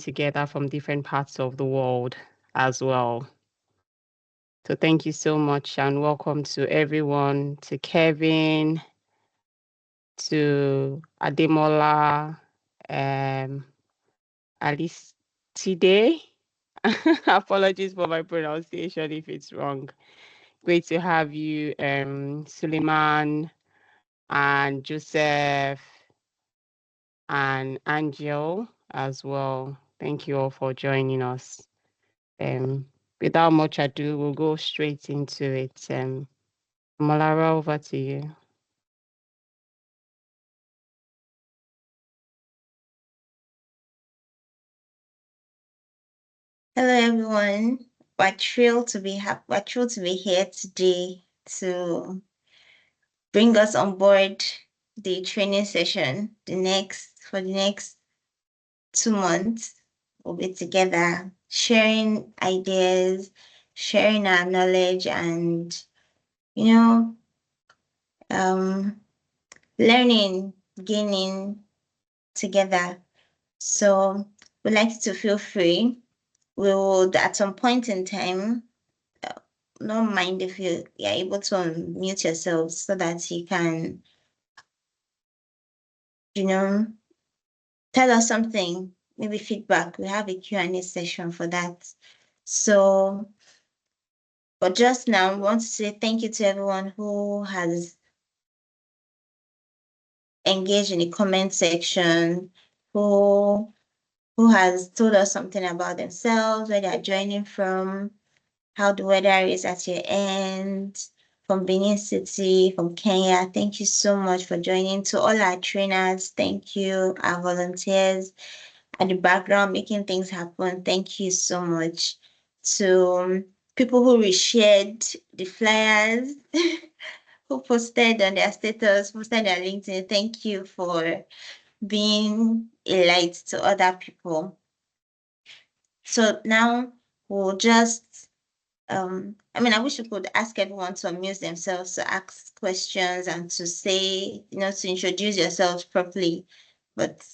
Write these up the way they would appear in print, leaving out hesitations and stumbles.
together from different parts of the world as well. So thank you so much and welcome to everyone, to Kevin, to Ademola, Aristide. Apologies for my pronunciation if it's wrong. Great to have you, Suleiman and Joseph and Angel as well. Thank you all for joining us. Without much ado, we'll go straight into it. Molara, over to you. Hello, everyone. We're thrilled to be here today to bring us on board the training session. For the next 2 months, we'll be together sharing ideas, sharing our knowledge, and learning, gaining together. So we'd like you to feel free. We would, at some point in time, don't mind if you're able to unmute yourself so that you can, tell us something, maybe feedback. We have a Q&A session for that. So, but just now, I want to say thank you to everyone who has engaged in the comment section, who has told us something about themselves, where they're joining from, how the weather is at your end, from Benin City, from Kenya. Thank you so much for joining. To all our trainers, thank you. Our volunteers at the background making things happen, thank you so much. To people who reshared the flyers, who posted on their status, posted their LinkedIn, thank you for being a light to other people. So now we'll just I wish we could ask everyone to amuse themselves, to ask questions and to say, to introduce yourselves properly. But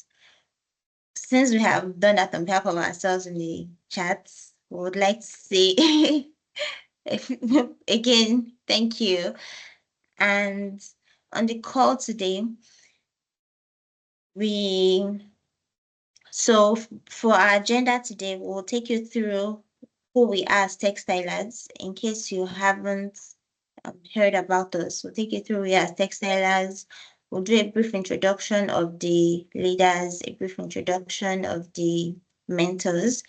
since we have done that on behalf of ourselves in the chats, we would like to say again, thank you. And on the call today, so for our agenda today, we'll take you through who we are as textilers, in case you haven't heard about us. We'll take you through who we are as textilers. We'll do a brief introduction of the leaders, a brief introduction of the mentors,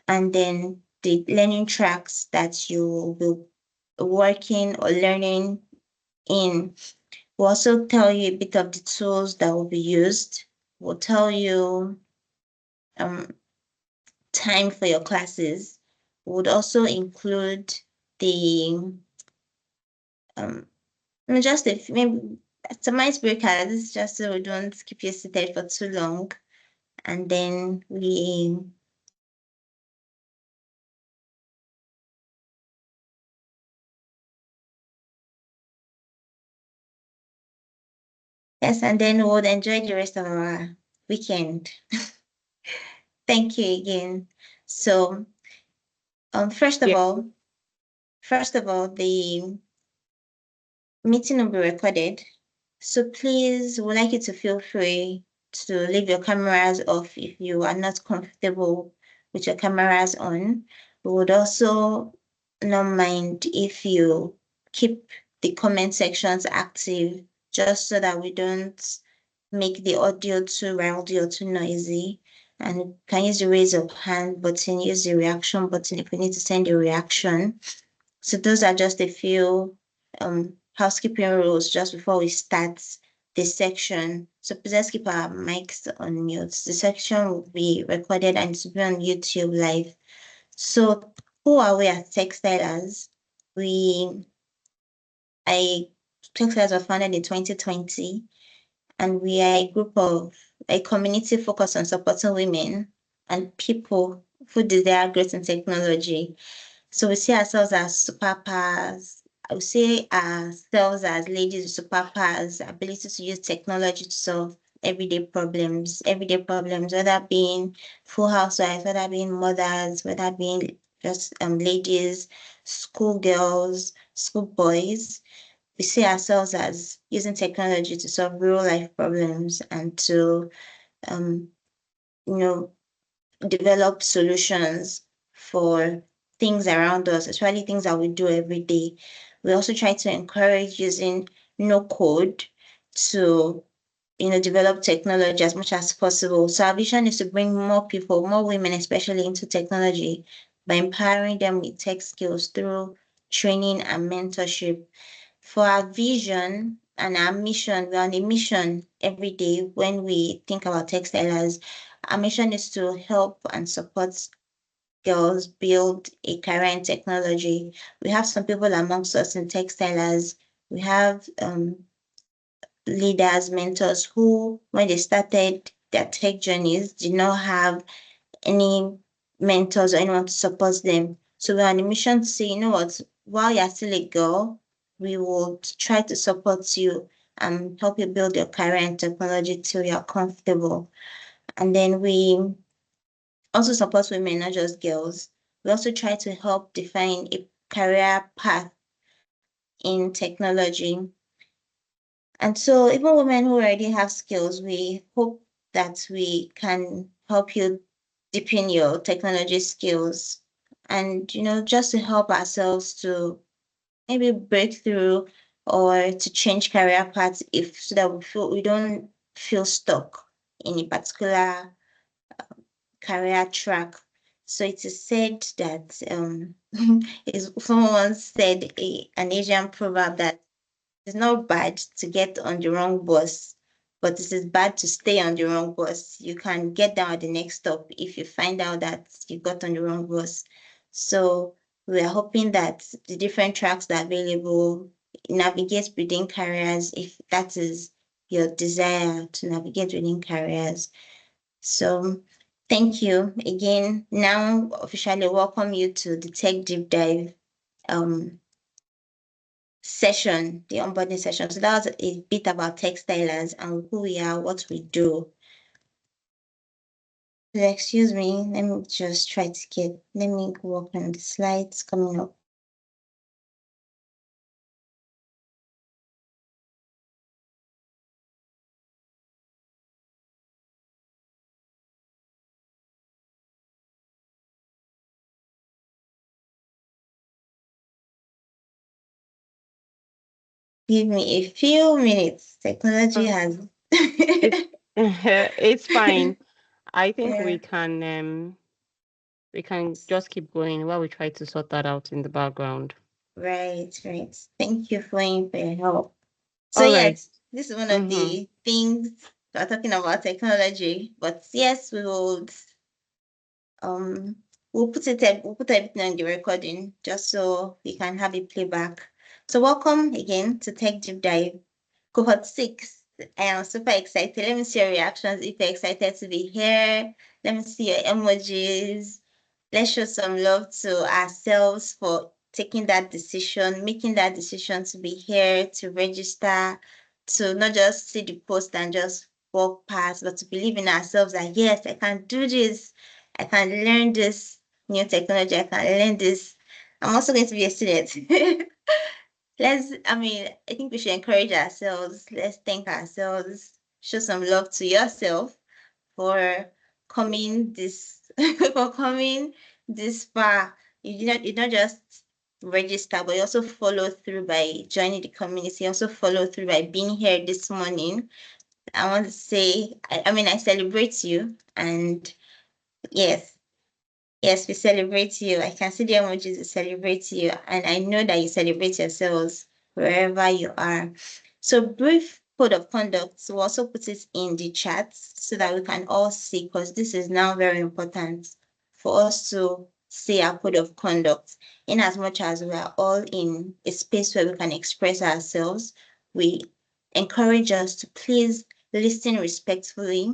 and then the learning tracks that you will be working or learning in. We'll also tell you a bit of the tools that will be used. We'll tell you time for your classes. Would also include the just maybe some icebreakers, just so we don't keep you seated for too long. And then and then we'll enjoy the rest of our weekend. Thank you again. So first of all, the meeting will be recorded. So please, we'd like you to feel free to leave your cameras off if you are not comfortable with your cameras on. We would also not mind if you keep the comment sections active, just so that we don't make the audio too rowdy or too noisy. And you can use the raise of hand button, use the reaction button if we need to send a reaction. So those are just a few housekeeping rules just before we start this section. So please let's keep our mics on mute. The section will be recorded and it will be on YouTube live. So who are we as textilers? Textilers were founded in 2020, and we are a community focused on supporting women and people who desire growth in technology. So we see ourselves as superpowers. I would say ourselves as ladies with superpowers, ability to use technology to solve everyday problems, whether being full housewives, whether being mothers, whether being just ladies, schoolgirls, schoolboys. We see ourselves as using technology to solve real life problems and to um, you know, develop solutions for things around us, especially things that we do every day. We also try to encourage using no code to develop technology as much as possible. So our vision is to bring more people, more women especially, into technology by empowering them with tech skills through training and mentorship. For our vision and our mission, we're on a mission every day when we think about textilers. Our mission is to help and support girls build a career in technology. We have some people amongst us in textilers. We have leaders, mentors who, when they started their tech journeys, did not have any mentors or anyone to support them. So we're on a mission to say, you know what, while you're still a girl, we will try to support you and help you build your career in technology till you're comfortable. And then we also support women, not just girls. We also try to help define a career path in technology. And so even women who already have skills, we hope that we can help you deepen your technology skills and, just to help ourselves to maybe break through or to change career paths if so that we don't feel stuck in a particular career track. So it is said that is someone said an Asian proverb that it's not bad to get on the wrong bus, but it is bad to stay on the wrong bus. You can get down at the next stop if you find out that you got on the wrong bus. So we are hoping that the different tracks that are available navigate within careers if that is your desire to navigate within careers. So thank you again. Now officially welcome you to the Tech Deep Dive um session, the onboarding session. So that was a bit about textilers and who we are, what we do. Excuse me, let me just try to let me work on the slides coming up. Give me a few minutes. Technology Oh, has. it's it's fine. I think Yeah, we can just keep going while we try to sort that out in the background. right, right. Thank you for your help. So All right. yes, this is one of Mm-hmm. the things we're talking about technology. But yes, um we'll put everything on the recording just so we can have a playback. So welcome again to Tech Deep Dive, Cohort 6. I am super excited. Let me see your reactions if you're excited to be here. Let me see your emojis. Let's show some love to ourselves for taking that decision, making that decision to be here, to register, to not just see the post and just walk past, but to believe in ourselves that yes, I can do this. I can learn this new technology. I can learn this. I'm also going to be a student. I think we should encourage ourselves. Let's thank ourselves. Show some love to yourself for coming this for coming this far. You not just register, but you also follow through by joining the community. You also follow through by being here this morning. I want to say, I celebrate you, and yes, yes, we celebrate you. I can see the emojis that celebrate you, and I know that you celebrate yourselves wherever you are. So, brief code of conduct, we'll also put it in the chat so that we can all see, because this is now very important for us to see our code of conduct. In as much as we are all in a space where we can express ourselves, we encourage us to please listen respectfully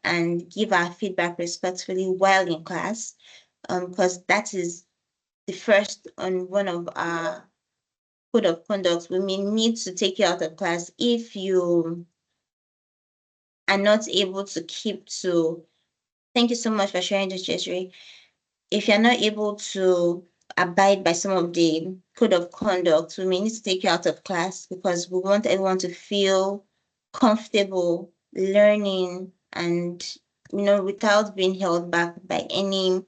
and give our feedback respectfully while in class, because that is the first on one of our code of conduct. We may need to take you out of class if you are not able to keep to, thank you so much for sharing this, Jesri. If you're not able to abide by some of the code of conduct, we may need to take you out of class because we want everyone to feel comfortable learning and, without being held back by anyone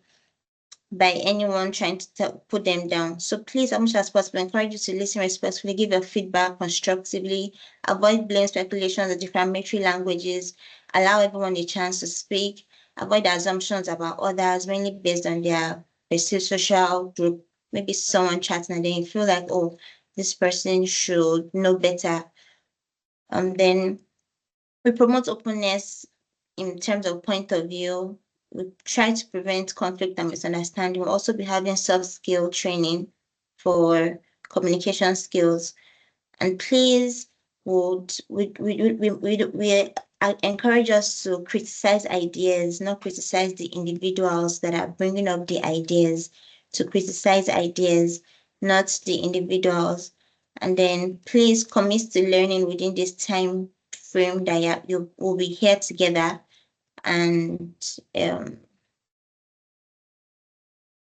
trying to put them down. So please, as much as possible, encourage you to listen respectfully, give your feedback constructively, avoid blame speculations or defamatory languages, allow everyone a chance to speak, avoid assumptions about others, mainly based on their perceived social group. Maybe someone chatting and then you feel like, oh, this person should know better. Then we promote openness in terms of point of view. We try to prevent conflict and misunderstanding. We'll also be having soft skill training for communication skills. And please, we encourage us to criticize ideas, not criticize the individuals that are bringing up the ideas, to criticize ideas, not the individuals. And then please commit to learning within this time frame that you will be here together, and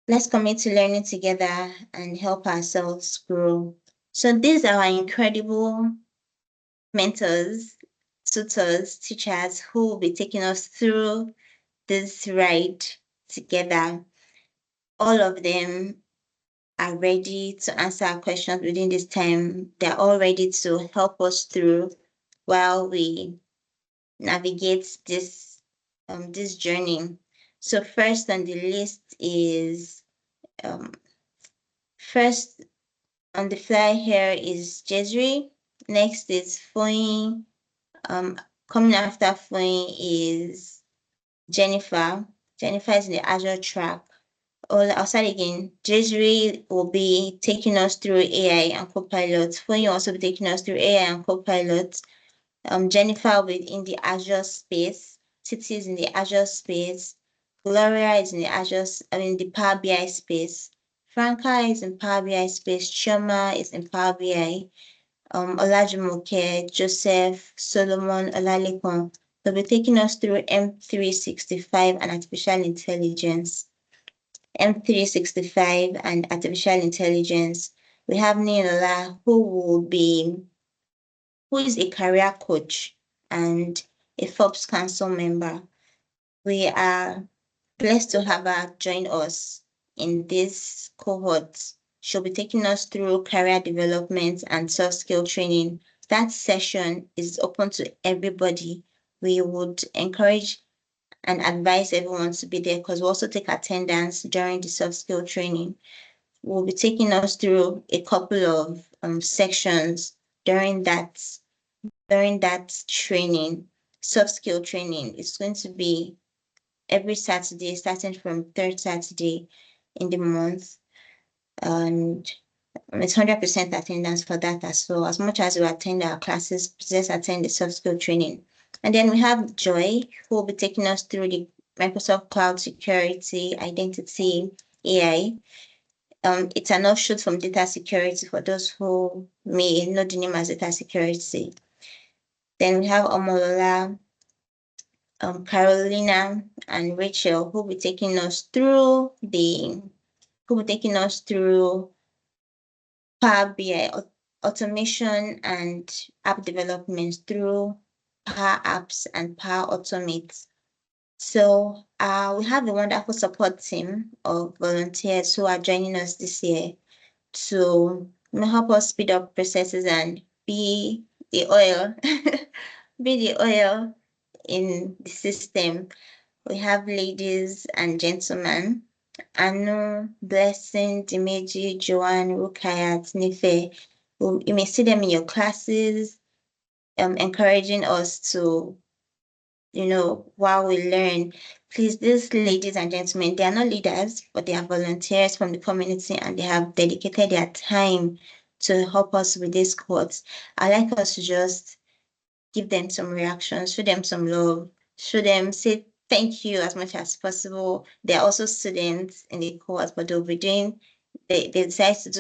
let's commit to learning together and help ourselves grow. So these are our incredible mentors, tutors, teachers who will be taking us through this ride together. All of them are ready to answer our questions within this time. They're all ready to help us through while we navigate this journey. So first on the list is first on the fly here is Jesri. Next is Foyin. Coming after Foyin is Jennifer. Jennifer is in the Azure track. I'll start again. Jesri will be taking us through AI and Copilot. Foyin will also be taking us through AI and Copilot. Jennifer within the Azure space, Titi is in the Azure space, Gloria is in the Power BI space, Franca is in Power BI space, Chioma is in Power BI, Olajumoke, Joseph, Solomon, Olalekan. They'll be taking us through M365 and artificial intelligence. M365 and artificial intelligence. We have Ninola, who is a career coach and a Forbes Council member. We are blessed to have her join us in this cohort. She'll be taking us through career development and soft skill training. That session is open to everybody. We would encourage and advise everyone to be there because we also take attendance during the soft skill training. We'll be taking us through a couple of sections during that training, soft skill training. It's going to be every Saturday, starting from third Saturday in the month. And it's 100% attendance for that as well. As much as you attend our classes, please attend the soft skill training. And then we have Joy, who will be taking us through the Microsoft Cloud Security, Identity, AI. It's an offshoot from data security for those who may know the name as data security. Then we have Omolola, Carolina, and Rachel, who will be taking us through Power BI automation and app development through Power Apps and Power Automate. So we have a wonderful support team of volunteers who are joining us this year to help us speed up processes and be the oil, be the oil in the system. We have ladies and gentlemen, Anu, Blessing, Dimeji, Joanne, Rukayat, Nife. You may see them in your classes, encouraging us to, while we learn. Please, these ladies and gentlemen, they are not leaders, but they are volunteers from the community and they have dedicated their time to help us with this course. I'd like us to just give them some reactions, show them some love, show them, say thank you as much as possible. They're also students in the course, but they decide to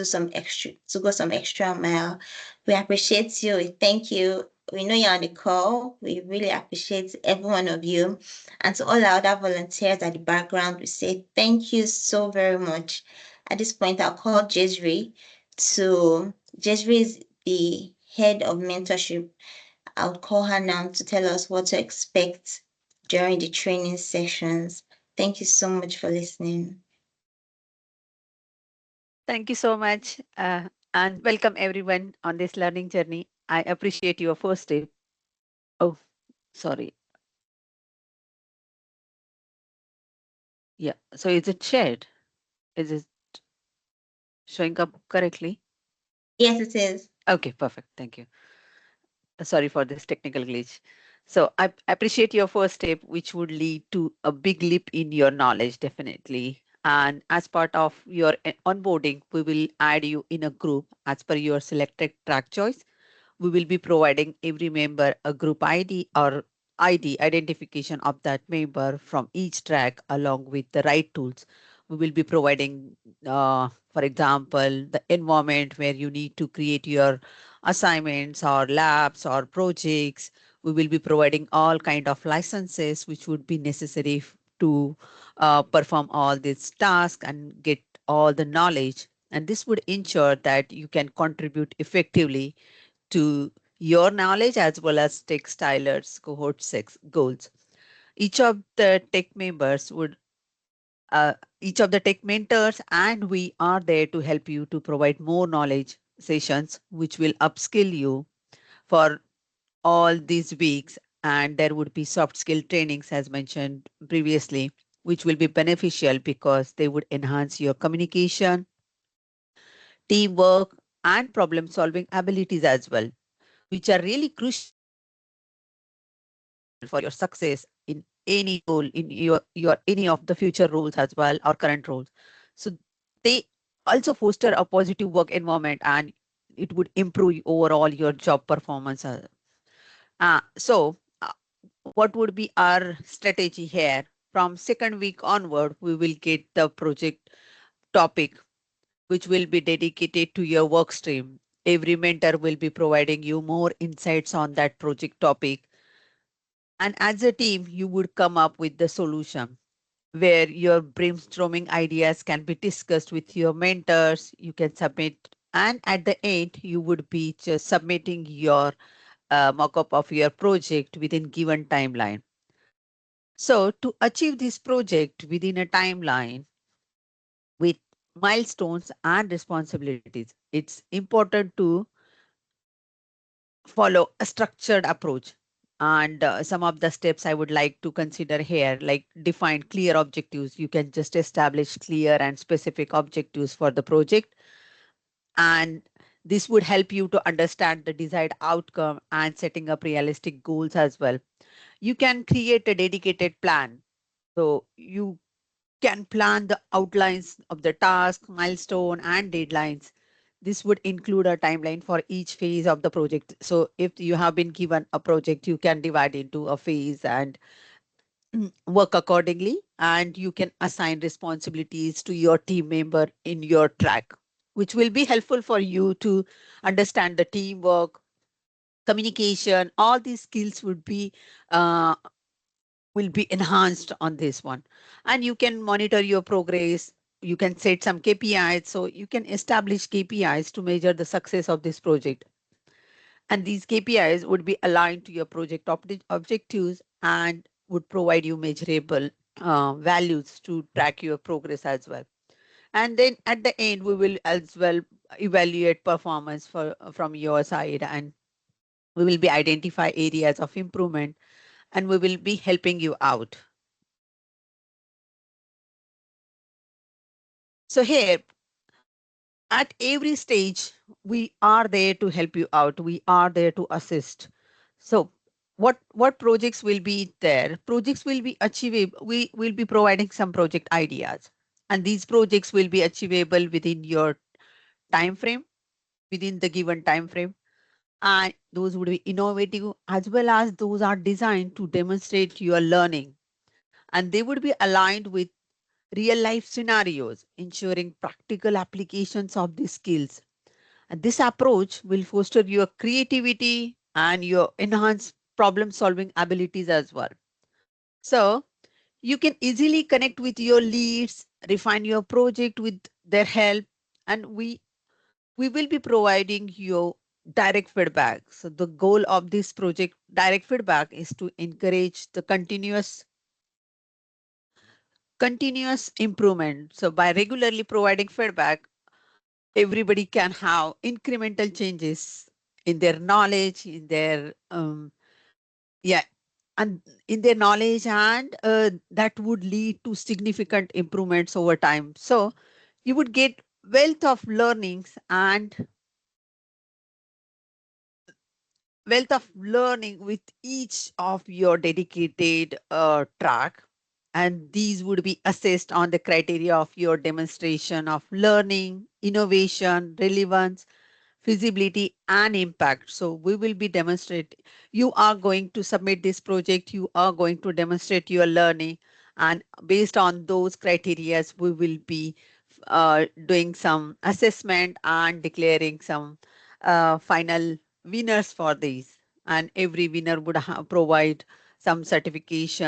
go some extra mile. We appreciate you. We thank you. we know you're on the call. We really appreciate every one of you. And to all our other volunteers at the background, we say thank you so very much. At this point, I'll call Jesri to Jesri is the head of mentorship. I'll call her now to tell us what to expect during the training sessions. Thank you so much for listening. Thank you so much, and welcome everyone on this learning journey. I appreciate your first step. Oh, sorry. Yeah. So is it shared? Is it showing up correctly? Yes, it is. Okay, perfect. Thank you. Sorry for this technical glitch. So I appreciate your first step, which would lead to a big leap in your knowledge, definitely. And as part of your onboarding, we will add you in a group as per your selected track choice. We will be providing every member a group ID or ID identification of that member from each track along with the right tools. We will be providing, for example, the environment where you need to create your assignments or labs or projects. We will be providing all kind of licenses which would be necessary to perform all these tasks and get all the knowledge. And this would ensure that you can contribute effectively to your knowledge as well as Techstylers cohort 6 goals. Each of the tech members would uh, each of the tech mentors and we are there to help you to provide more knowledge sessions which will upskill you for all these weeks, and there would be soft skill trainings as mentioned previously which will be beneficial because they would enhance your communication, teamwork, and problem solving abilities as well, which are really crucial for your success in any role in your any of the future roles as well or current roles. So they also foster a positive work environment and it would improve overall your job performance. So what would be our strategy here? From second week onward, we will get the project topic which will be dedicated to your work stream. Every mentor will be providing you more insights on that project topic. And as a team, you would come up with the solution where your brainstorming ideas can be discussed with your mentors. You can submit, and at the end, you would be just submitting your mock-up of your project within given timeline. So to achieve this project within a timeline with milestones and responsibilities, it's important to follow a structured approach. And some of the steps I would like to consider here, like define clear objectives. You can just establish clear and specific objectives for the project. And this would help you to understand the desired outcome and setting up realistic goals as well. You can create a dedicated plan. So you can plan the outlines of the task, milestone, and deadlines. This would include a timeline for each phase of the project. So if you have been given a project, you can divide into a phase and work accordingly. And you can assign responsibilities to your team member in your track, which will be helpful for you to understand the teamwork, communication. All these skills uh, will be enhanced on this one. And you can monitor your progress. You can set some KPIs. So you can establish KPIs to measure the success of this project. And these KPIs would be aligned to your project objectives and would provide you measurable values to track your progress as well. And then at the end, we will as well evaluate performance from your side, and we will be identify areas of improvement, and we will be helping you out. So here, at every stage, we are there to help you out. We are there to assist. So what projects will be there? Projects will be achievable. We will be providing some project ideas, and these projects will be achievable within your time frame, within the given time frame. And those would be innovative as well as those are designed to demonstrate your learning, and they would be aligned with real life scenarios, ensuring practical applications of these skills. And this approach will foster your creativity and your enhanced problem solving abilities as well. So you can easily connect with your leads, refine your project with their help, and we will be providing you direct feedback. So the goal of this project direct feedback is to encourage the continuous improvement. So by regularly providing feedback, everybody can have incremental changes in their knowledge, in their yeah, and in their knowledge, and that would lead to significant improvements over time. So you would get wealth of learnings and wealth of learning with each of your dedicated track, and these would be assessed on the criteria of your demonstration of learning, innovation, relevance, feasibility, and impact. So we will be demonstrate, you are going to submit this project, you are going to demonstrate your learning, and based on those criterias we will be doing some assessment and declaring some final winners for these, and every winner would provide some certificates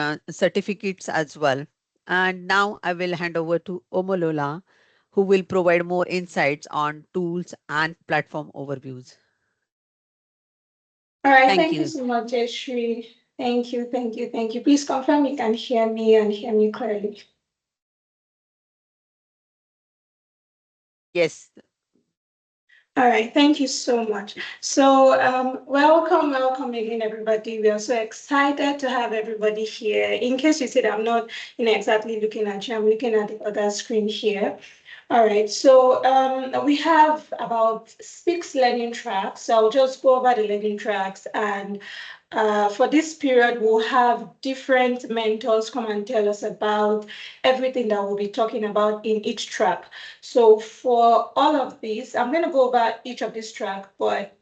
as well. And now I will hand over to Omolola, who will provide more insights on tools and platform overviews. All right, Thank thank you you. so much, Jeshri. Thank you, thank you, thank you. Please confirm you can hear me and hear me clearly. Yes. All right, thank you so much. So welcome again, everybody. We are so excited to have everybody here. In case you said I'm not, exactly looking at you, I'm looking at the other screen here. All right, so we have about 6 learning tracks. So I'll just go over the learning tracks, and for this period, we'll have different mentors come and tell us about everything that we'll be talking about in each track. So for all of these, I'm going to go over each of these tracks, but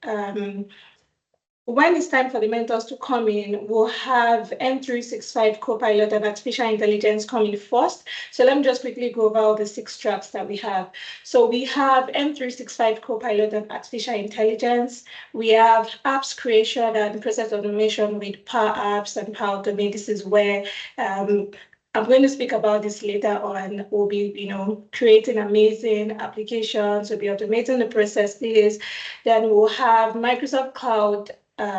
when it's time for the mentors to come in, we'll have M365 Copilot and Artificial Intelligence coming first. So let me just quickly go over all the 6 tracks that we have. So we have M365 Copilot and Artificial Intelligence. We have apps creation and process automation with Power Apps and Power Automate. This is where I'm going to speak about this later on. We'll be, creating amazing applications. We'll be automating the processes. Then we'll have Microsoft Cloud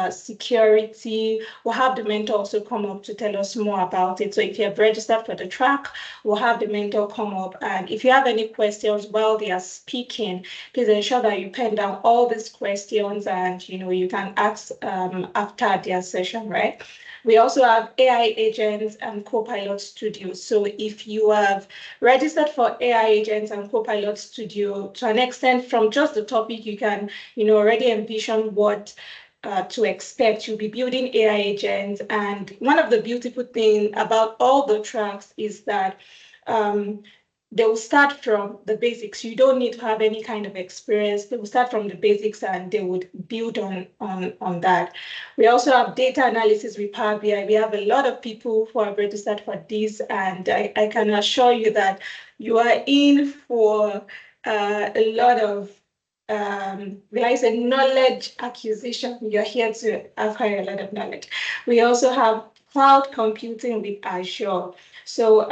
security. We'll have the mentor also come up to tell us more about it. So if you have registered for the track, we'll have the mentor come up. And if you have any questions while they are speaking, please ensure that you pen down all these questions, and you can ask after their session, right? We also have AI agents and Copilot Studio. So if you have registered for AI agents and Copilot Studio, to an extent from just the topic, you can already envision what to expect. You'll be building AI agents. And one of the beautiful things about all the tracks is that they will start from the basics. You don't need to have any kind of experience. They will start from the basics and they would build on that. We also have data analysis with Power BI. We have a lot of people who have registered for this, and I can assure you that you are in for a lot of there is a knowledge acquisition. You're here to acquire a lot of knowledge. We also have cloud computing with Azure. So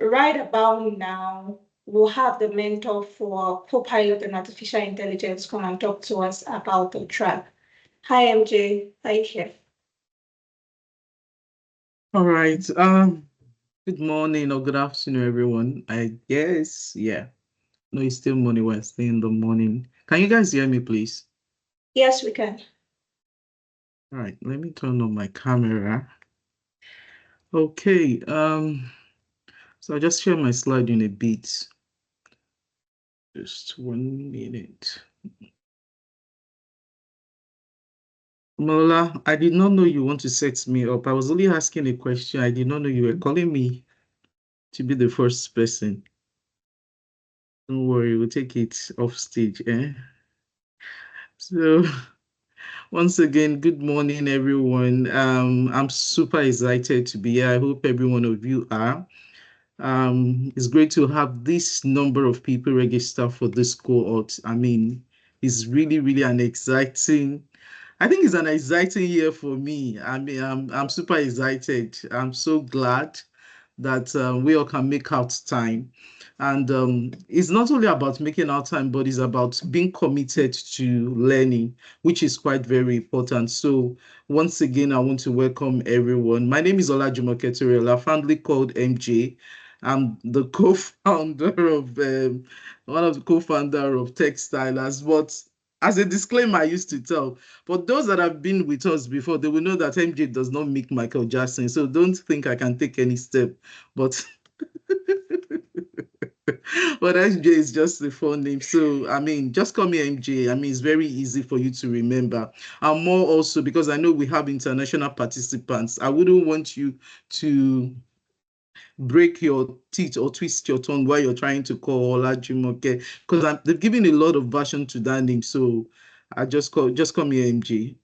right about now, we'll have the mentor for Copilot and Artificial Intelligence come and talk to us about the track. Hi, MJ. Hi, here. All right. Good morning or good afternoon, everyone. I guess, yeah. No, it's still morning. We're still in the morning. Can you guys hear me, please? Yes, we can. All right, let me turn on my camera. Okay. So I'll just share my slide in a bit. Just 1 minute. Mola, I did not know you want to set me up. I was only asking a question. I did not know you were calling me to be the first person. Don't worry, we'll take it off stage, eh? So once again, good morning, everyone. I'm super excited to be here. I hope every one of you are. It's great to have this number of people register for this cohort. I mean, it's really, really an exciting I think it's an exciting year for me. I mean, I'm super excited. I'm so glad that we all can make out time. And it's not only about making out time, but it's about being committed to learning, which is quite very important. So once again, I want to welcome everyone. My name is Olajumoke Toriola, fondly called MJ. I'm the co-founder of one of the co-founder of Textilers. But as a disclaimer, I used to tell, but those that have been with us before, they will know that MJ does not make Michael Jackson. So don't think I can take any step. But but MJ is just the phone name. So I mean, just call me MJ. I mean, it's very easy for you to remember. And more also because I know we have international participants. I wouldn't want you to break your teeth or twist your tongue while you're trying to call Olajumoke, because they've given a lot of version to that name. So I just call me MJ.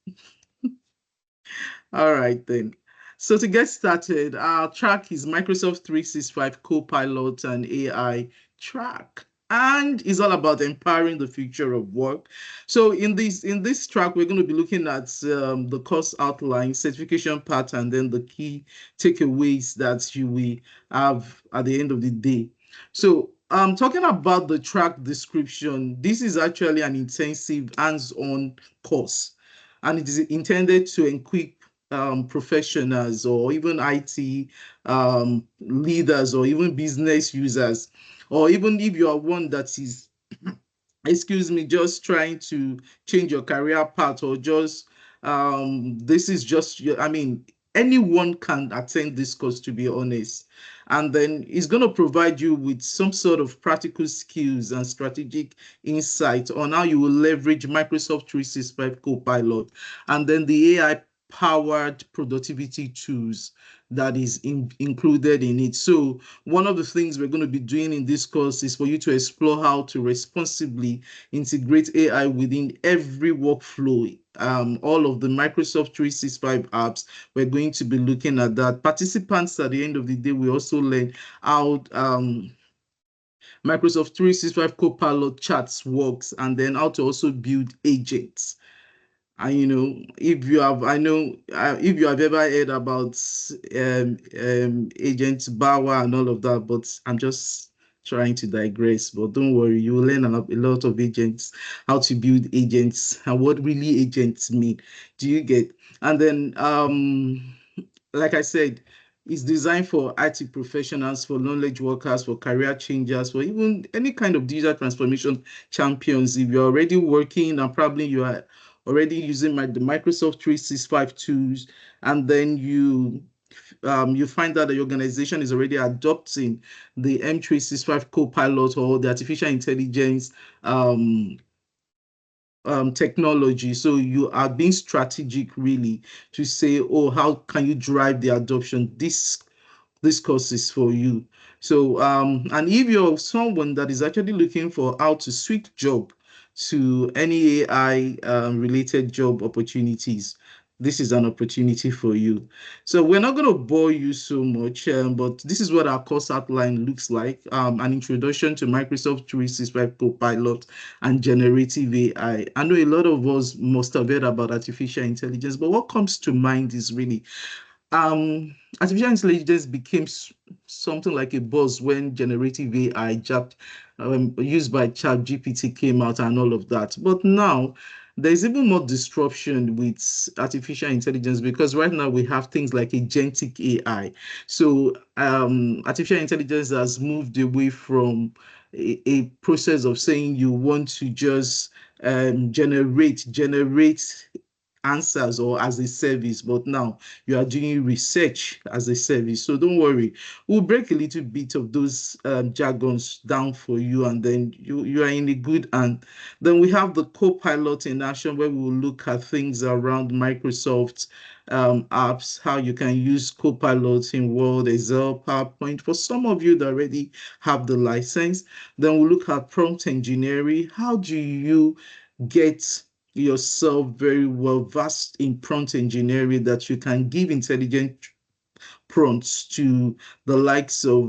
All right then. So to get started, our track is Microsoft 365 Copilot and AI track. And it's all about empowering the future of work. So in this track, we're going to be looking at the course outline, certification part, and then the key takeaways that you will have at the end of the day. So talking about the track description, this is actually an intensive hands-on course, and it is intended to equip professionals or even IT leaders or even business users, or even if you are one that is, excuse me, just trying to change your career path, or just this is just your, I mean, anyone can attend this course, to be honest. And then it's going to provide you with some sort of practical skills and strategic insight on how you will leverage Microsoft 365 Copilot and then the AI powered productivity tools that is included in it. So one of the things we're going to be doing in this course is for you to explore how to responsibly integrate AI within every workflow. All of the Microsoft 365 apps, we're going to be looking at that. Participants at the end of the day will also learn how Microsoft 365 Copilot chats works, and then how to also build agents. And if you have, I know if you have ever heard about Agent Bauer and all of that, but I'm just trying to digress. But don't worry, you will learn a lot of agents, how to build agents, and what really agents mean. Do you get? And then, like I said, it's designed for IT professionals, for knowledge workers, for career changers, for even any kind of digital transformation champions. If you're already working and probably you are already using the Microsoft 365 tools, and then you find that the organization is already adopting the M365 Copilot or the artificial intelligence technology. So you are being strategic really to say, oh, how can you drive the adoption? This course is for you. So and if you're someone that is actually looking for how to switch job to any AI related job opportunities, this is an opportunity for you. So we're not going to bore you so much, but this is what our course outline looks like. An introduction to Microsoft 365 Copilot and generative AI. I know a lot of us must have heard about artificial intelligence, but what comes to mind is really artificial intelligence became something like a buzz when generative AI used by ChatGPT came out and all of that. But now there's even more disruption with artificial intelligence, because right now we have things like agentic AI. So artificial intelligence has moved away from a process of saying you want to just generate answers or as a service, but now you are doing research as a service. So don't worry, we'll break a little bit of those jargons down for you, and then you are in a good hand. Then we have the co-pilot in action, where we will look at things around Microsoft apps, how you can use co-pilot in Word, Excel, PowerPoint. For some of you that already have the license, then we'll look at prompt engineering. How do you get yourself very well versed in prompt engineering that you can give intelligent prompts to the likes of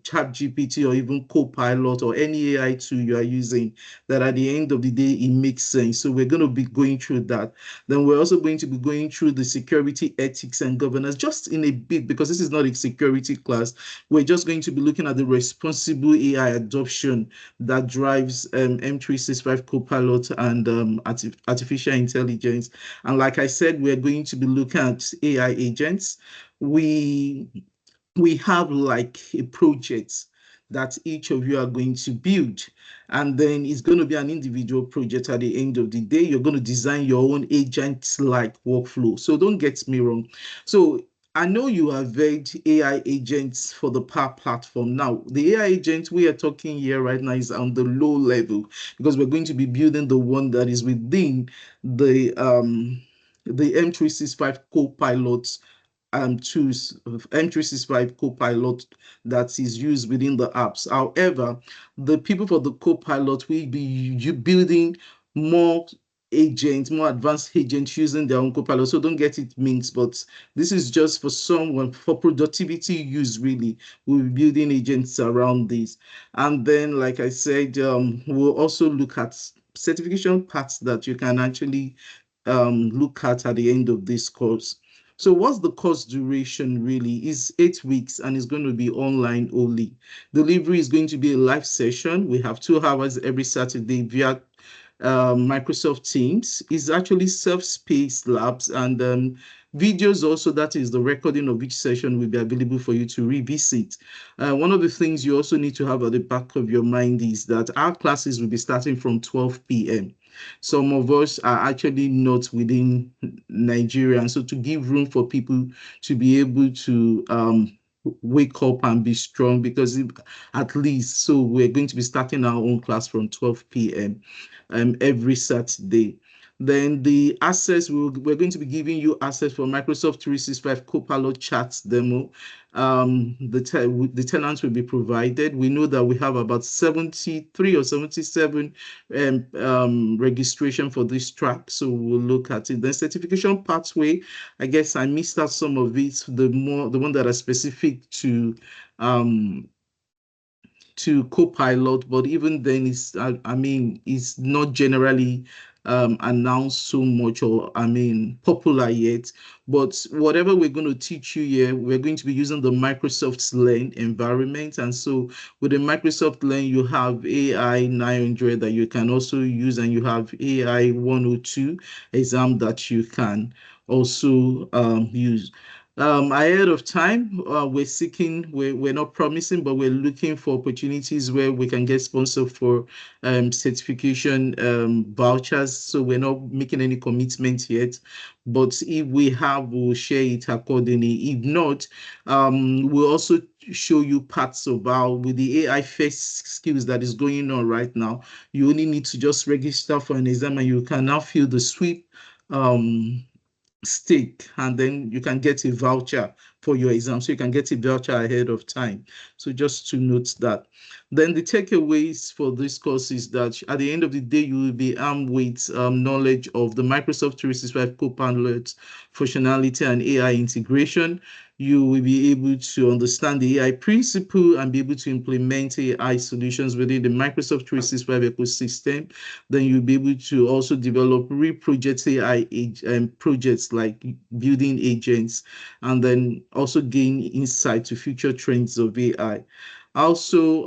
ChatGPT or even Copilot or any AI tool you are using, that at the end of the day, it makes sense. So we're going to be going through that. Then we're also going to be going through the security, ethics, and governance, just in a bit, because this is not a security class. We're just going to be looking at the responsible AI adoption that drives M365 Copilot and artificial intelligence. And like I said, we're going to be looking at AI agents. We have like a project that each of you are going to build, and then it's going to be an individual project. At the end of the day, you're going to design your own agent like workflow. So don't get me wrong. So I know you have heard AI agents for the Power Platform. Now, the AI agent we are talking here right now is on the low level, because we're going to be building the one that is within the M365 Copilot choose M365 Copilot that is used within the apps. However, the people for the Copilot will be building more agents, more advanced agents using their own Copilot. So don't get it mixed, but this is just for someone for productivity use. Really, we'll be building agents around this. And then, like I said, we'll also look at certification parts that you can actually look at the end of this course. So what's the course duration really? Is 8 weeks and it's going to be online only. Delivery is going to be a live session. We have 2 hours every Saturday via Microsoft Teams. Is actually self-paced labs and videos also. That is the recording of each session will be available for you to revisit. One of the things you also need to have at the back of your mind is that our classes will be starting from 12 p.m. Some of us are actually not within Nigeria, and so to give room for people to be able to wake up and be strong, because at least, so we're going to be starting our own class from 12 p.m. Every Saturday. Then the access, we're going to be giving you access for Microsoft 365 Copilot Chats demo. The tenants will be provided. We know that we have about 73 or 77 registration for this track, so we'll look at it. Then certification pathway, I guess I missed out some of it. The one that are specific to Copilot, but even then, I mean, it's not generally announced so much, or I mean, popular yet. But whatever we're going to teach you here, we're going to be using the Microsoft Learn environment. And so with the Microsoft Learn, you have AI 900 that you can also use, and you have AI 102 exam that you can also use. Ahead of time, we're not promising, but we're looking for opportunities where we can get sponsored for certification vouchers. So we're not making any commitment yet, but if we have, we'll share it accordingly. If not, we'll also show you parts of how, with the AI first skills that is going on right now, you only need to just register for an exam and you can now fill the sweep stick, and then you can get a voucher for your exam. So you can get a voucher ahead of time. So just to note that. Then the takeaways for this course is that at the end of the day, you will be armed with knowledge of the Microsoft 365 Copilot functionality and AI integration. You will be able to understand the AI principle and be able to implement AI solutions within the Microsoft 365 ecosystem. Then you'll be able to also develop real project AI projects like building agents, and then also gain insight to future trends of AI. Also,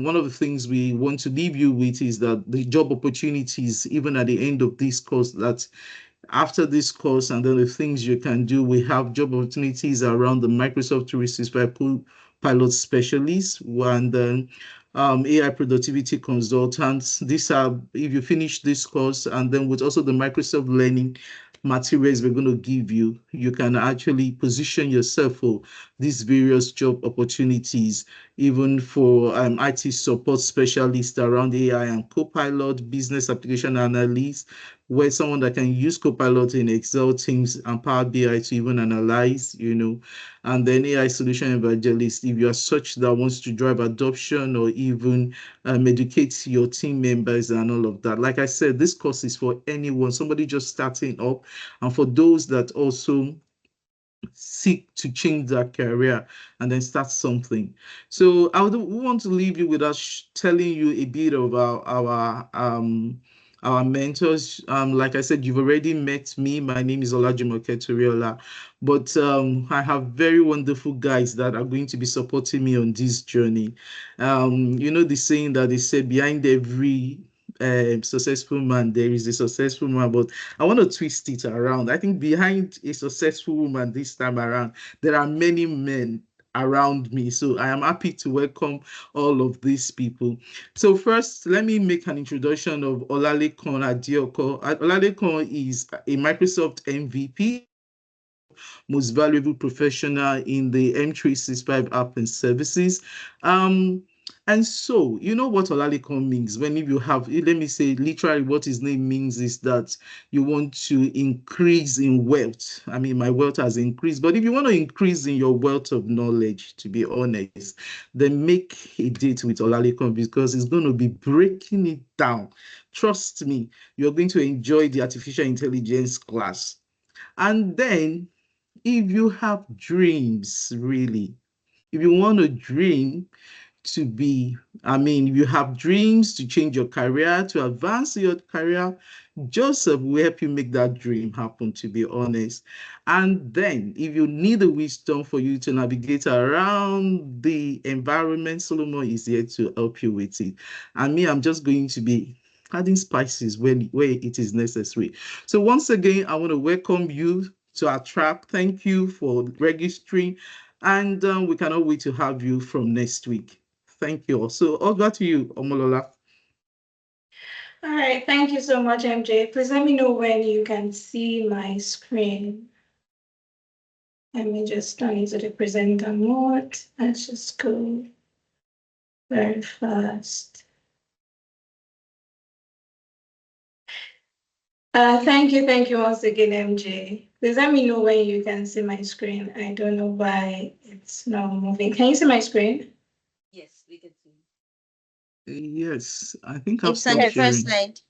one of the things we want to leave you with is that the job opportunities, even at the end of this course, that after this course and then the things you can do, we have job opportunities around the Microsoft 365 pilot specialists and then AI productivity consultants. These are, if you finish this course, and then with also the Microsoft learning materials we're going to give you, you can actually position yourself for these various job opportunities, even for IT support specialists around AI and Copilot, business application analyst, where someone that can use Copilot in Excel, Teams, and Power BI to even analyze, and then AI solution evangelist, if you are such that wants to drive adoption or even educate your team members and all of that. Like I said, this course is for anyone, somebody just starting up, and for those that also seek to change their career and then start something. So I would want to leave you with us telling you a bit of our mentors. Like I said, you've already met me. My name is Olajumoke Toriola, but I have very wonderful guys that are going to be supporting me on this journey. You know the saying that they say behind every successful man there is a successful man, but I want to twist it around. I think behind a successful woman this time around, there are many men around me. So I am happy to welcome all of these people. So first, let me make an introduction of Olalekan Adioko. Olalekan is a Microsoft MVP, most valuable professional in the M365 app and services. And so, you know what Olalikon means when you have, let me say, literally what his name means is that you want to increase in wealth. I mean, my wealth has increased, but if you want to increase in your wealth of knowledge, to be honest, then make a date with Olalikon because he's going to be breaking it down. Trust me, you're going to enjoy the artificial intelligence class. And then if you have dreams, really, if you want to dream to be, I mean, you have dreams to change your career, to advance your career, Joseph will help you make that dream happen, to be honest. And then, if you need the wisdom for you to navigate around the environment, Solomon is here to help you with it. And me, I'm just going to be adding spices where it is necessary. So once again, I want to welcome you to our track. Thank you for registering. And we cannot wait to have you from next week. Thank you all. So over to you, Omolola. All right, thank you so much, MJ. Please let me know when you can see my screen. Let me just turn into the presenter mode. Let's just go very fast. Thank you once again, MJ. Please let me know when you can see my screen. I don't know why it's not moving. Can you see my screen? Yes, we can see. Yes, I think I've It's on the stopped first sharing. slide.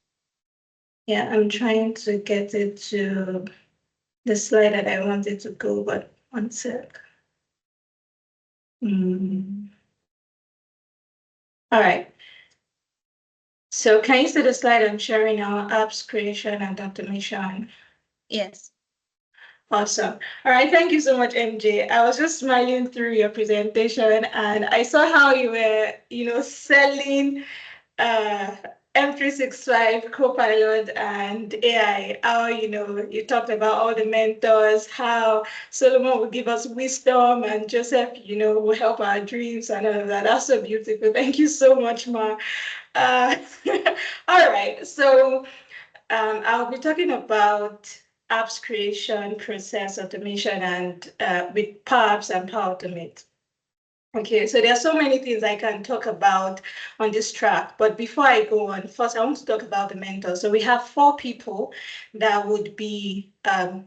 Yeah, I'm trying to get it to the slide that I wanted to go, but one sec. All right. So can you see the slide I'm sharing now? Apps creation and automation. Yes. Awesome. All right. Thank you so much, MJ. I was just smiling through your presentation and I saw how you were, selling M365 Copilot and AI, how, you talked about all the mentors, how Solomon will give us wisdom and Joseph, will help our dreams and all of that. That's so beautiful. Thank you so much, Ma. Uh, all right. So I'll be talking about apps creation, process automation, and with Power Apps and Power Automate. Okay, so there are so many things I can talk about on this track, but before I go on, first I want to talk about the mentors. So we have 4 people that would be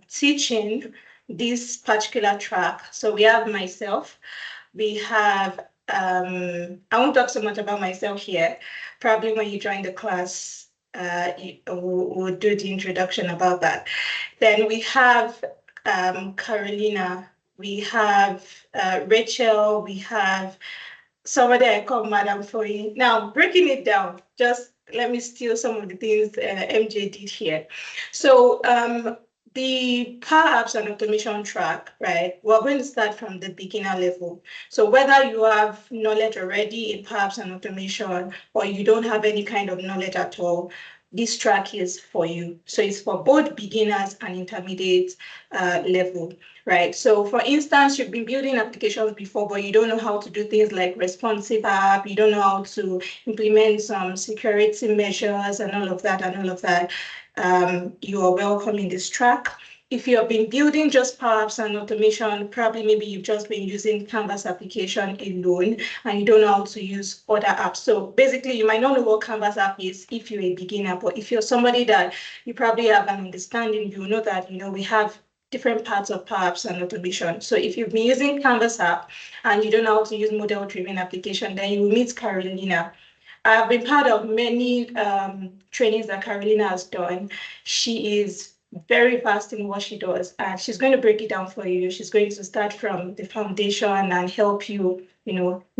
teaching this particular track. So we have myself, we have, I won't talk so much about myself here. Probably when you join the class, we'll do the introduction about that. Then we have Carolina, we have Rachel, we have somebody I call Madam Foyi. Now, breaking it down, just let me steal some of the things MJ did here. So the Power Apps and Automation track, right? We're going to start from the beginner level. So whether you have knowledge already in Power Apps and Automation or you don't have any kind of knowledge at all, this track is for you. So it's for both beginners and intermediate level, right? So for instance, you've been building applications before, but you don't know how to do things like responsive app, you don't know how to implement some security measures and all of that, you are welcome in this track. If you have been building just Power Apps and automation, probably maybe you've just been using Canvas application alone and you don't know how to use other apps. So basically, you might not know what Canvas app is if you're a beginner, but if you're somebody that you probably have an understanding, you know that, we have different parts of Power Apps and automation. So if you've been using Canvas app and you don't know how to use model-driven application, then you will meet Carolina. I've been part of many trainings that Carolina has done. She is very fast in what she does, and she's going to break it down for you. She's going to start from the foundation and help you,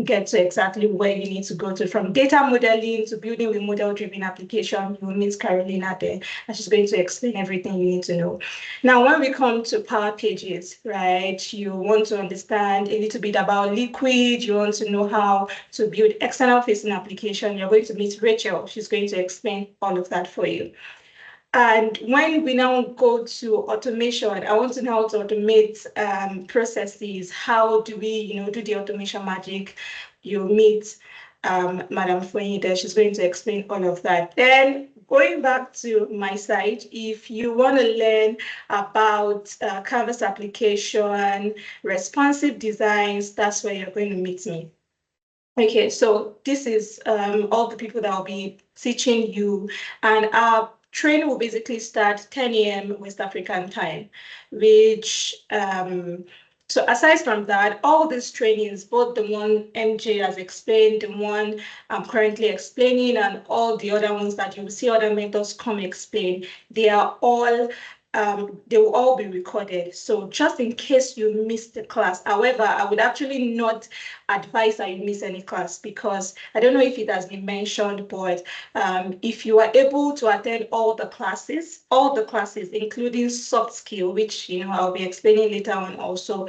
get to exactly where you need to go to. From data modeling to building with model-driven application, you will meet Carolina there, and she's going to explain everything you need to know. Now, when we come to Power Pages, right, you want to understand a little bit about Liquid, you want to know how to build external-facing application, you're going to meet Rachel. She's going to explain all of that for you. And when we now go to automation, I want to know how to automate processes. How do we, do the automation magic? You meet Madam Fuenida. She's going to explain all of that. Then going back to my side, if you want to learn about Canvas application, responsive designs, that's where you're going to meet me. Okay, so this is all the people that will be teaching you, and our training will basically start 10 a.m. West African time, which, so aside from that, all these trainings, both the one MJ has explained, the one I'm currently explaining, and all the other ones that you will see other mentors come explain, they are all they will all be recorded. So just in case you missed the class, however, I would actually not advise that you miss any class, because I don't know if it has been mentioned, but if you are able to attend all the classes, including soft skill, which I'll be explaining later on also,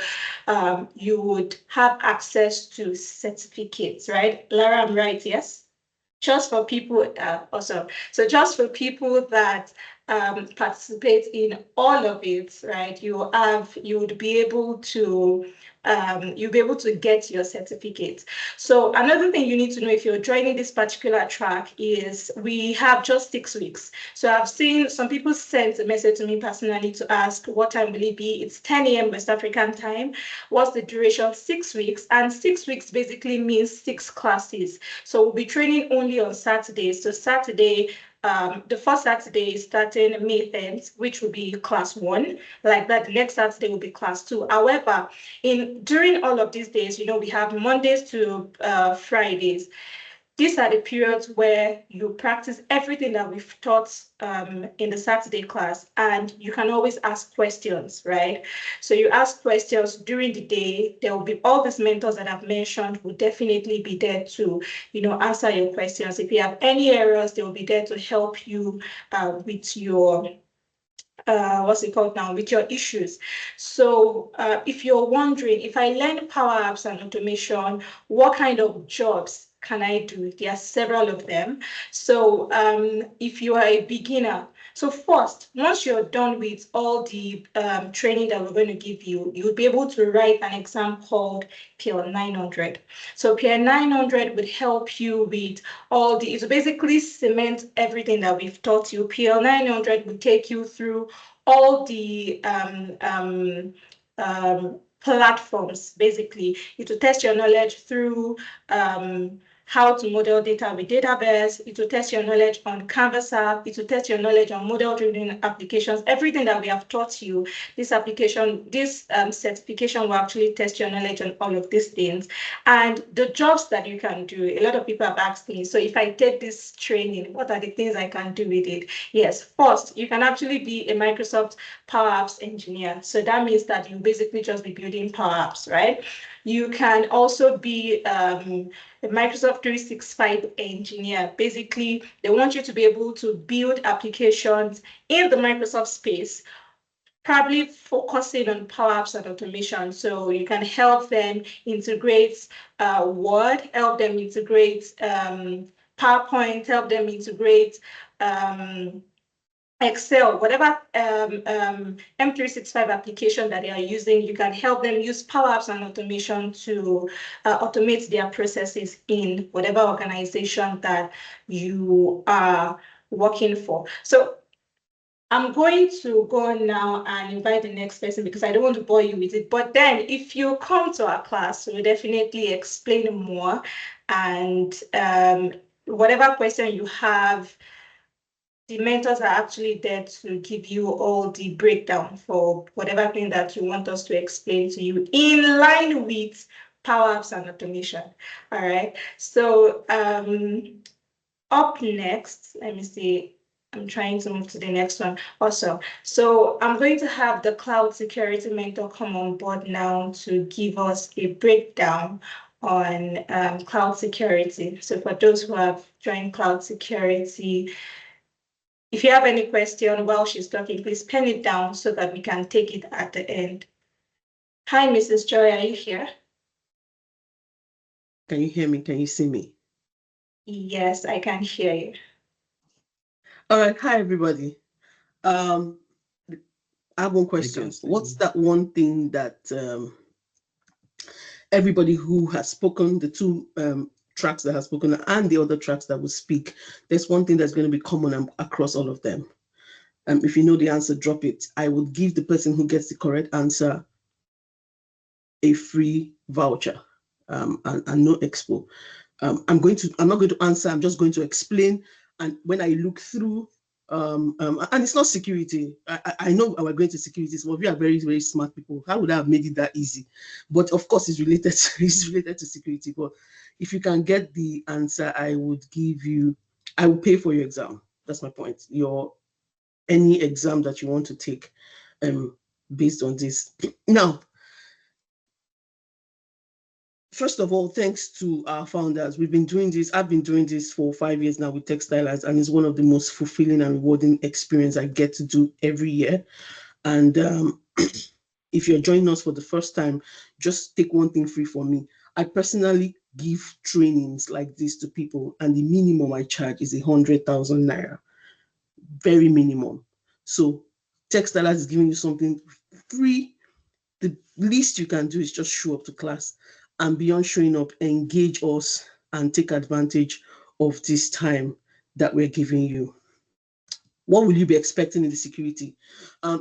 you would have access to certificates, right? Lara, I'm right, yes? Just for people, awesome. So just for people that participate in all of it, right? You would be able to you'll be able to get your certificate. So another thing you need to know if you're joining this particular track is we have just 6 weeks. So I've seen some people sent a message to me personally to ask what time will it be? It's 10 a.m. West African time. What's the duration? 6 weeks. And 6 weeks basically means 6 classes. So we'll be training only on Saturdays. So Saturday, the first Saturday is starting May 10th, which will be class 1. Like that, the next Saturday will be class 2. However, during all of these days, we have Mondays to Fridays. These are the periods where you practice everything that we've taught in the Saturday class, and you can always ask questions, right? So you ask questions during the day. There will be all these mentors that I've mentioned will definitely be there to, answer your questions. If you have any errors, they will be there to help you with your what's it called now, with your issues. So if you're wondering, if I learn Power Apps and automation, what kind of jobs can I do? There are several of them. So if you are a beginner, so first, once you're done with all the training that we're going to give you, you'll be able to write an exam called PL 900. So PL 900 would help you with all the, it will basically cement everything that we've taught you. PL 900 will take you through all the platforms, basically. It will test your knowledge through how to model data with database. It will test your knowledge on Canvas app. It will test your knowledge on model-driven applications. Everything that we have taught you, this certification will actually test your knowledge on all of these things. And the jobs that you can do, a lot of people have asked me, so if I take this training, what are the things I can do with it? Yes, first, you can actually be a Microsoft Power Apps engineer. So that means that you basically just be building Power Apps, right? You can also be a Microsoft 365 engineer. Basically, they want you to be able to build applications in the Microsoft space, probably focusing on Power Apps and automation. So you can help them integrate Word, help them integrate PowerPoint, help them integrate Excel, whatever M365 application that they are using, you can help them use Power Apps and automation to automate their processes in whatever organization that you are working for. So I'm going to go now and invite the next person because I don't want to bore you with it. But then if you come to our class, we'll definitely explain more. And whatever question you have, the mentors are actually there to give you all the breakdown for whatever thing that you want us to explain to you in line with Power Apps and automation. All right. So up next, let me see. I'm trying to move to the next one. Awesome. So I'm going to have the cloud security mentor come on board now to give us a breakdown on cloud security. So for those who have joined cloud security, if you have any question while she's talking, please pen it down so that we can take it at the end. Hi, Mrs. Joy, are you here? Can you hear me? Can you see me? Yes, I can hear you. All right. Hi, everybody. I have one question. What's that one thing that everybody who has spoken, the two tracks that have spoken and the other tracks that will speak, there's one thing that's going to be common across all of them. If you know the answer, drop it. I would give the person who gets the correct answer a free voucher and no expo. I'm not going to answer, I'm just going to explain. And when I look through, and it's not security. I know we're going to security. Some of you are very, very smart people. How would I have made it that easy? But of course, it's related to security. But if you can get the answer, I will pay for your exam. That's my point. Any exam that you want to take based on this. Now, first of all, thanks to our founders. I've been doing this for 5 years now with Textilers, and it's one of the most fulfilling and rewarding experience I get to do every year. And if you're joining us for the first time, just take one thing free from me. I personally give trainings like this to people, and the minimum I charge is 100,000 naira. Very minimum. So Textilers is giving you something free. The least you can do is just show up to class, and beyond showing up, engage us and take advantage of this time that we're giving you. What will you be expecting in the security?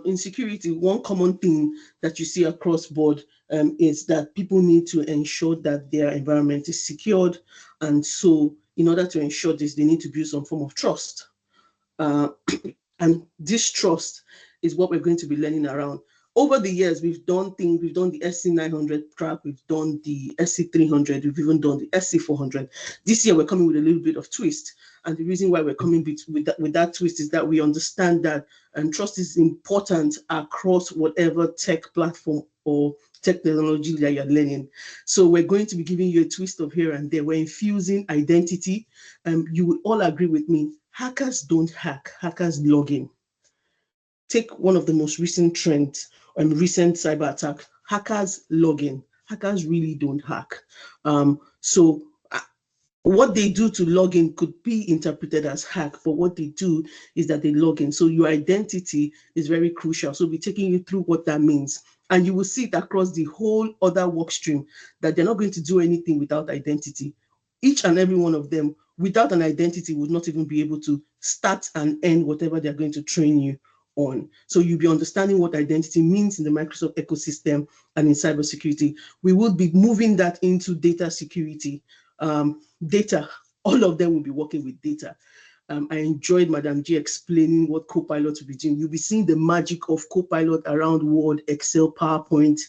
In security, one common thing that you see across board is that people need to ensure that their environment is secured. And so in order to ensure this, they need to build some form of trust. And this trust is what we're going to be learning around. Over the years, we've done the SC900 track, we've done the SC300, we've even done the SC400. This year, we're coming with a little bit of twist. And the reason why we're coming with that twist is that we understand that trust is important across whatever tech platform or technology that you're learning. So we're going to be giving you a twist of here and there. We're infusing identity. You will all agree with me. Hackers don't hack, hackers log in. Take one of the most recent trends, recent cyber attack. Hackers log in. Hackers really don't hack. So what they do to log in could be interpreted as hack, but what they do is that they log in. So your identity is very crucial. So we'll be taking you through what that means. And you will see it across the whole other work stream that they're not going to do anything without identity. Each and every one of them, without an identity, would not even be able to start and end whatever they're going to train you on. So you'll be understanding what identity means in the Microsoft ecosystem and in cybersecurity. We will be moving that into data security. Data, all of them will be working with data. I enjoyed Madam G explaining what Copilot will be doing. You'll be seeing the magic of Copilot around Word, Excel, PowerPoint,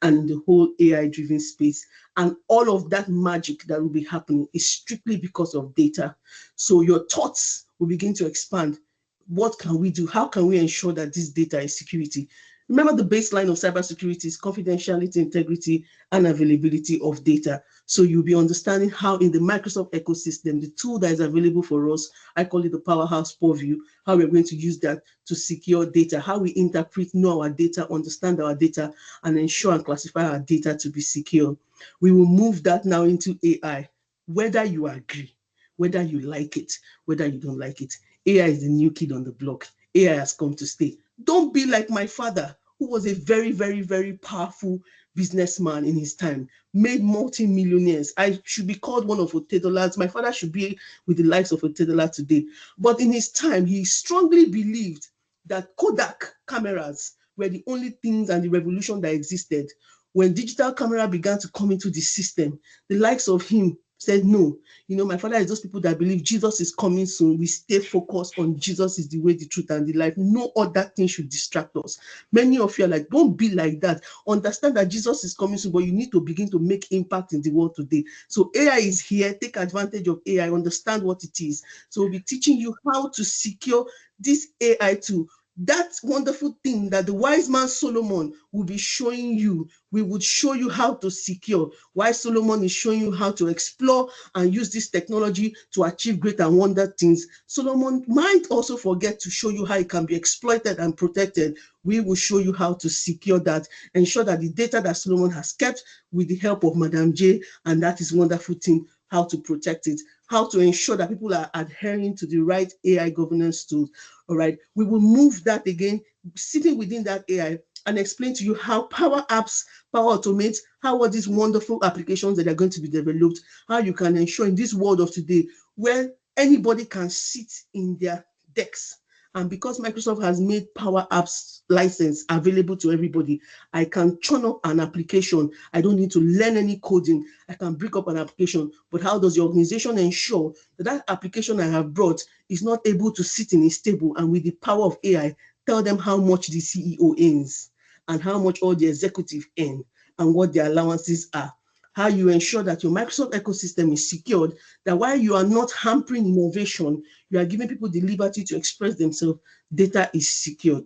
and the whole AI-driven space. And all of that magic that will be happening is strictly because of data. So your thoughts will begin to expand. What can we do? How can we ensure that this data is security? Remember, the baseline of cybersecurity is confidentiality, integrity, and availability of data. So you'll be understanding how in the Microsoft ecosystem, the tool that is available for us, I call it the powerhouse purview, how we're going to use that to secure data, how we interpret, know our data, understand our data, and ensure and classify our data to be secure. We will move that now into AI, whether you agree, whether you like it, whether you don't like it. AI is the new kid on the block. AI has come to stay. Don't be like my father, who was a very, very, very powerful businessman in his time, made multi-millionaires. I should be called one of Otedola's. My father should be with the likes of Otedola today. But in his time, he strongly believed that Kodak cameras were the only things and the revolution that existed. When digital camera began to come into the system, the likes of him Said, no, my father is those people that believe Jesus is coming soon. We stay focused on Jesus is the way, the truth, and the life. No other thing should distract us. Many of you are like, don't be like that. Understand that Jesus is coming soon, but you need to begin to make impact in the world today. So AI is here. Take advantage of AI. Understand what it is. So we'll be teaching you how to secure this AI tool. That wonderful thing that the wise man Solomon will be showing you, we would show you how to secure. Why Solomon is showing you how to explore and use this technology to achieve great and wonder things. Solomon might also forget to show you how it can be exploited and protected. We will show you how to secure that, ensure that the data that Solomon has kept with the help of Madam J, and that is wonderful thing, how to protect it, how to ensure that people are adhering to the right AI governance tools. All right, we will move that again, sitting within that AI, and explain to you how Power Apps, Power Automate, how all these wonderful applications that are going to be developed, how you can ensure in this world of today where anybody can sit in their decks. And because Microsoft has made Power Apps license available to everybody, I can churn up an application. I don't need to learn any coding. I can break up an application. But how does the organization ensure that that application I have brought is not able to sit in a stable, and with the power of AI, tell them how much the CEO earns and how much all the executive earn and what their allowances are? How you ensure that your Microsoft ecosystem is secured, that while you are not hampering innovation, you are giving people the liberty to express themselves, data is secured.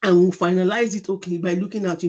And we'll finalize it, okay, by looking at,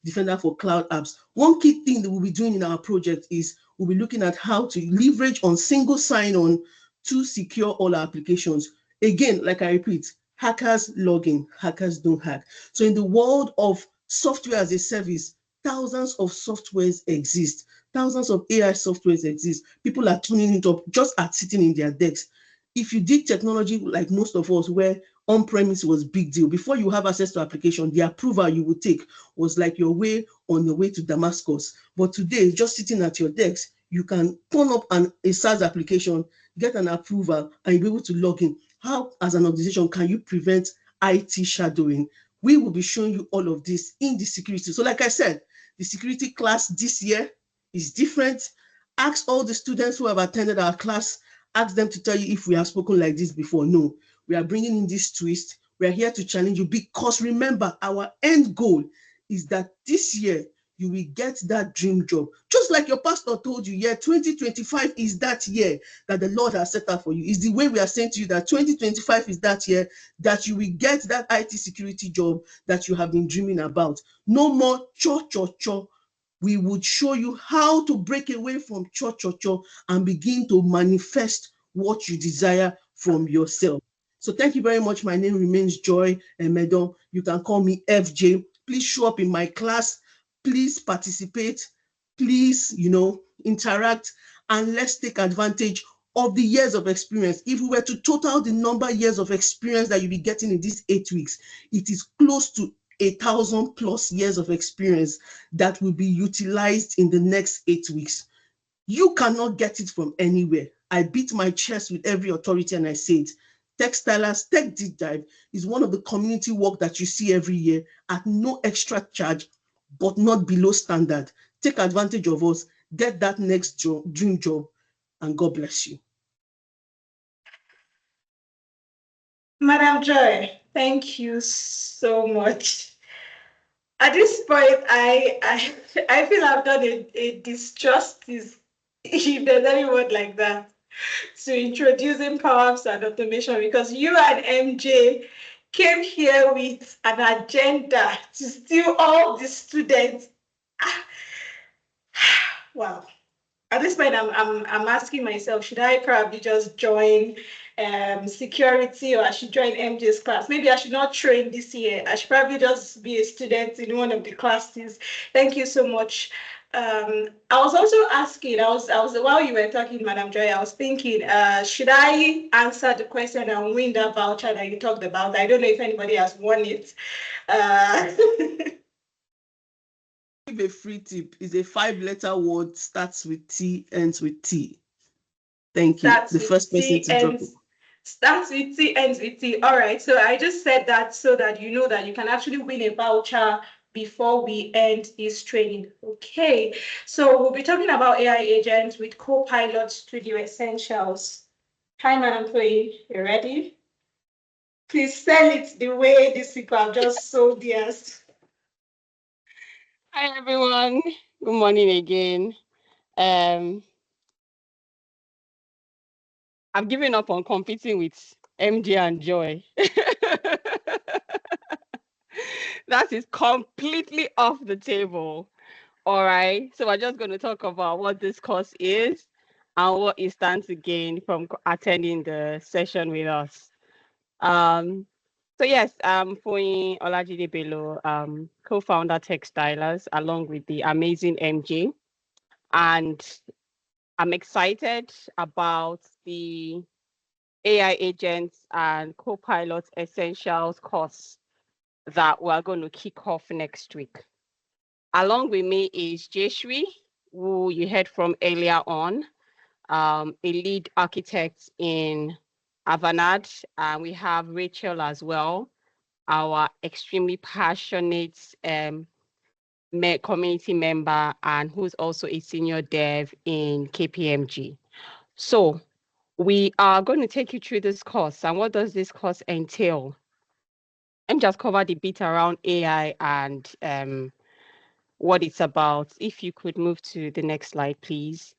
Defender for Cloud Apps. One key thing that we'll be doing in our project is we'll be looking at how to leverage on single sign-on to secure all our applications. Again, like I repeat, hackers log in, hackers don't hack. So in the world of software as a service, thousands of softwares exist. Thousands of AI softwares exist. People are tuning it up just at sitting in their desks. If you did technology like most of us, where on-premise was big deal, before you have access to application, the approval you would take was like your way on the way to Damascus. But today, just sitting at your desk, you can turn up a SaaS application, get an approval, and you'll be able to log in. How, as an organization, can you prevent IT shadowing? We will be showing you all of this in the security. So like I said, the security class this year is different. Ask all the students who have attended our class, ask them to tell you if we have spoken like this before. No, we are bringing in this twist. We are here to challenge you, because remember, our end goal is that this year you will get that dream job. Just like your pastor told you, 2025 is that year that the Lord has set out for you. Is the way we are saying to you that 2025 is that year that you will get that IT security job that you have been dreaming about. No more cho. We would show you how to break away from cho and begin to manifest what you desire from yourself. So thank you very much. My name remains Joy Emedon. You can call me FJ. Please show up in my class. Please participate. Please, interact, and let's take advantage of the years of experience. If we were to total the number of years of experience that you'll be getting in these 8 weeks, it is close to 1,000+ years of experience that will be utilized in the next 8 weeks. You cannot get it from anywhere. I beat my chest with every authority and I say it. Techstylers, TechDeepDive is one of the community work that you see every year at no extra charge, but not below standard. Take advantage of us, get that next dream job, and God bless you. Madam Joy, thank you so much. At this point, I feel I've done a disjustice, if there's any word like that, to introducing Power Apps and automation, because you and MJ came here with an agenda to steal all the students. Wow. At this point, I'm asking myself, should I probably just join security, or I should join MJ's class? Maybe I should not train this year. I should probably just be a student in one of the classes. Thank you so much. I was also asking, I was while you were talking, Madam Joy, I was thinking, should I answer the question and win that voucher that you talked about? I don't know if anybody has won it. Give a free tip. Is a 5-letter word, starts with T, ends with T. Thank you. Starts The with first person T, to drop it. starts with T, ends with T. All right. So I just said that so that you know that you can actually win a voucher before we end this training. Okay, so we'll be talking about AI agents with Copilot Studio Essentials. Hi, Madam Chloe, you ready? Please sell it the way these people have just sold theirs. Hi everyone. Good morning again. I've given up on competing with MJ and Joy. That is completely off the table. All right. So we're just going to talk about what this course is and what it stands to gain from attending the session with us. So yes, I'm Foyin Olajide Bello, co-founder TechStylers, along with the amazing MJ. And I'm excited about the AI agents and Copilot essentials course that we're going to kick off next week. Along with me is Jeshri, who you heard from earlier on, a lead architect in Avanade. And we have Rachel as well, our extremely passionate community member and who's also a senior dev in KPMG. So we are going to take you through this course. And what does this course entail? Let me just cover the bit around AI and what it's about. If you could move to the next slide, please.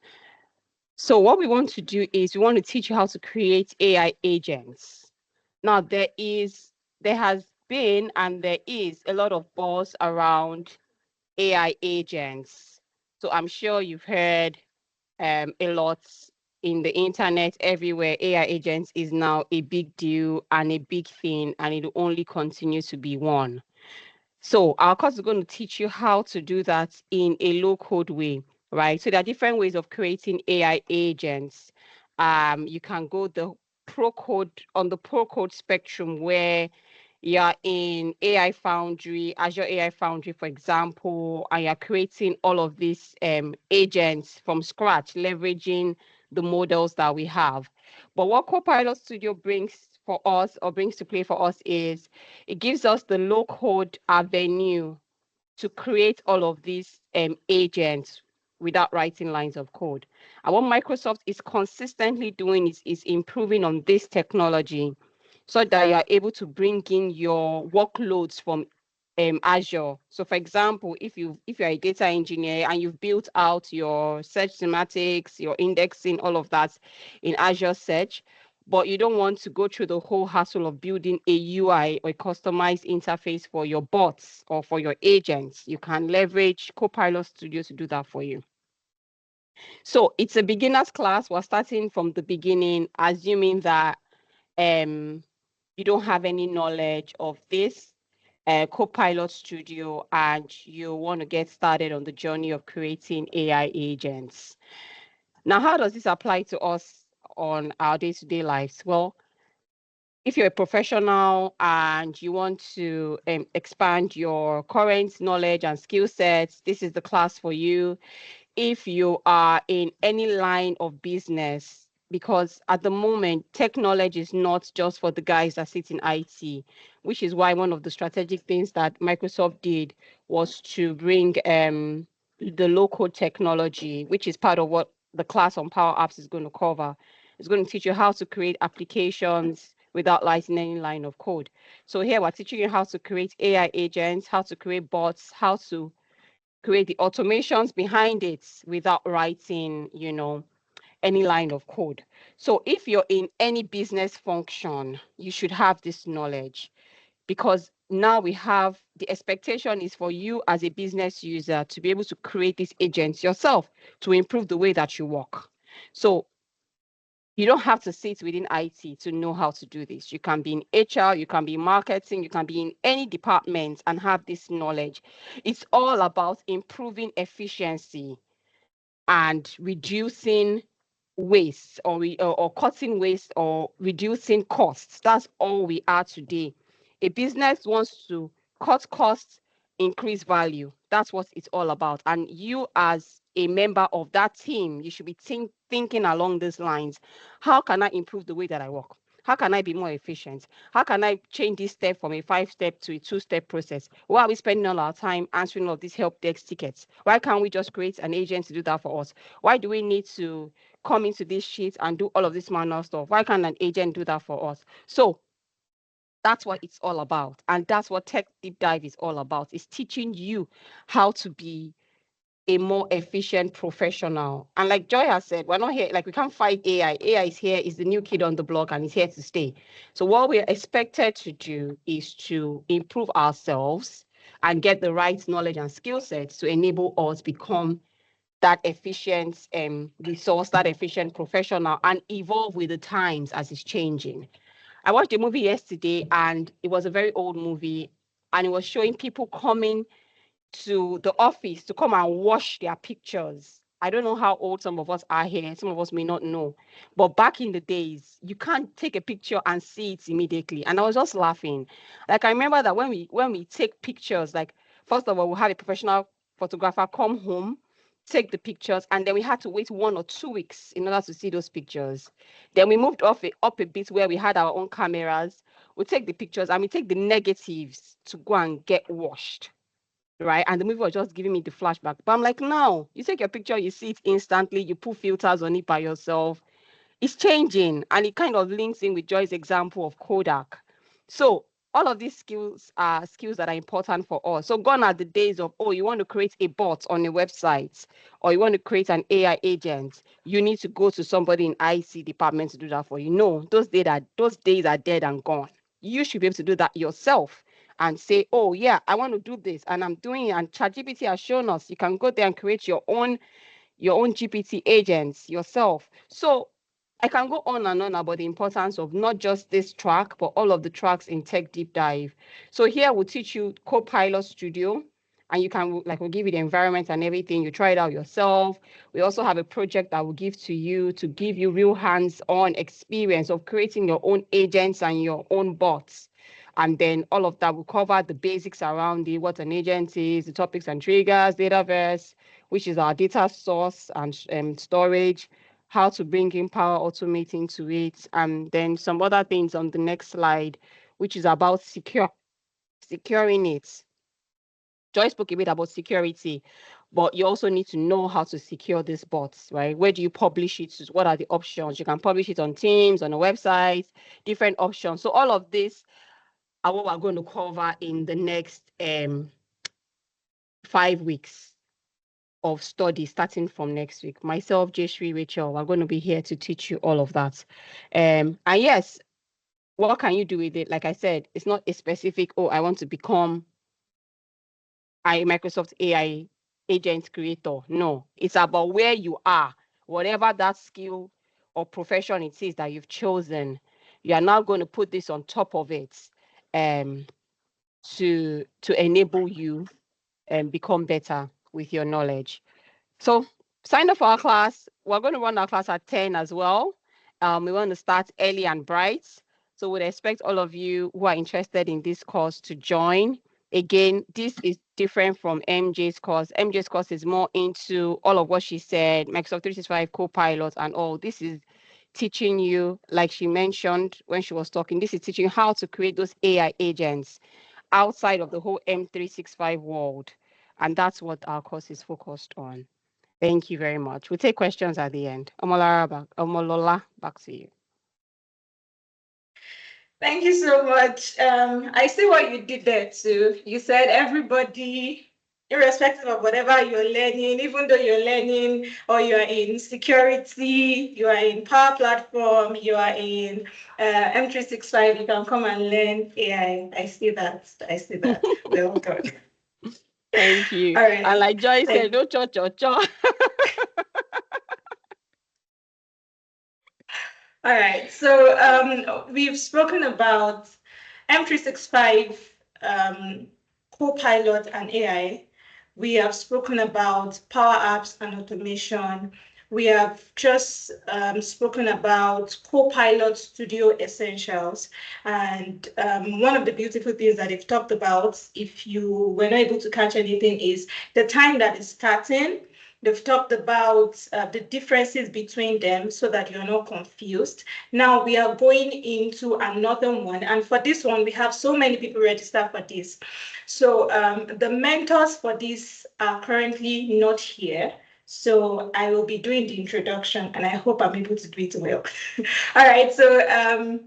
So what we want to do is we want to teach you how to create AI agents. Now, there has been and there is a lot of buzz around AI agents. So I'm sure you've heard a lot in the internet everywhere. AI agents is now a big deal and a big thing, and it will only continue to be one. So our course is going to teach you how to do that in a low code way, right? So there are different ways of creating AI agents. You can go the pro code on the pro code spectrum where you're in AI Foundry, Azure AI Foundry, for example, and you're creating all of these agents from scratch, leveraging the models that we have. But what Copilot Studio brings for us or brings to play for us is it gives us the low code avenue to create all of these agents without writing lines of code. And what Microsoft is consistently doing is improving on this technology so that you are able to bring in your workloads from Azure. So for example, if you're a data engineer and you've built out your search semantics, your indexing, all of that in Azure Search, but you don't want to go through the whole hassle of building a UI or a customized interface for your bots or for your agents, you can leverage Copilot Studio to do that for you. So it's a beginner's class. We're starting from the beginning, assuming that you don't have any knowledge of this Copilot Studio and you want to get started on the journey of creating AI agents. Now, how does this apply to us on our day-to-day lives? Well, if you're a professional and you want to expand your current knowledge and skill sets, this is the class for you. If you are in any line of business, because at the moment, tech knowledge is not just for the guys that sit in IT, which is why one of the strategic things that Microsoft did was to bring the low-code technology, which is part of what the class on Power Apps is going to cover. It's going to teach you how to create applications without writing any line of code. So here we're teaching you how to create AI agents, how to create bots, how to create the automations behind it without writing, any line of code. So if you're in any business function, you should have this knowledge because now we have the expectation is for you as a business user to be able to create these agents yourself to improve the way that you work. So you don't have to sit within IT to know how to do this. You can be in HR, you can be in marketing, you can be in any department and have this knowledge. It's all about improving efficiency and reducing waste or cutting waste or reducing costs. That's all we are today. A business wants to cut costs, increase value. That's what it's all about. And you as a member of that team, you should be thinking along these lines. How can I improve the way that I work? How can I be more efficient? How can I change this step from a 5-step to a 2-step process? Why are we spending all our time answering all of these help desk tickets? Why can't we just create an agent to do that for us? Why do we need to come into this sheet and do all of this manual stuff? Why can't an agent do that for us? So that's what it's all about. And that's what Tech Deep Dive is all about. It's teaching you how to be a more efficient professional. And like Joy has said, we're not here, like we can't fight AI. AI is here, is the new kid on the block, and it's here to stay. So what we're expected to do is to improve ourselves and get the right knowledge and skill sets to enable us become that efficient resource, that efficient professional, and evolve with the times as it's changing. I watched a movie yesterday, and it was a very old movie, and it was showing people coming to the office to come and wash their pictures. I don't know how old some of us are here. Some of us may not know. But back in the days, you can't take a picture and see it immediately. And I was just laughing. Like I remember that when we take pictures, like first of all, we had a professional photographer come home, take the pictures, and then we had to wait 1 or 2 weeks in order to see those pictures. Then we moved up a bit where we had our own cameras. We take the pictures and we take the negatives to go and get washed, right? And the movie was just giving me the flashback. But I'm like, no, you take your picture, you see it instantly, you put filters on it by yourself. It's changing. And it kind of links in with Joy's example of Kodak. So all of these skills are skills that are important for us. So gone are the days of, oh, you want to create a bot on a website, or you want to create an AI agent. You need to go to somebody in IC department to do that for you. No, those days are dead and gone. You should be able to do that yourself and say, oh yeah, I want to do this and I'm doing it. And ChatGPT has shown us you can go there and create your own GPT agents yourself. So I can go on and on about the importance of not just this track, but all of the tracks in Tech Deep Dive. So here we'll teach you Copilot Studio, and you can, like, we'll give you the environment and everything. You try it out yourself. We also have a project that we'll give to you to give you real hands-on experience of creating your own agents and your own bots. And then all of that will cover the basics around it, what an agent is, the topics and triggers, Dataverse, which is our data source and storage, how to bring in Power Automate into it, and then some other things on the next slide, which is about securing it. Joy spoke a bit about security, but you also need to know how to secure these bots, right? Where do you publish it? What are the options? You can publish it on Teams, on a website, different options. So all of this are what we're going to cover in the next 5 weeks of study starting from next week. Myself, Jeshri, Rachel, we're going to be here to teach you all of that. And yes, what can you do with it? Like I said, it's not a specific, oh, I want to become a Microsoft AI agent creator. No, it's about where you are, whatever that skill or profession it is that you've chosen. You are now going to put this on top of it to enable you and become better with your knowledge. So sign up for our class. We're going to run our class at 10 as well. We want to start early and bright. So we'd expect all of you who are interested in this course to join. Again, this is different from MJ's course. MJ's course is more into all of what she said, Microsoft 365 Copilot and all. This is teaching you, like she mentioned when she was talking, this is teaching how to create those AI agents outside of the whole M365 world. And that's what our course is focused on. Thank you very much. We'll take questions at the end. Omolola, back to you. Thank you so much. I see what you did there too. You said everybody, irrespective of whatever you're learning, even though you're learning or you're in security, you are in Power Platform, you are in M365, you can come and learn AI. I see that. I see that. Well done. Thank you. All right. And like Joy said, no cho. All right, so we've spoken about M365, Copilot and AI. We have spoken about Power Apps and automation. We have just spoken about Copilot Studio Essentials. And one of the beautiful things that they've talked about, if you were not able to catch anything, is the time that is starting. They've talked about the differences between them so that you're not confused. Now we are going into another one. And for this one, we have so many people registered for this. So the mentors for this are currently not here. So I will be doing the introduction and I hope I'm able to do it well. All right, so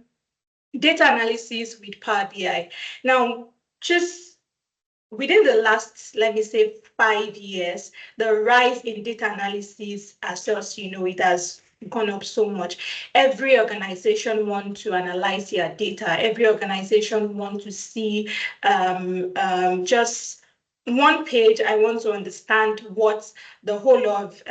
data analysis with Power BI. Now, just within the last, let me say, 5 years, the rise in data analysis, as just, it has gone up so much. Every organization wants to analyze their data. Every organization wants to see just one page. I want to understand what the whole of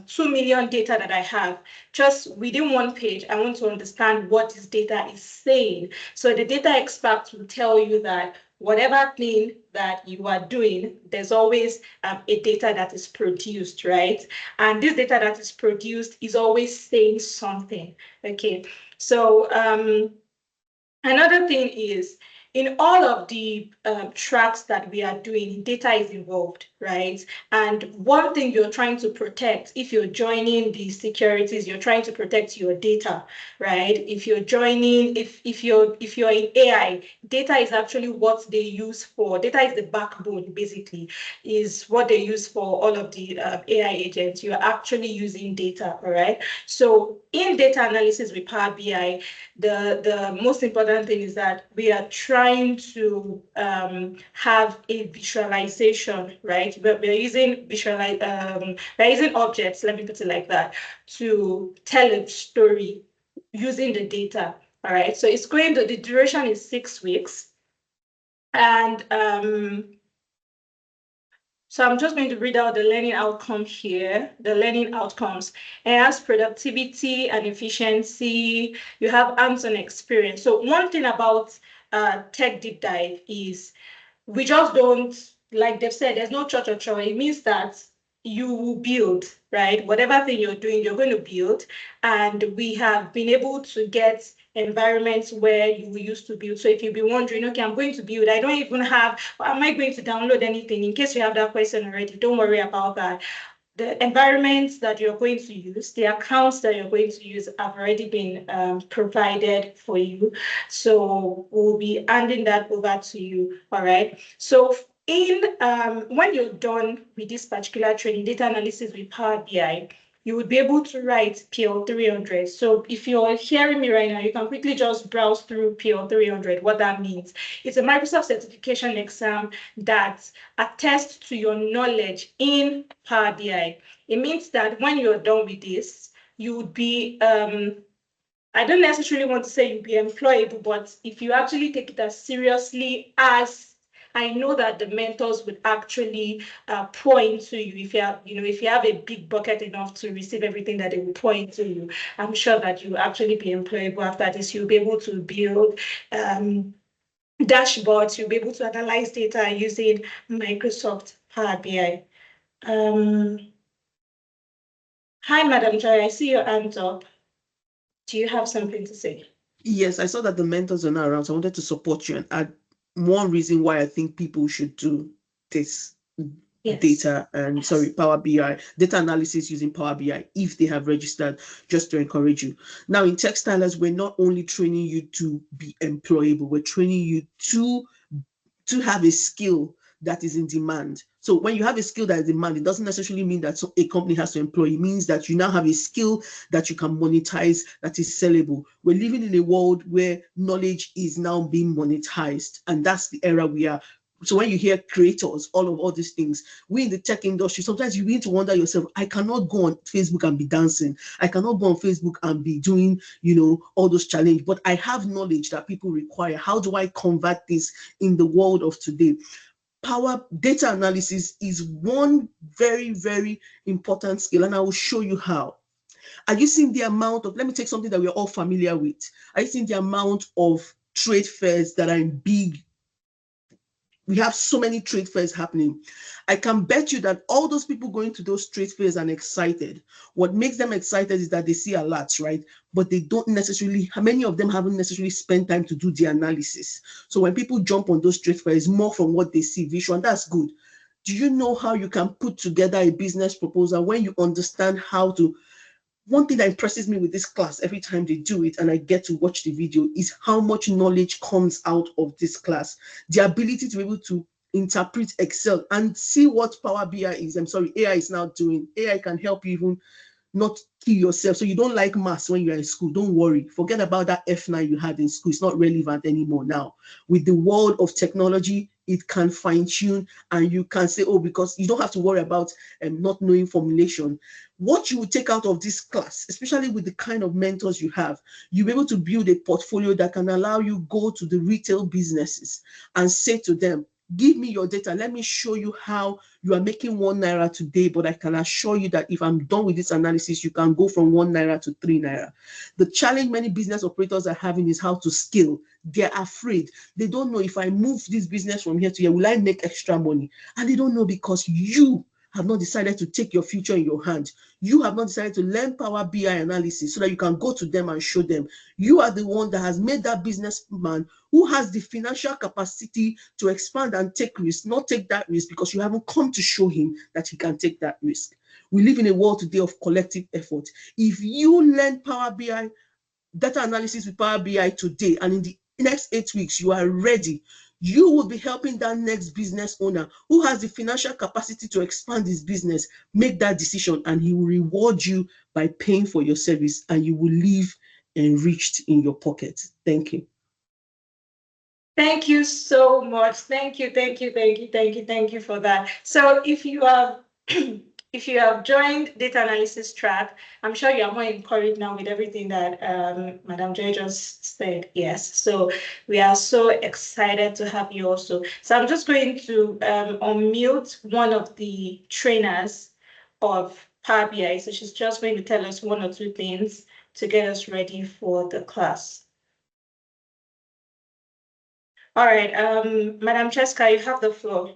2 million data that I have, just within one page, I want to understand what this data is saying. So the data experts will tell you that whatever thing that you are doing, there's always a data that is produced, right? And this data that is produced is always saying something, okay? So another thing is, in all of the tracks that we are doing, data is involved, right? And one thing you're trying to protect, if you're joining the securities, you're trying to protect your data, right? If you're joining, if you're in AI, data is actually what they use for. Data is the backbone, basically, is what they use for all of the AI agents. You're actually using data, all right? So in data analysis with Power BI, the most important thing is that we are trying to have a visualization, right? We're using we're using objects, let me put it like that, to tell a story using the data. All right, so the duration is 6 weeks. And so I'm just going to read out the learning outcome here. The learning outcomes. It has productivity and efficiency. You have hands-on experience. So one thing about Tech Deep Dive is we just don't, like they've said, there's no cho-cho-cho. It means that you will build, right? Whatever thing you're doing, you're going to build. And we have been able to get environments where you used to build. So if you've been wondering, okay, I'm going to build, I don't even have, am I going to download anything? In case you have that question already, don't worry about that. The environments that you're going to use, the accounts that you're going to use have already been provided for you. So we'll be handing that over to you, all right? So when you're done with this particular training, data analysis with Power BI, you would be able to write PL 300. So if you're hearing me right now, you can quickly just browse through PL 300, what that means. It's a Microsoft certification exam that attests to your knowledge in Power BI. It means that when you're done with this, you would be, I don't necessarily want to say you'll be employable, but if you actually take it as seriously as I know that the mentors would actually pour into you. If you have a big bucket enough to receive everything that they will pour into you, I'm sure that you'll actually be employable after this. You'll be able to build dashboards. You'll be able to analyze data using Microsoft Power BI. Hi, Madam Joy. I see your hand up. Do you have something to say? Yes, I saw that the mentors are not around, so I wanted to support you and add one reason why I think people should do this data and Power BI, data analysis using Power BI if they have registered, just to encourage you. Now in Techstylers, we're not only training you to be employable, we're training you to have a skill that is in demand. So when you have a skill that is in demand, it doesn't necessarily mean that a company has to employ. It means that you now have a skill that you can monetize, that is sellable. We're living in a world where knowledge is now being monetized, and that's the era we are. So when you hear creators, all these things, we in the tech industry, sometimes you need to wonder yourself, I cannot go on Facebook and be dancing. I cannot go on Facebook and be doing, all those challenges, but I have knowledge that people require. How do I convert this in the world of today? Power data analysis is one very, very important skill, and I will show you how. Are you seeing the amount of, let me take something that we're all familiar with. Are you seeing the amount of trade fairs that are in big? We have so many trade fairs happening. I can bet you that all those people going to those trade fairs are excited. What makes them excited is that they see alerts, right? But they don't necessarily, many of them haven't necessarily spent time to do the analysis. So when people jump on those trade fairs, more from what they see visual, and that's good. Do you know how you can put together a business proposal when you understand how to? One thing that impresses me with this class every time they do it and I get to watch the video is how much knowledge comes out of this class. The ability to be able to interpret Excel and see what Power BI is. I'm sorry, AI is now doing. AI can help you even not kill yourself. So you don't like maths when you're in school, don't worry. Forget about that F9 you had in school. It's not relevant anymore now. With the world of technology, it can fine tune and you can say, oh, because you don't have to worry about not knowing formulation. What you will take out of this class, especially with the kind of mentors you have, you'll be able to build a portfolio that can allow you go to the retail businesses and say to them, give me your data. Let me show you how you are making 1 naira today, but I can assure you that if I'm done with this analysis, you can go from 1 naira to 3 naira. The challenge many business operators are having is how to scale. They're afraid. They don't know, if I move this business from here to here, will I make extra money? And they don't know because you have not decided to take your future in your hand. You have not decided to learn Power BI analysis so that you can go to them and show them. You are the one that has made that businessman who has the financial capacity to expand and take risks, not take that risk because you haven't come to show him that he can take that risk. We live in a world today of collective effort. If you learn Power BI, data analysis with Power BI today, and in the next 8 weeks, you are ready, you will be helping that next business owner who has the financial capacity to expand his business make that decision, and he will reward you by paying for your service, and you will live enriched in your pocket. Thank you. Thank you so much. Thank you for that. So if you have if you have joined data analysis track, I'm sure you are more encouraged now with everything that Madam Joy just said. Yes. So we are so excited to have you also. So I'm just going to unmute one of the trainers of Power BI. So she's just going to tell us 1 or 2 things to get us ready for the class. All right, Madam Cheska, you have the floor.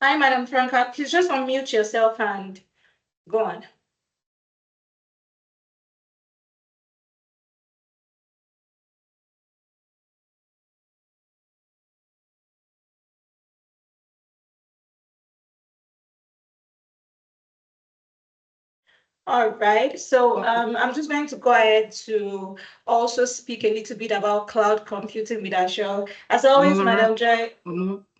Hi, Madam Franca, please just unmute yourself and go on. All right, so I'm just going to go ahead to also speak a little bit about cloud computing with Azure. As always, Madam Joy.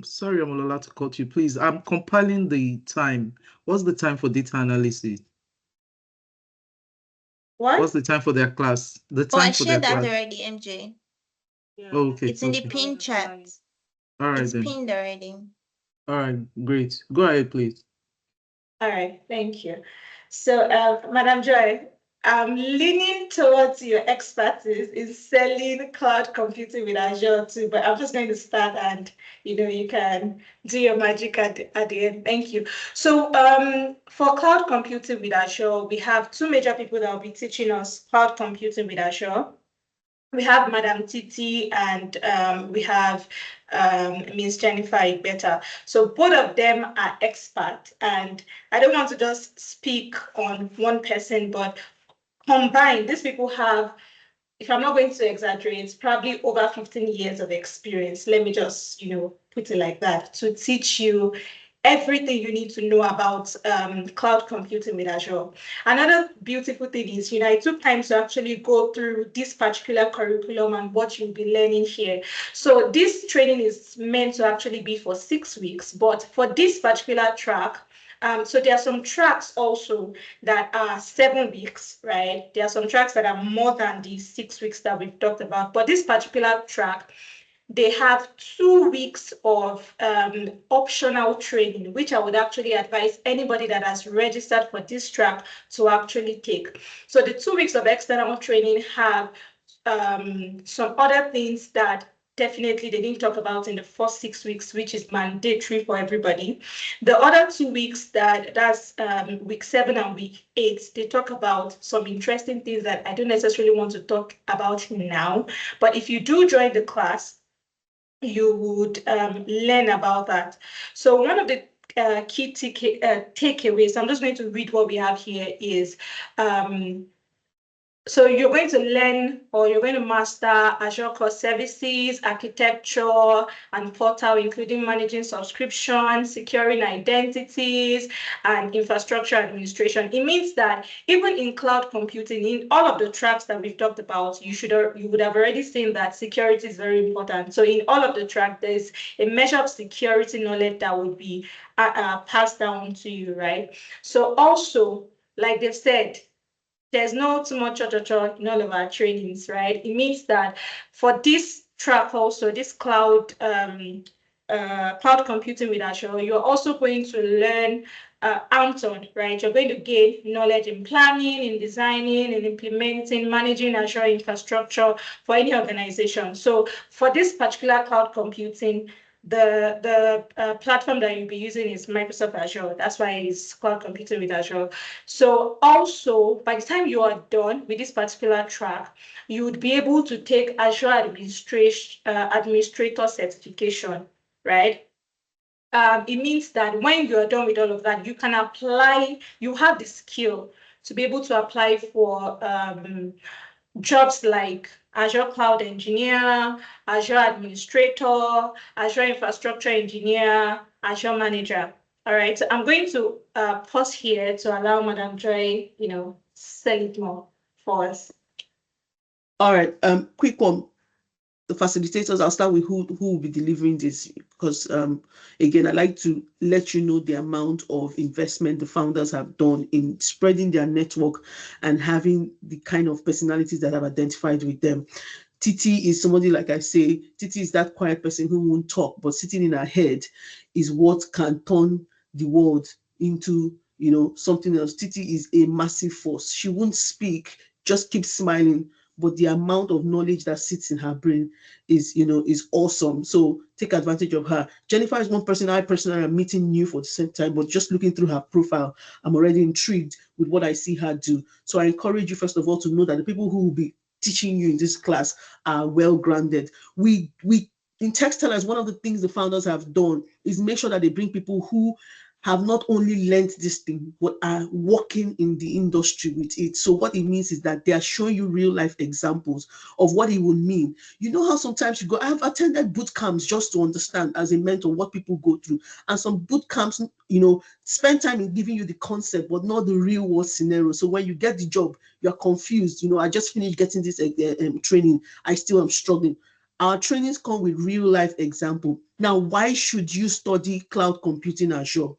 Sorry, I'm allowed to cut you. Please, I'm compiling the time. What's the time for data analysis? What? What's the time for their class? The time I for their shared that class. already, MJ. Yeah. Oh, okay. It's in the pin chat. All right, It's then. pinned already. All right, great. Go ahead, please. All right, thank you. So, Madam Joy, I'm leaning towards your expertise in selling cloud computing with Azure too, but I'm just going to start and, you can do your magic at the end. Thank you. So for cloud computing with Azure, we have 2 major people that will be teaching us cloud computing with Azure. We have Madam Titi and we have Ms. Jennifer Igbeta. So both of them are experts, and I don't want to just speak on one person, but combined, these people have, if I'm not going to exaggerate, probably over 15 years of experience. Let me just, put it like that, to teach you everything you need to know about cloud computing with Azure. Another beautiful thing is, I took time to actually go through this particular curriculum and what you'll be learning here. So this training is meant to actually be for 6 weeks, but for this particular track, so there are some tracks also that are 7 weeks, right? There are some tracks that are more than the 6 weeks that we've talked about, but this particular track, they have 2 weeks of optional training, which I would actually advise anybody that has registered for this track to actually take. So the 2 weeks of external training have some other things that definitely they didn't talk about in the first 6 weeks, which is mandatory for everybody. The other 2 weeks, that's week 7 and week 8, they talk about some interesting things that I don't necessarily want to talk about now. But if you do join the class, you would learn about that. So one of the key takeaways. I'm just going to read what we have here is so you're going to learn or you're going to master Azure core services, architecture, and portal, including managing subscriptions, securing identities, and infrastructure administration. It means that even in cloud computing, in all of the tracks that we've talked about, you would have already seen that security is very important. So in all of the tracks, there's a measure of security knowledge that would be passed down to you, right? So also, like they've said, there's no too much in all of our trainings, right? It means that for this track also, this cloud computing with Azure, you're also going to learn hands-on, right? You're going to gain knowledge in planning, in designing, in implementing, managing Azure infrastructure for any organization. So for this particular cloud computing, the platform that you'll be using is Microsoft Azure. That's why it's cloud computing with Azure. So also, by the time you are done with this particular track, you would be able to take Azure administrator certification, right? It means that when you're done with all of that, you can apply, you have the skill to be able to apply for jobs like Azure Cloud Engineer, Azure Administrator, Azure Infrastructure Engineer, Azure Manager. All right, so I'm going to pause here to allow Madam Joy, sell it more for us. All right, quick one. The facilitators, I'll start with who will be delivering this, because again, I like to let you know the amount of investment the founders have done in spreading their network and having the kind of personalities that I've identified with them. Titi is somebody, like I say, Titi is that quiet person who won't talk, but sitting in her head is what can turn the world into something else. Titi is a massive force. She won't speak, just keep smiling, but the amount of knowledge that sits in her brain is awesome. So take advantage of her. Jennifer is one person I personally am meeting new for the same time, but just looking through her profile, I'm already intrigued with what I see her do. So I encourage you, first of all, to know that the people who will be teaching you in this class are well grounded. We in Textiles, one of the things the founders have done is make sure that they bring people who have not only learned this thing, but are working in the industry with it. So what it means is that they are showing you real life examples of what it would mean. You know how sometimes you go, I've attended boot camps just to understand as a mentor what people go through. And some boot camps, spend time in giving you the concept, but not the real world scenario. So when you get the job, you're confused. I just finished getting this training. I still am struggling. Our trainings come with real life example. Now, why should you study cloud computing Azure?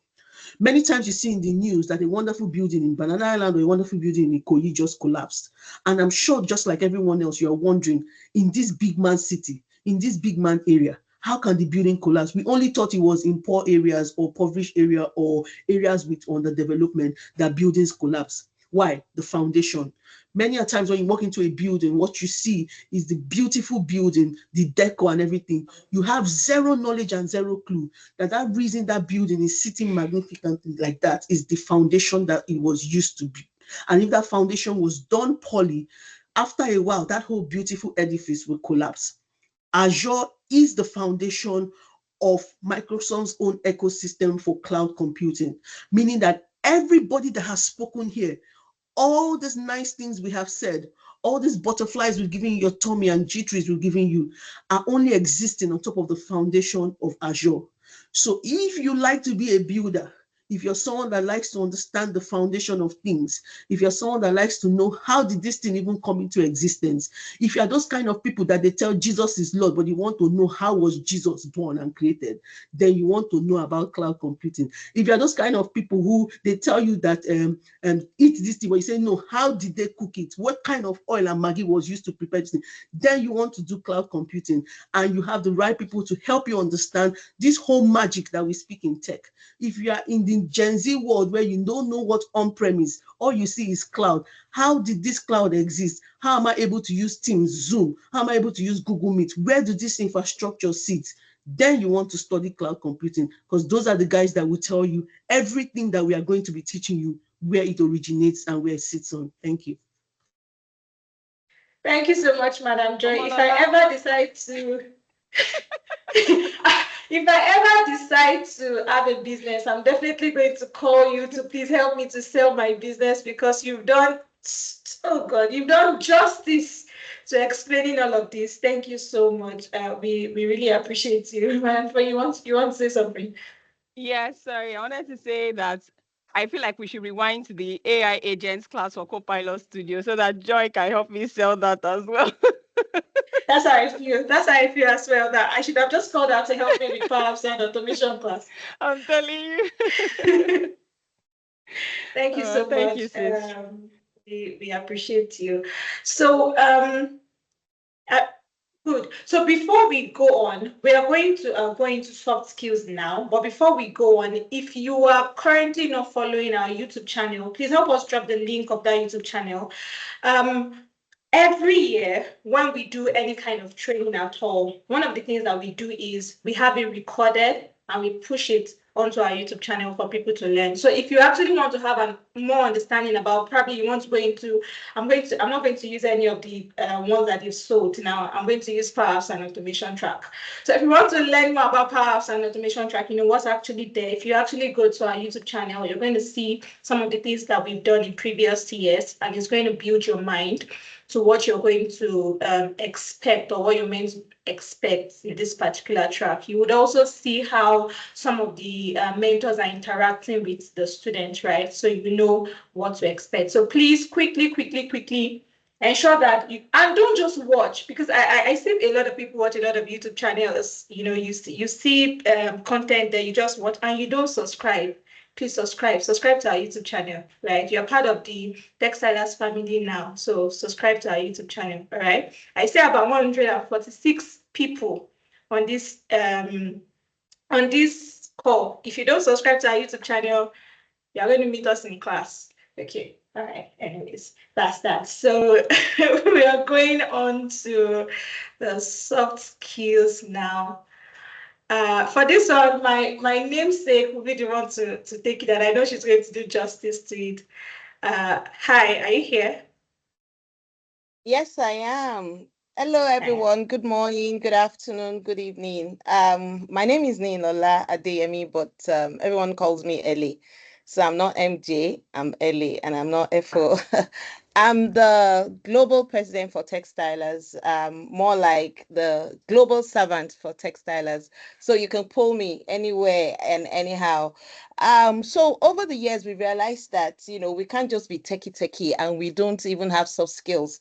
Many times you see in the news that a wonderful building in Banana Island or a wonderful building in Ikoyi just collapsed. And I'm sure, just like everyone else, you're wondering, in this big man city, in this big man area, how can the building collapse? We only thought it was in poor areas or impoverished area or areas with underdevelopment that buildings collapse. Why? The foundation. Many a times when you walk into a building, what you see is the beautiful building, the decor and everything. You have zero knowledge and zero clue that reason that building is sitting magnificently like that is the foundation that it was used to be. And if that foundation was done poorly, after a while, that whole beautiful edifice will collapse. Azure is the foundation of Microsoft's own ecosystem for cloud computing, meaning that everybody that has spoken here, all these nice things we have said, all these butterflies we've given you, your tummy and G-trees we've given you, are only existing on top of the foundation of Azure. So if you like to be a builder, if you're someone that likes to understand the foundation of things, if you're someone that likes to know how did this thing even come into existence, if you're those kind of people that they tell Jesus is Lord, but you want to know how was Jesus born and created, then you want to know about cloud computing. If you're those kind of people who they tell you that eat this thing, but you say, no, how did they cook it? What kind of oil and Maggi was used to prepare this thing? Then you want to do cloud computing, and you have the right people to help you understand this whole magic that we speak in tech. If you are in the Gen Z world where you don't know what on-prem is, all you see is cloud. How did this cloud exist? How am I able to use Teams, Zoom? How am I able to use Google Meet? Where do this infrastructure sit? Then you want to study cloud computing, because those are the guys that will tell you everything that we are going to be teaching you, where it originates and where it sits on. Thank you. Thank you so much, Madam Joy. If I ever decide to if I ever decide to have a business, I'm definitely going to call you to please help me to sell my business, because you've done, oh God, you've done justice to explaining all of this. Thank you so much. We really appreciate you. Man, but you want to say something? Yeah, sorry. I wanted to say that I feel like we should rewind to the AI agents class for Copilot Studio so that Joy can help me sell that as well. That's how I feel. That's how I feel as well. That I should have just called out to help me with Power and automation class. I'm telling you. Thank you so Thank you, much. sis. We appreciate you. So uh, good. So before we go on, we are going to go into soft skills now. But before we go on, if you are currently not following our YouTube channel, please help us drop the link of that YouTube channel. Um, every year when we do any kind of training at all, one of the things that we do is we have it recorded and we push it onto our YouTube channel for people to learn. So if you actually want to have a more understanding about, probably you want to go into, I'm not going to use any of the ones that you've sold now. I'm going to use Power Apps and Automation Track. So if you want to learn more about Power Apps and Automation Track, you know what's actually there. If you actually go to our YouTube channel, you're going to see some of the things that we've done in previous years, and it's going to build your mind to what you're going to expect, or what you're meant to expect in this particular track. You would also see how some of the mentors are interacting with the students, right? So you know what to expect. So please quickly ensure that you, and don't just watch, because I see a lot of people watch a lot of YouTube channels. You know, you see content that you just watch and you don't subscribe. Please subscribe to our YouTube channel, right? You're part of the Textiles family now, so subscribe to our YouTube channel, all right? I see about 146 people on this call. If you don't subscribe to our YouTube channel, you're going to meet us in class. Okay. All right. Anyways, that's that. So we are going on to the soft skills now. For this one, my namesake will be the one to take it, and I know she's going to do justice to it. Hi, are you here? Yes, I am. Hello, everyone. Good morning, good afternoon, good evening. My name is Ninola Adeyemi, but everyone calls me Ellie. So I'm not MJ, I'm Ellie, and I'm not FO. I'm the global president for Textilers, more like the global servant for Textilers. So you can pull me anywhere and anyhow. So over the years, we realized that, we can't just be techie and we don't even have soft skills.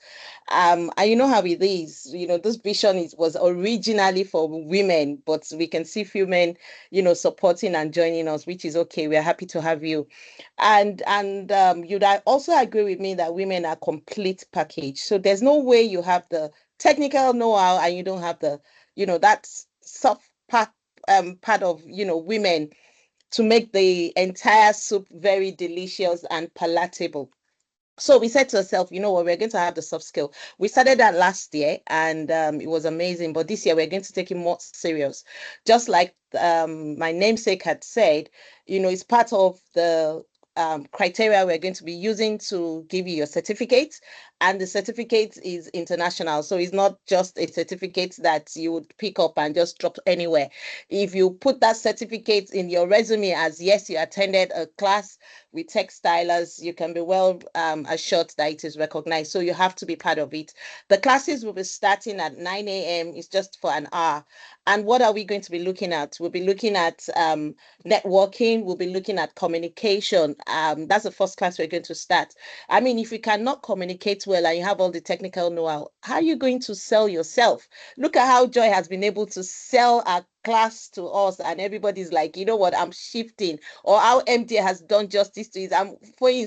And you know how it is, this vision was originally for women, but we can see few men, supporting and joining us, which is okay. We're happy to have you. And you'd also agree with me that women are complete package. So there's no way you have the technical know-how and you don't have the, that soft part of, women to make the entire soup very delicious and palatable. So we said to ourselves, you know what, we're going to have the soft skill. We started that last year and it was amazing. But this year we're going to take it more serious. Just like my namesake had said, it's part of the criteria we're going to be using to give you your certificate. And the certificate is international. So it's not just a certificate that you would pick up and just drop anywhere. If you put that certificate in your resume as, yes, you attended a class with textilers, you can be well assured that it is recognized. So you have to be part of it. The classes will be starting at 9 a.m. It's just for an hour. And what are we going to be looking at? We'll be looking at networking. We'll be looking at communication. That's the first class we're going to start. I mean, if you cannot communicate well and you have all the technical know-how, how are you going to sell yourself? Look at how Joy has been able to sell our class to us, and everybody's like, you know what, I'm shifting. Or how MJ has done justice to it. I'm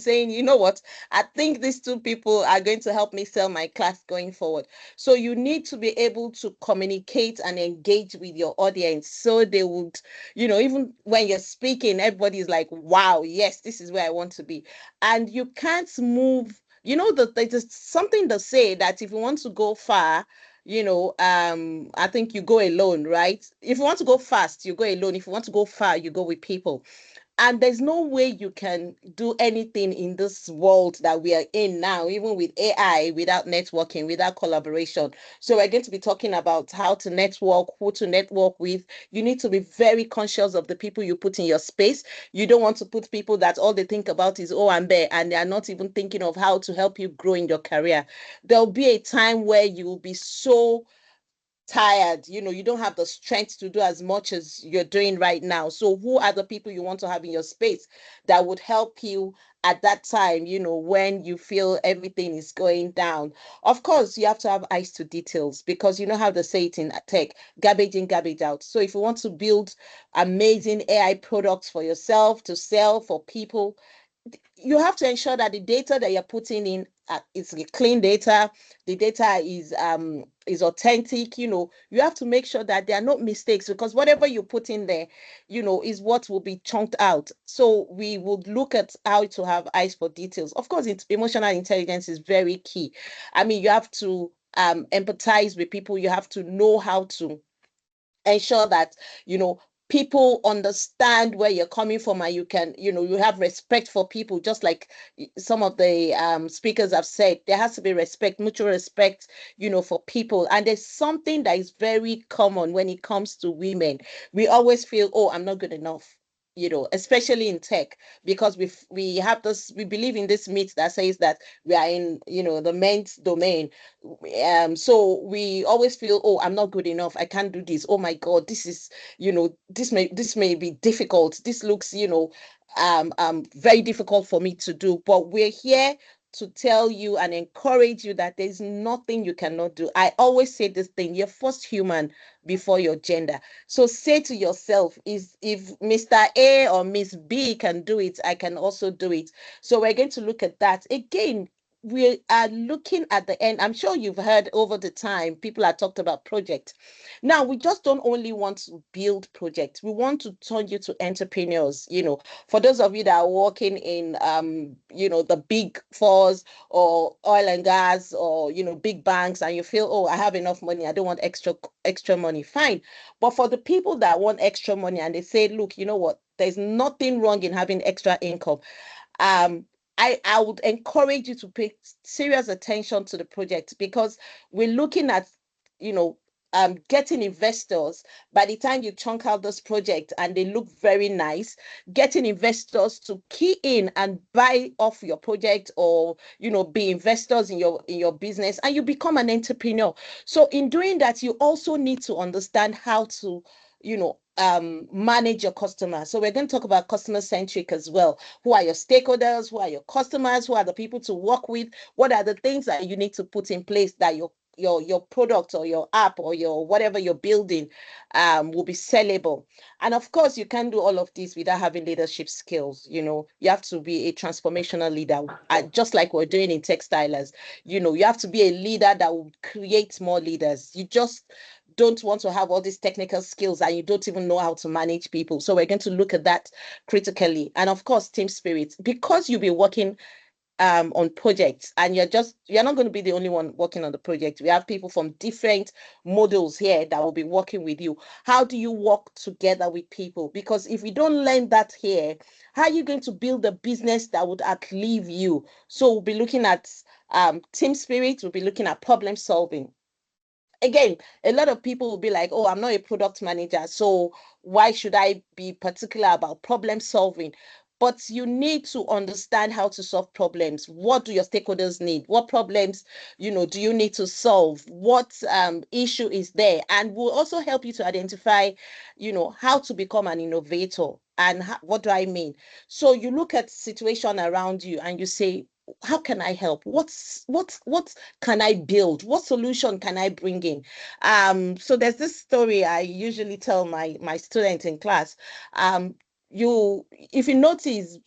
saying, you know what, I think these two people are going to help me sell my class going forward. So you need to be able to communicate and engage with your audience so they would, even when you're speaking, everybody's like, wow, yes, this is where I want to be. And you can't move, there's something to say that if you want to go far, I think you go alone, right? If you want to go fast, you go alone. If you want to go far, you go with people. And there's no way you can do anything in this world that we are in now, even with AI, without networking, without collaboration. So we're going to be talking about how to network, who to network with. You need to be very conscious of the people you put in your space. You don't want to put people that all they think about is oh and bear, and they are not even thinking of how to help you grow in your career. There'll be a time where you will be so tired, you don't have the strength to do as much as you're doing right now. So who are the people you want to have in your space that would help you at that time, when you feel everything is going down? Of course, you have to have eyes to details, because you know how they say it in tech: garbage in, garbage out. So if you want to build amazing AI products for yourself to sell for people, you have to ensure that the data that you're putting in is clean data. The data is authentic. You have to make sure that there are no mistakes, because whatever you put in there, is what will be chunked out. So we would look at how to have eyes for details. Of course, emotional intelligence is very key. I mean, you have to empathize with people. You have to know how to ensure that people understand where you're coming from, and you can you have respect for people, just like some of the speakers have said. There has to be respect, mutual respect, for people. And there's something that is very common when it comes to women. We always feel, oh, I'm not good enough, especially in tech, because we believe in this myth that says that we are in the men's domain. So we always feel, oh, I'm not good enough, I can't do this, oh my god, this is this may be difficult, this looks very difficult for me to do. But we're here to tell you and encourage you that there's nothing you cannot do. I always say this thing: you're first human before your gender. So say to yourself, is if Mr. A or Miss B can do it, I can also do it. So we're going to look at that again. We are looking at the end. I'm sure you've heard over the time people have talked about projects. Now, we just don't only want to build projects. We want to turn you to entrepreneurs. For those of you that are working in the big fours or oil and gas, or big banks, and you feel, oh, I have enough money, I don't want extra money. Fine. But for the people that want extra money, and they say, look, you know what? There's nothing wrong in having extra income. um I would encourage you to pay serious attention to the project, because we're looking at, you know, getting investors. By the time you chunk out this project and they look very nice, getting investors to key in and buy off your project, or be investors in your business, and you become an entrepreneur. So in doing that, you also need to understand how to manage your customers. So we're going to talk about customer centric as well. Who are your stakeholders? Who are your customers? Who are the people to work with? What are the things that you need to put in place that your product or your app or your whatever you're building will be sellable? And of course, you can't do all of this without having leadership skills. You have to be a transformational leader, just like we're doing in Textilers. You have to be a leader that will create more leaders. You just don't want to have all these technical skills and you don't even know how to manage people. So we're going to look at that critically. And of course, team spirit, because you'll be working on projects, and you're not going to be the only one working on the project. We have people from different models here that will be working with you. How do you work together with people? Because if you don't learn that here, how are you going to build a business that would outlive you? So we'll be looking at team spirit. We'll be looking at problem solving. Again, a lot of people will be like, oh, I'm not a product manager, so why should I be particular about problem solving? But you need to understand how to solve problems. What do your stakeholders need? What problems, do you need to solve? What issue is there? And we'll also help you to identify, how to become an innovator. And what do I mean? So you look at situation around you and you say, how can I help? What can I build? What solution can I bring in? So there's this story I usually tell my students in class. You If you notice,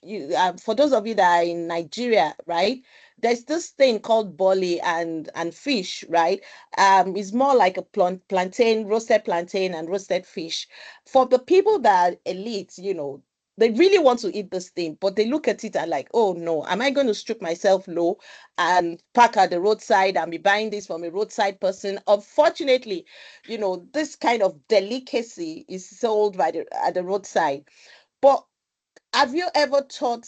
for those of you that are in Nigeria, right? There's this thing called bolly and fish, right? It's more like a plantain, roasted plantain and roasted fish. For the people that are elite, they really want to eat this thing, but they look at it and like, oh no, am I going to strip myself low and park at the roadside and be buying this from a roadside person? Unfortunately, this kind of delicacy is sold at the roadside. But have you ever thought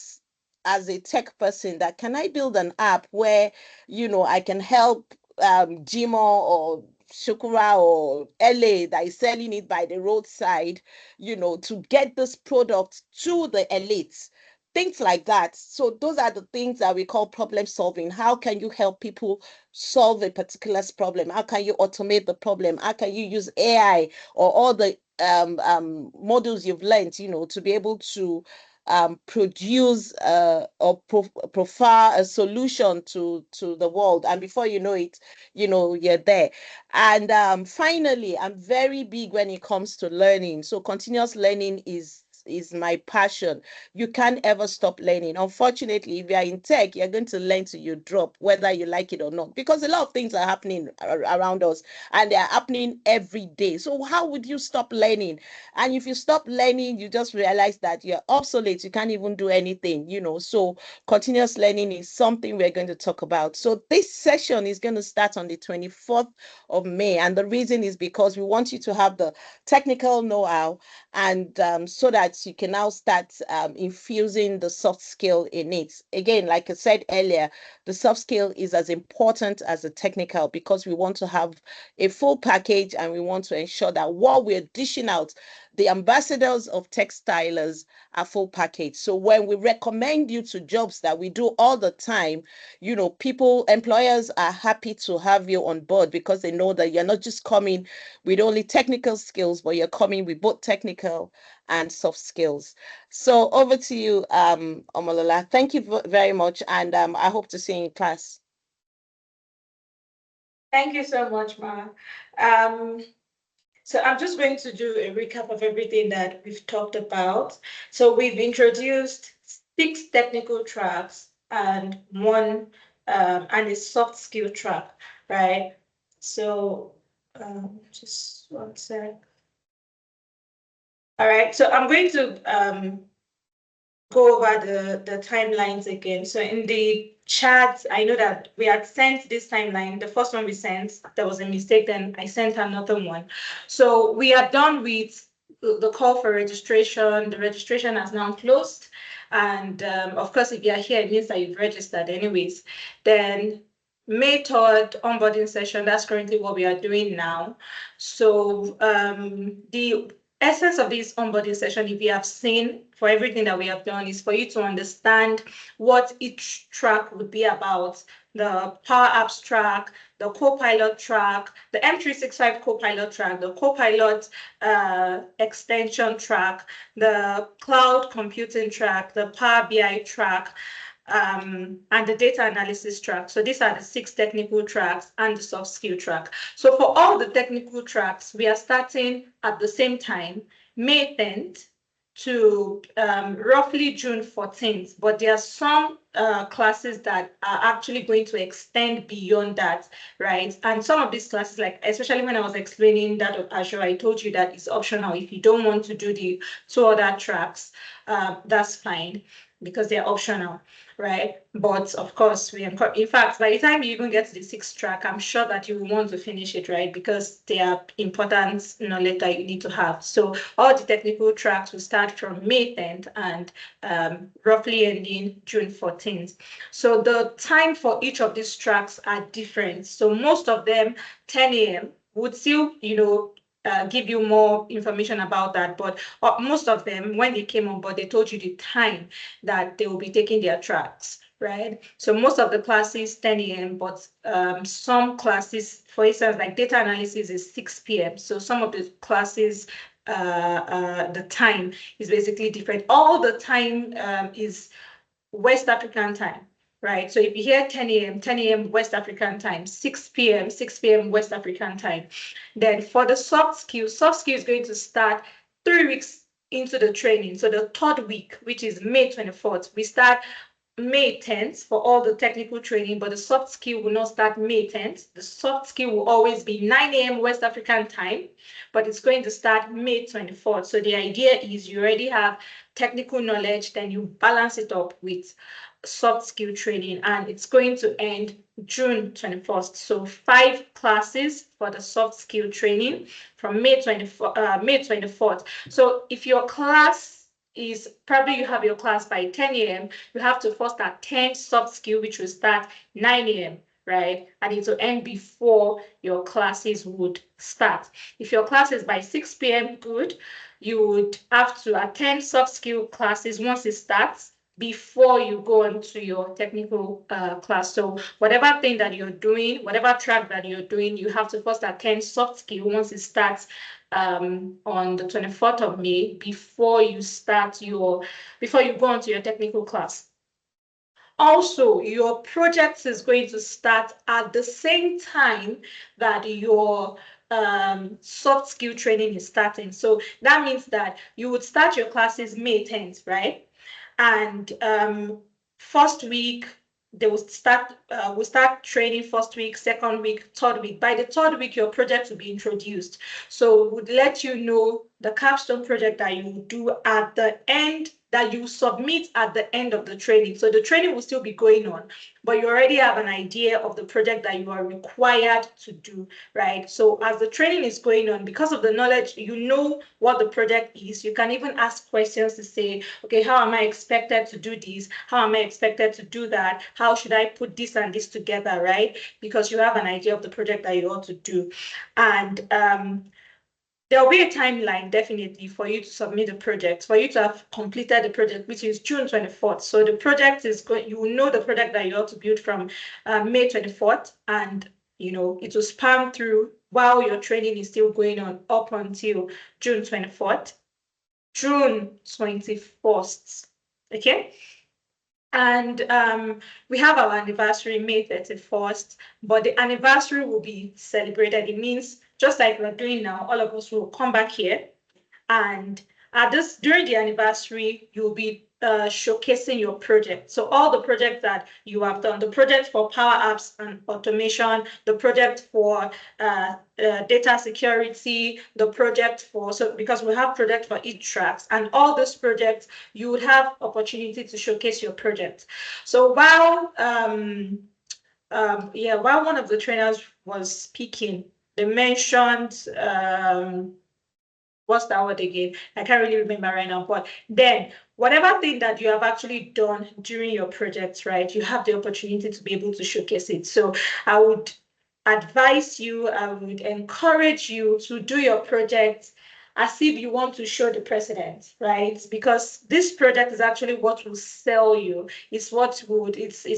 as a tech person that can I build an app where, I can help Jimo or Shukura or LA that is selling it by the roadside, to get this product to the elites? Things like that. So those are the things that we call problem solving. How can you help people solve a particular problem? How can you automate the problem? How can you use AI or all the models you've learned, to be able to produce or profile a solution to the world, and before you know it, you're there. And finally, I'm very big when it comes to learning. So continuous learning is my passion. You can't ever stop learning. Unfortunately, if you're in tech, you're going to learn till you drop, whether you like it or not, because a lot of things are happening around us, and they're happening every day. So how would you stop learning? And if you stop learning, you just realize that you're obsolete. You can't even do anything, So continuous learning is something we're going to talk about. So this session is going to start on the 24th of May. And the reason is because we want you to have the technical know-how, and so that you can now start infusing the soft skill in it. Again, like I said earlier, the soft skill is as important as the technical, because we want to have a full package, and we want to ensure that what we're dishing out, the ambassadors of textilers are full package. So when we recommend you to jobs that we do all the time, employers are happy to have you on board, because they know that you're not just coming with only technical skills, but you're coming with both technical and soft skills. So over to you, Omolola. Thank you very much, and I hope to see you in class. Thank you so much, Ma. So I'm just going to do a recap of everything that we've talked about. So we've introduced 6 technical tracks and and a soft skill track, right? So just one sec. All right, so I'm going to go over the timelines again. So in the chat, I know that we had sent this timeline. The first one we sent, there was a mistake, then I sent another one. So we are done with the call for registration. The registration has now closed. And of course, if you're here, it means that you've registered anyways. Then May 3rd onboarding session, that's currently what we are doing now. So the essence of this onboarding session, if you have seen, for everything that we have done, is for you to understand what each track would be about. The Power Apps track, the Copilot track, the M365 Copilot track, the Copilot extension track, the Cloud Computing track, the Power BI track, and the data analysis track. So these are the 6 technical tracks and the soft skill track. So for all the technical tracks, we are starting at the same time, May 10th to roughly June 14th. But there are some classes that are actually going to extend beyond that, right? And some of these classes, like especially when I was explaining that of Azure, I told you that it's optional. If you don't want to do the 2 other tracks, that's fine, because they're optional, right? But of course, in fact, by the time you even get to the 6th track, I'm sure that you will want to finish it, right? Because they are important knowledge that you need to have. So all the technical tracks will start from May 10th and roughly ending June 14th. So the time for each of these tracks are different. So most of them, 10 a.m. would still, give you more information about that. But most of them, when they came on board, they told you the time that they will be taking their tracks, right? So most of the classes 10 a.m., but some classes, for instance, like data analysis is 6 p.m. So some of the classes, the time is basically different. All the time is West African time, right? So if you hear 10 a.m., 10 a.m. West African time, 6 p.m., 6 p.m. West African time. Then for the soft skill is going to start 3 weeks into the training. So the 3rd week, which is May 24th, we start May 10th for all the technical training, but the soft skill will not start May 10th. The soft skill will always be 9 a.m. West African time, but it's going to start May 24th. So the idea is you already have technical knowledge, then you balance it up with soft skill training, and it's going to end June 21st. So 5 classes for the soft skill training from May 24th. So if your class is probably you have your class by 10 a.m. You have to first attend soft skill, which will start 9 a.m., right? And it will end before your classes would start. If your class is by 6 p.m., good. You would have to attend soft skill classes once it starts before you go into your technical class. So whatever thing that you're doing, whatever track that you're doing, you have to first attend soft skill once it starts on the 24th of May before you go on to your technical class. Also, your project is going to start at the same time that your soft skill training is starting. So that means that you would start your classes May 10th, right? And first week, they will start training first week, second week, third week. By the third week, your project will be introduced. So it would let you know the capstone project that you will do at the end, that you submit at the end of the training. So the training will still be going on, but you already have an idea of the project that you are required to do, right? So as the training is going on, because of the knowledge, you know what the project is. You can even ask questions to say, okay, how am I expected to do this? How am I expected to do that? How should I put this and this together, right? Because you have an idea of the project that you want to do. And there'll be a timeline definitely for you to submit the project, for you to have completed the project, which is June 24th. So the project is going, you will know the project that you ought to build from May 24th, and it will span through while your training is still going on up until June 24th, June 21st. Okay. And we have our anniversary May 31st, but the anniversary will be celebrated. It means just like we're doing now, all of us will come back here, and during the anniversary, you'll be showcasing your project. So all the projects that you have done, the project for Power Apps and automation, the project for data security, the project because we have project for each tracks, and all those projects, you would have opportunity to showcase your project. So while one of the trainers was speaking, they mentioned what's that word again? I can't really remember right now. But then, whatever thing that you have actually done during your project, right, you have the opportunity to be able to showcase it. So I would advise you, I would encourage you to do your project as if you want to show the president, right? Because this project is actually what will sell you. It's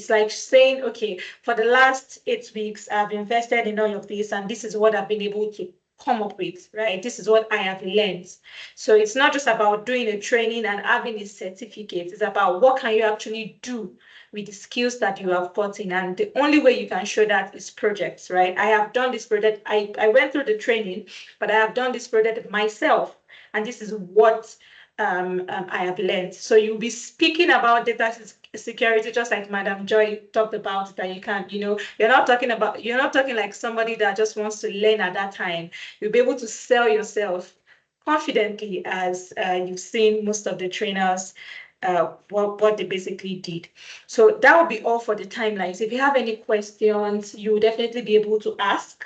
like saying, okay, for the last 8 weeks, I've invested in all of this, and this is what I've been able to come up with, right? This is what I have learned. So it's not just about doing a training and having a certificate. It's about what can you actually do with the skills that you have gotten. And the only way you can show that is projects, right? I have done this project. I went through the training, but I have done this project myself. And this is what I have learned. So you'll be speaking about data security, just like Madam Joy talked about, that you can, you're not talking like somebody that just wants to learn at that time. You'll be able to sell yourself confidently, as you've seen most of the trainers what they basically did. So that will be all for the timelines. If you have any questions, you will definitely be able to ask.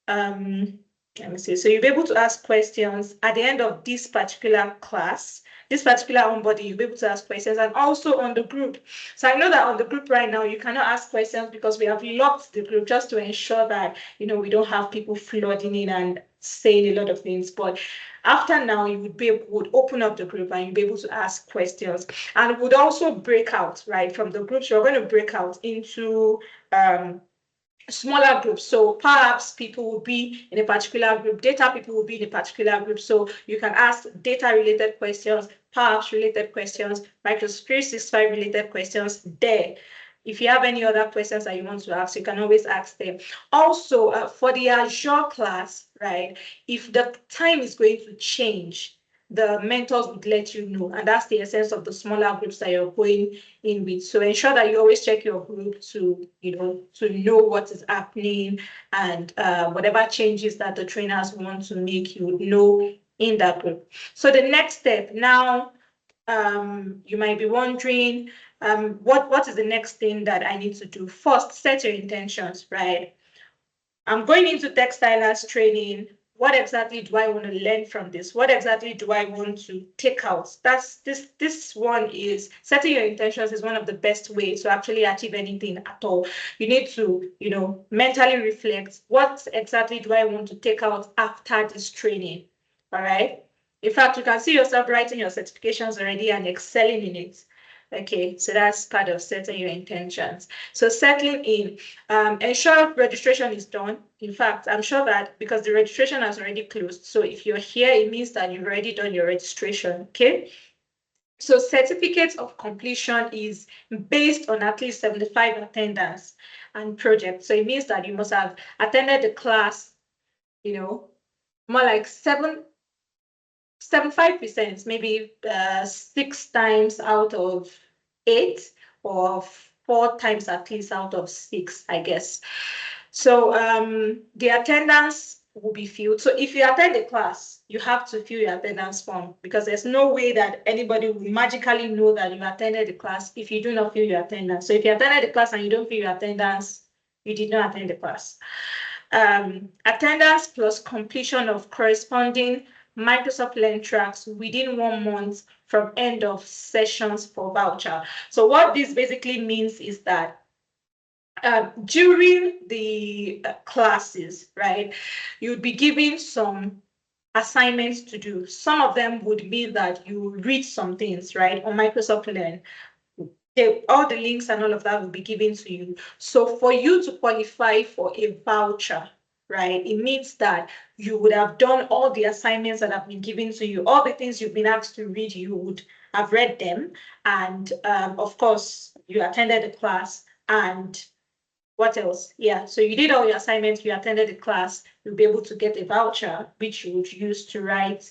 Let me see. So you'll be able to ask questions at the end of this particular class, this particular onboarding. You'll be able to ask questions, and also on the group. So I know that on the group right now, you cannot ask questions because we have locked the group just to ensure that, we don't have people flooding in and saying a lot of things. But after now, you would open up the group and you'll be able to ask questions, and would also break out, right? From the groups, you're going to break out into smaller groups. So perhaps people will be in a particular group, data people will be in a particular group. So you can ask data related questions, perhaps related questions, Microsoft 365 related questions there. If you have any other questions that you want to ask, you can always ask them. Also, for the Azure class, right, if the time is going to change, the mentors would let you know. And that's the essence of the smaller groups that you're going in with. So ensure that you always check your group to know what is happening, and whatever changes that the trainers want to make, you would know in that group. So the next step now, you might be wondering, what is the next thing that I need to do? First, set your intentions, right? I'm going into Textilers training what exactly do I want to learn from this? What exactly do I want to take out? That's this one is setting your intentions is one of the best ways to actually achieve anything at all. You need to, mentally reflect, what exactly do I want to take out after this training? All right. In fact, you can see yourself writing your certifications already and excelling in it. Okay, so that's part of setting your intentions. So settling in, ensure registration is done. In fact, I'm sure that because the registration has already closed, so if you're here, it means that you've already done your registration, okay? So certificate of completion is based on at least 75 attendance and project. So it means that you must have attended the class, more like 75%, maybe 6 times out of 8, or 4 times at least out of 6, I guess. So the attendance will be filled. So if you attend a class, you have to fill your attendance form, because there's no way that anybody will magically know that you attended the class if you do not fill your attendance. So if you attended the class and you don't fill your attendance, you did not attend the class. Attendance plus completion of corresponding Microsoft Learn tracks within 1 month from end of sessions for voucher. So what this basically means is that during the classes, right, you'd be given some assignments to do. Some of them would mean that you read some things, right, on Microsoft Learn. All the links and all of that will be given to you. So for you to qualify for a voucher, right, it means that you would have done all the assignments that have been given to you, all the things you've been asked to read, you would have read them. And of course, you attended the class. And what else? Yeah, so you did all your assignments, you attended the class, you'll be able to get a voucher, which you would use to write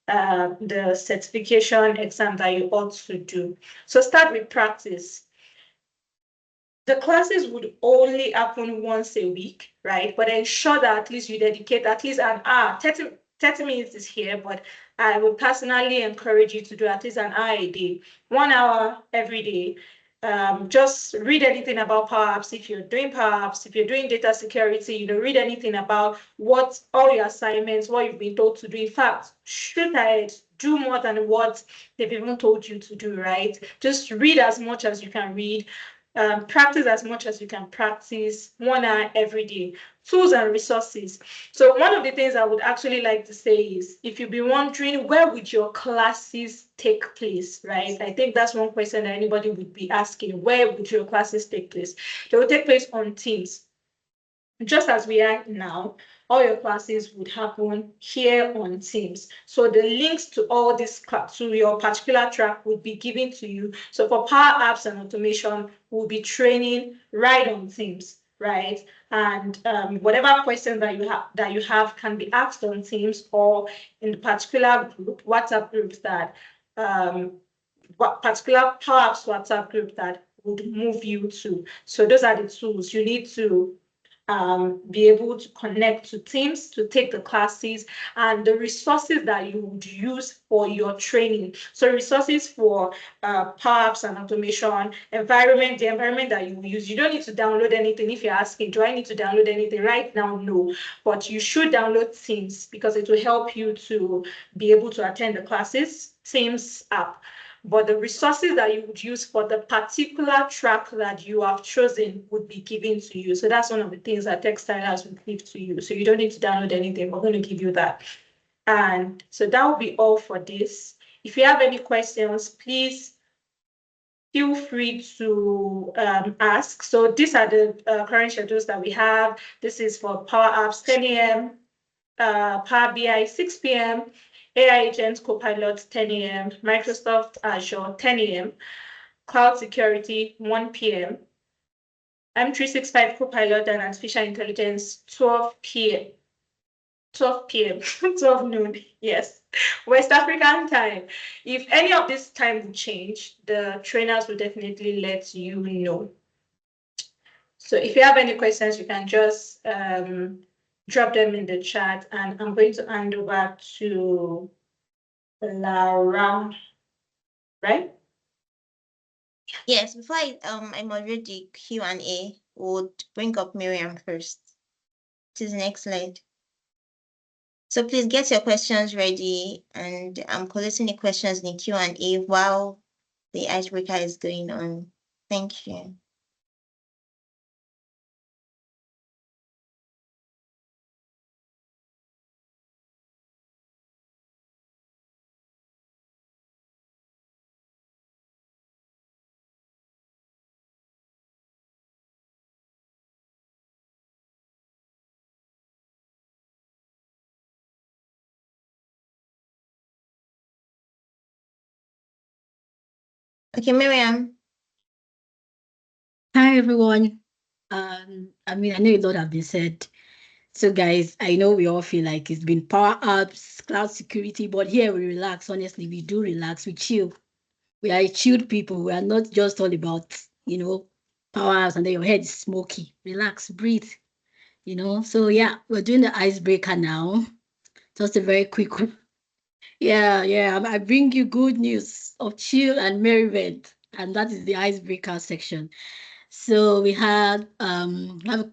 the certification exam that you ought to do. So start with practice. The classes would only happen once a week, right? But ensure that at least you dedicate at least an hour. 30 minutes is here, but I would personally encourage you to do at least an hour a day, 1 hour every day. Just read anything about Power Apps. If you're doing Power Apps, if you're doing data security, read anything about what all your assignments, what you've been told to do. In fact, shoot ahead, do more than what they've even told you to do, right? Just read as much as you can read. Practice as much as you can practice, 1 hour every day. Tools and resources. So one of the things I would actually like to say is, if you've been wondering, where would your classes take place, right? I think that's one question that anybody would be asking. Where would your classes take place? They will take place on Teams. Just as we are now, all your classes would happen here on Teams. So the links to all this, to your particular track, would be given to you. So for Power Apps and Automation, we'll be training right on Teams, right? And whatever questions that you have can be asked on Teams, or in the particular group, WhatsApp groups that particular Power Apps WhatsApp group that would move you to. So those are the tools you need to be able to connect to Teams to take the classes, and the resources that you would use for your training. So resources for Power Apps and Automation, the environment that you use. You don't need to download anything. If you're asking, do I need to download anything right now? No, but you should download Teams, because it will help you to be able to attend the classes, Teams app. But the resources that you would use for the particular track that you have chosen would be given to you. So that's one of the things that TechStylers would give to you. So you don't need to download anything. We're going to give you that. And so that will be all for this. If you have any questions, please feel free to ask. So these are the current schedules that we have. This is for Power Apps 10 a.m., Power BI 6 p.m., AI Agents Copilot 10 a.m., Microsoft Azure 10 a.m., Cloud Security 1 p.m., M365 Copilot and Artificial Intelligence 12 p.m. 12 p.m. 12 noon, yes, West African time. If any of this time will change, the trainers will definitely let you know. So if you have any questions, you can just drop them in the chat, and I'm going to hand over to Laura, right? Yes, before I moderate the Q&A, would bring up Miriam first. To the next slide. So please get your questions ready, and I'm collating the questions in the Q&A while the icebreaker is going on. Thank you. Okay, Miriam. Hi, everyone. I mean, I know a lot have been said. So, guys, I know we all feel like it's been power apps, cloud security, but here we relax. Honestly, we do relax. We chill. We are chilled people. We are not just all about, power apps and then your head is smoky. Relax, breathe, So, yeah, we're doing the icebreaker now. Just a very quick one. Yeah. I bring you good news of chill and merriment, and that is the icebreaker section. So we had have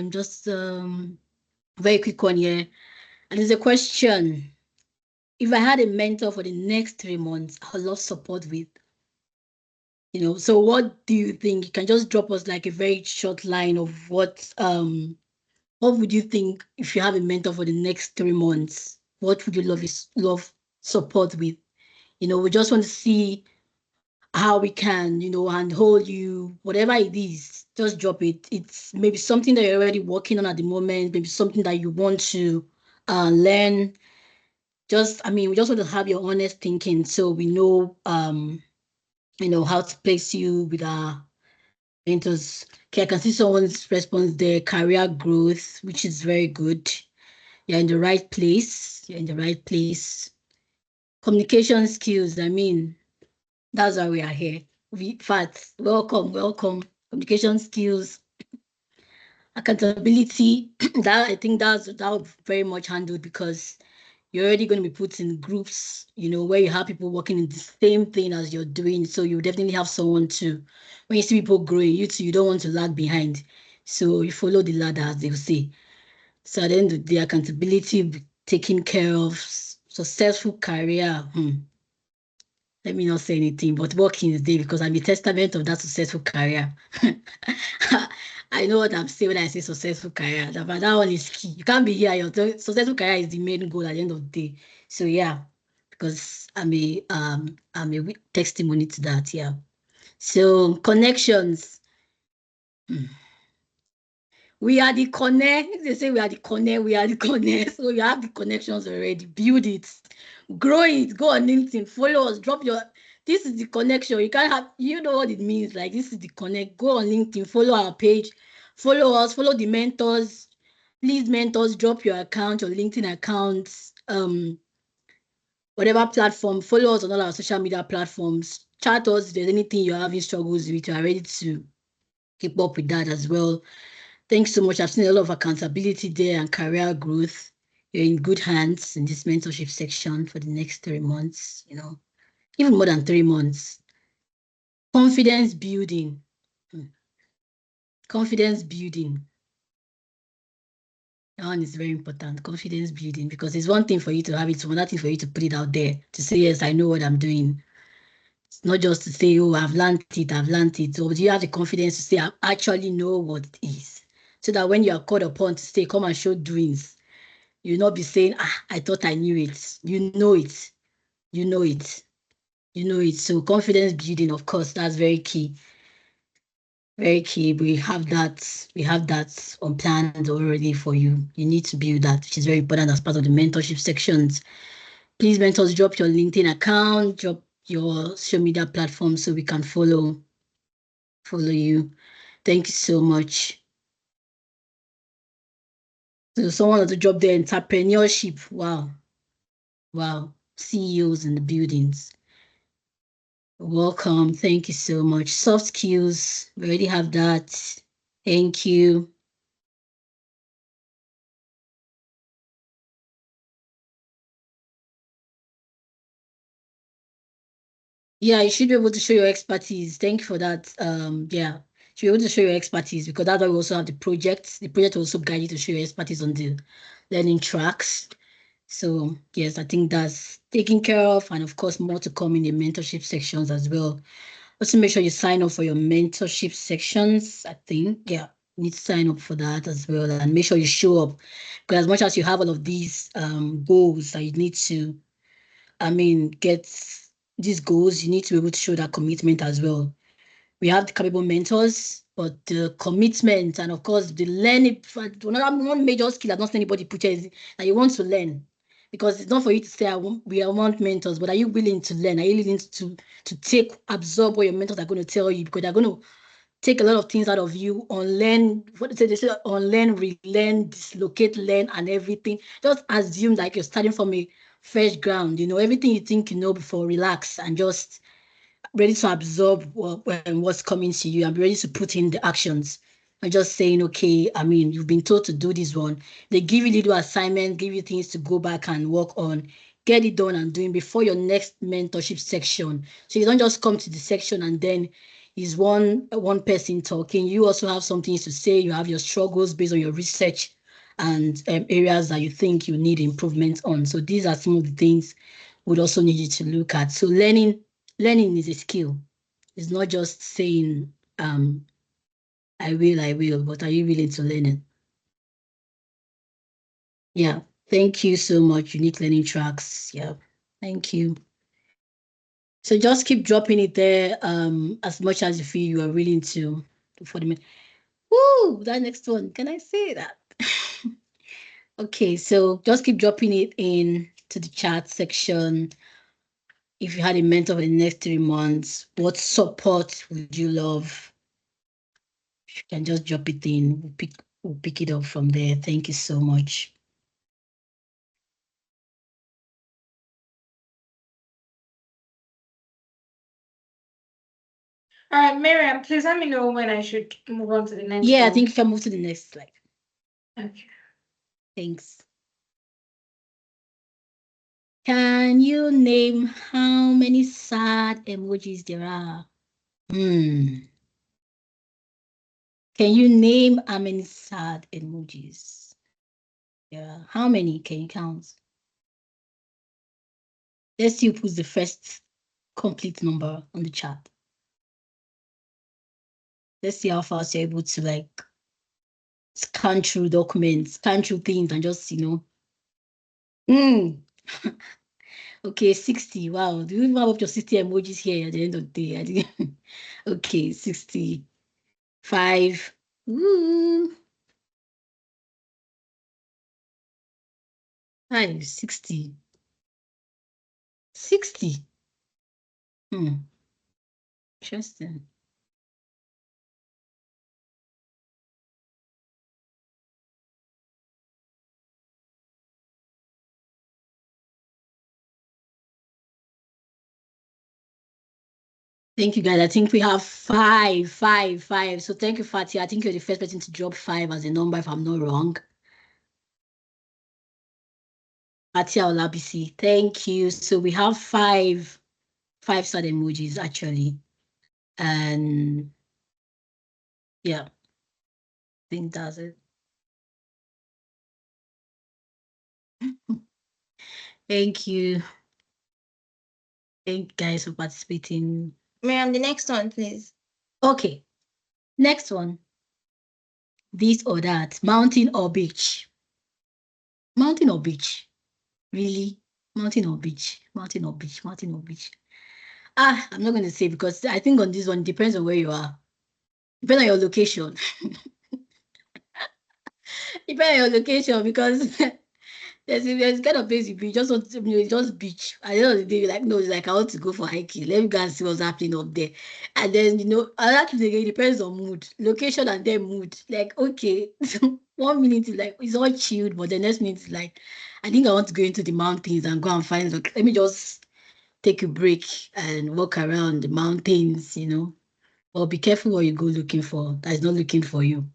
just very quick one here. And there's a question. If I had a mentor for the next 3 months, I would love support with. So what do you think? You can just drop us like a very short line of what would you think if you have a mentor for the next 3 months? What would you love support with? We just want to see how we can, and hold you, whatever it is, just drop it. It's maybe something that you're already working on at the moment, maybe something that you want to learn. We just want to have your honest thinking so we know, how to place you with our mentors. Okay, I can see someone's response there, career growth, which is very good. You're in the right place. You're in the right place. Communication skills, that's why we are here. Fats, welcome. Communication skills, accountability. That I think that would very much handled because you're already going to be put in groups, where you have people working in the same thing as you're doing. So you definitely have someone to, when you see people growing, you don't want to lag behind. So you follow the ladder, as they will say. So at the end of the accountability, taking care of successful career. Let me not say anything, but working is there because I'm a testament of that successful career. I know what I'm saying when I say successful career. That one is key. You can't be here. Your successful career is the main goal at the end of the day. So yeah, because I'm a testimony to that. Yeah. So connections. We are the connect. They say we are the connect. We are the connect. So you have the connections already. Build it, grow it. Go on LinkedIn, follow us. Drop your. This is the connection. You can't have. You know what it means. Like this is the connect. Go on LinkedIn, follow our page, follow us, follow the mentors. Please, mentors, drop your account, your LinkedIn accounts. Whatever platform. Follow us on all our social media platforms. Chat us if there's anything you're having struggles with. You are ready to keep up with that as well. Thanks so much. I've seen a lot of accountability there and career growth. You're in good hands in this mentorship section for the next 3 months, even more than 3 months. Confidence building. Confidence building. That one is very important. Confidence building, because it's one thing for you to have it, it's another thing for you to put it out there to say, yes, I know what I'm doing. It's not just to say, oh, I've learned it. So you have the confidence to say, I actually know what it is. So that when you are called upon to say, come and show doings, you'll not be saying, I thought I knew it. You know it. You know it. You know it. So confidence building, of course, that's very key. Very key. We have that on plans already for you. You need to build that, which is very important as part of the mentorship sections. Please, mentors, drop your LinkedIn account, drop your social media platform so we can follow you. Thank you so much. So someone had to drop their entrepreneurship. Wow. CEOs in the buildings. Welcome. Thank you so much. Soft skills. We already have that. Thank you. Yeah, you should be able to show your expertise. Thank you for that. Yeah, you should be able to show your expertise because that's why we also have the project. The project will also guide you to show your expertise on the learning tracks. So yes, I think that's taken care of, and of course more to come in the mentorship sections as well. Also make sure you sign up for your mentorship sections. I think, yeah, you need to sign up for that as well, and make sure you show up, because as much as you have all of these goals that you need to, get these goals, you need to be able to show that commitment as well. We have the capable mentors, but the commitment and of course the learning, another one major skill that not anybody put is that you want to learn. Because it's not for you to say I want mentors, but are you willing to learn? Are you willing to absorb what your mentors are going to tell you? Because they're going to take a lot of things out of you, unlearn, they say unlearn, relearn, dislocate, learn, and everything. Just assume like you're starting from a fresh ground, everything you think you know before, relax and just ready to absorb what's coming to you and be ready to put in the actions. And just saying, okay, you've been told to do this one. They give you little assignments, give you things to go back and work on, get it done and doing before your next mentorship section. So you don't just come to the section and then is one person talking. You also have some things to say. You have your struggles based on your research and areas that you think you need improvement on. So these are some of the things we'd also need you to look at. So learning is a skill. It's not just saying, I will, but are you willing to learn it? Yeah. Thank you so much. Unique learning tracks. Yeah. Thank you. So just keep dropping it there as much as you feel you are willing to for the minute. Woo! That next one. Can I say that? Okay, so just keep dropping it in to the chat section. If you had a mentor for the next 3 months, what support would you love? You can just drop it in. We'll pick it up from there. Thank you so much. All right, Miriam, please let me know when I should move on to the next Yeah, one. I think you can move to the next slide. Okay. Thanks. Can you name how many sad emojis there are? Can you name how many sad emojis? Yeah, how many can you count? Let's see who puts the first complete number on the chat. Let's see how fast you're able to like scan through documents, scan through things, and just Okay, 60. Wow. Do you even have up to 60 emojis here at the end of the day? Okay, 65. Ooh. 60. 60. Interesting. Thank you, guys. I think we have five. So thank you, Fatih. I think you're the first person to drop 5 as a number, if I'm not wrong. Fatia Olabisi, thank you. So we have five sad emojis actually. And yeah, I think that's it. Thank you. Thank you guys for participating. Miriam, the next one, please. Okay, next one. This or that, mountain or beach? Mountain or beach? Really? Mountain or beach? Mountain or beach? Mountain or beach? I'm not going to say, because I think on this one, depends on where you are. Depends on your location. Depends on your location, because there's kind of place you just want to, just beach. At the end of the day, you're like, no, it's like I want to go for hiking. Let me go and see what's happening up there. And then, that thing again depends on mood, location, and then mood. Like, okay, 1 minute is like it's all chilled, but the next minute is like, I think I want to go into the mountains and go and find. Look, let me just take a break and walk around the mountains. But be careful what you go looking for. That is not looking for you.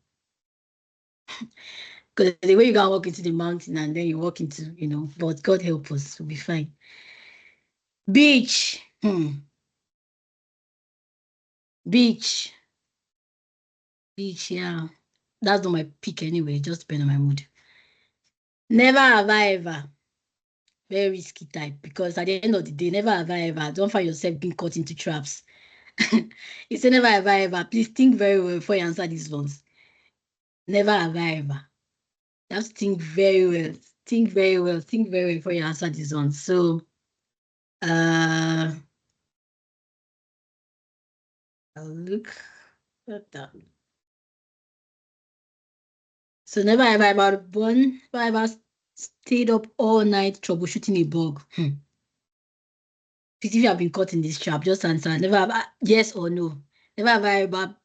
Because the way you go walk into the mountain and then you walk into, but God help us, we'll be fine. Beach. Beach. Beach, yeah. That's not my pick anyway, just depend on my mood. Never have I ever. very risky type, because at the end of the day, never have I ever, don't find yourself being caught into traps. You say never have I ever, please think very well before you answer these ones. Never have I ever. You have to think very well. Think very well. Think very well before you answer these ones. So, I'll look at that. So never have I ever one, never ever stayed up all night troubleshooting a bug. If you have been caught in this trap, just answer. Never have yes or no. Never have I ever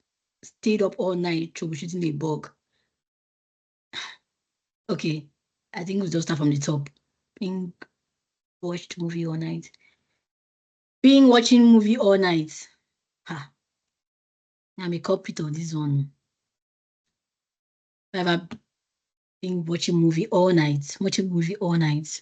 stayed up all night troubleshooting a bug. Okay, I think we'll just start from the top. Being watched movie all night. Being watching movie all night. Ha. I'm a culprit of this one. Ever been watching movie all night. Watching movie all night.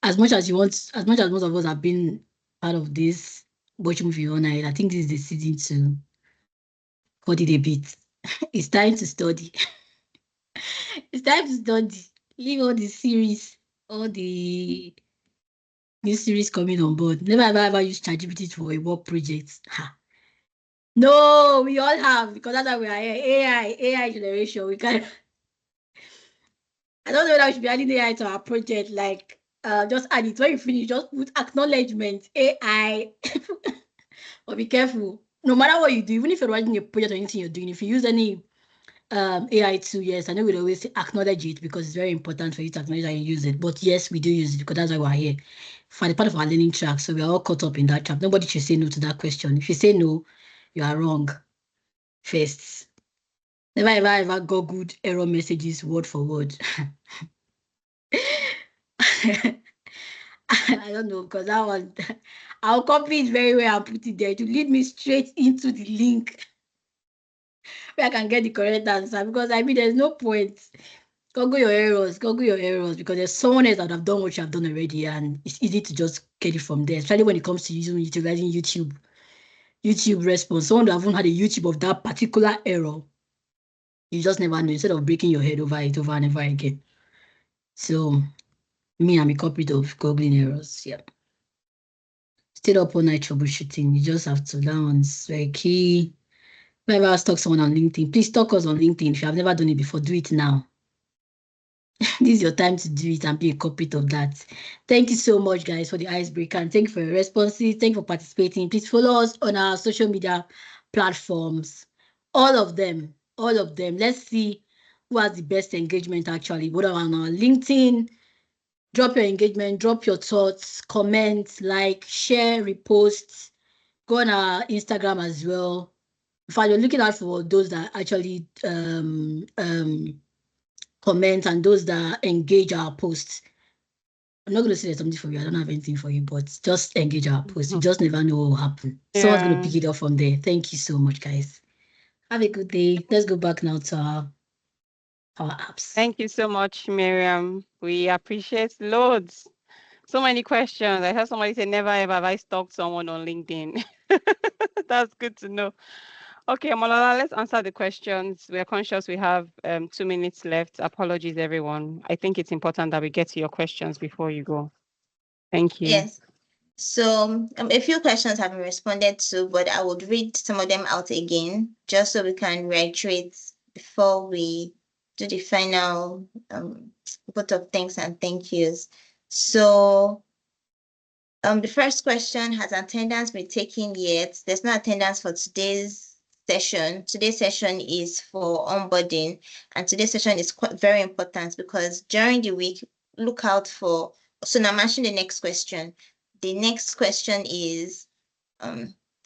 As much as you want, as much as most of us have been part of this watching movie all night, I think this is the season to cut it a bit. It's time to study. It's time to study. Leave all the series, all the new series coming on board. Never ever use ChatGPT for a work project. Ha. No, we all have, because that's why we are here. AI generation. We can. I don't know whether we should be adding AI to our project. Like, just add it when you finish. Just put acknowledgement AI. But be careful. No matter what you do, even if you're writing a project or anything you're doing, if you use any AI tool, yes, I know we'd always acknowledge it because it's very important for you to acknowledge that you use it. But yes, we do use it because that's why we're here. For the part of our learning track, so we're all caught up in that trap. Nobody should say no to that question. If you say no, you are wrong. First. Never ever googled error messages word for word. I don't know, because that one, I'll copy it very well and put it there to lead me straight into the link where I can get the correct answer. Because I mean, there's no point. Google your errors, because there's someone else that have done what you have done already, and it's easy to just get it from there, especially when it comes to utilizing YouTube response. Someone that haven't had a YouTube of that particular error, you just never know, instead of breaking your head over it over and over again. So, me, I'm a culprit of googling errors. Yeah. Stayed up all night troubleshooting. You just have to. That one's very key. Whenever I stalk someone on LinkedIn, please stalk us on LinkedIn. If you have never done it before, do it now. This is your time to do it and be a culprit of that. Thank you so much, guys, for the icebreaker, and thank you for your responses. Thank you for participating. Please follow us on our social media platforms. All of them. Let's see who has the best engagement actually. Whether on our LinkedIn, drop your engagement, drop your thoughts, comment, like, share, repost. Go on our Instagram as well. In fact, you're looking out for those that actually comment and those that engage our posts. I'm not going to say there's something for you. I don't have anything for you, but just engage our posts. You just never know what will happen. Someone's going to pick it up from there. Thank you so much, guys. Have a good day. Let's go back now to our apps. Thank you so much, Miriam. We appreciate loads. So many questions. I heard somebody say, never ever have I stalked someone on LinkedIn. That's good to know. Okay, Malala, let's answer the questions. We are conscious we have 2 minutes left. Apologies, everyone. I think it's important that we get to your questions before you go. Thank you. Yes. So a few questions have been responded to, but I would read some of them out again, just so we can reiterate before we do the final vote of thanks and thank yous. So the first question, has attendance been taken yet? There's no attendance for today's session. Today's session is for onboarding, and today's session is quite very important because during the week, look out for. So now I'm answering the next question. The next question is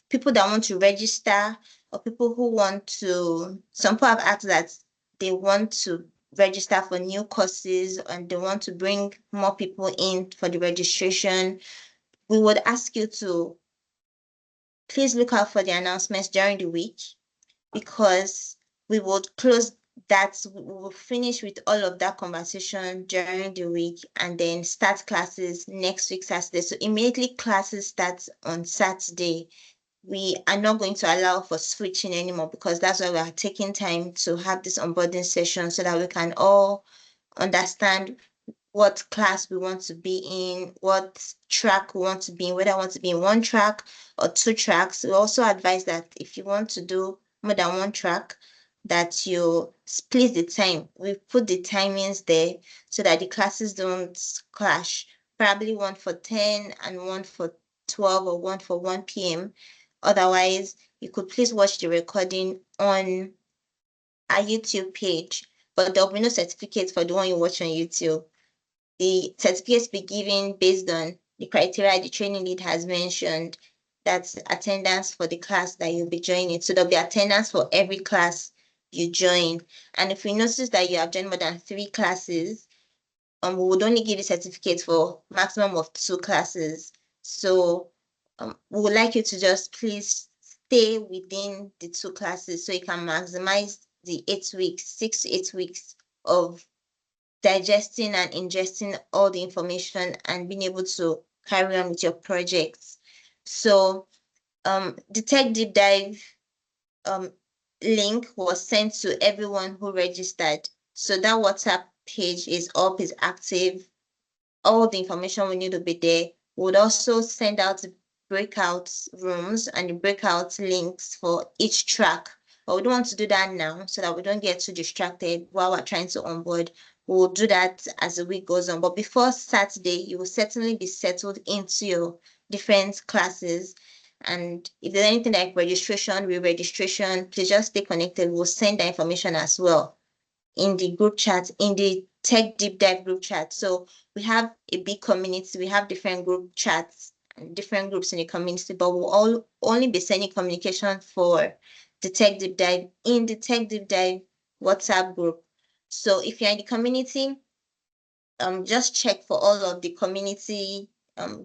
people that want to register, or people who want to. Some people have asked that they want to register for new courses and they want to bring more people in for the registration. We would ask you to please look out for the announcements during the week, because we would close that, we will finish with all of that conversation during the week and then start classes next week, Saturday. So immediately classes start on Saturday. We are not going to allow for switching anymore, because that's why we are taking time to have this onboarding session so that we can all understand what class we want to be in, what track we want to be in, whether I want to be in one track or two tracks. We also advise that if you want to do more than one track, that you split the time. We put the timings there so that the classes don't clash. Probably one for 10 and one for 12 or one for 1 p.m. Otherwise, you could please watch the recording on our YouTube page, but there'll be no certificate for the one you watch on YouTube. The certificates be given based on the criteria the training lead has mentioned. That's attendance for the class that you'll be joining. So there'll be attendance for every class you join. And if we notice that you have joined more than 3 classes, we would only give you certificates for maximum of 2 classes. So we would like you to just please stay within the 2 classes so you can maximize the 8 weeks, 6 to 8 weeks of digesting and ingesting all the information and being able to carry on with your projects. So the Tech Deep Dive link was sent to everyone who registered. So that WhatsApp page is up, is active. All the information we need to be there. We would also send out the breakout rooms and the breakout links for each track. But we don't want to do that now so that we don't get too distracted while we're trying to onboard. We'll do that as the week goes on. But before Saturday, you will certainly be settled into your different classes. And if there's anything like registration, re-registration, please just stay connected. We'll send that information as well in the group chat, in the Tech Deep Dive group chat. So we have a big community. We have different group chats and different groups in the community, but we'll all only be sending communication for the Tech Deep Dive in the Tech Deep Dive WhatsApp group. So if you're in the community, just check for all of the community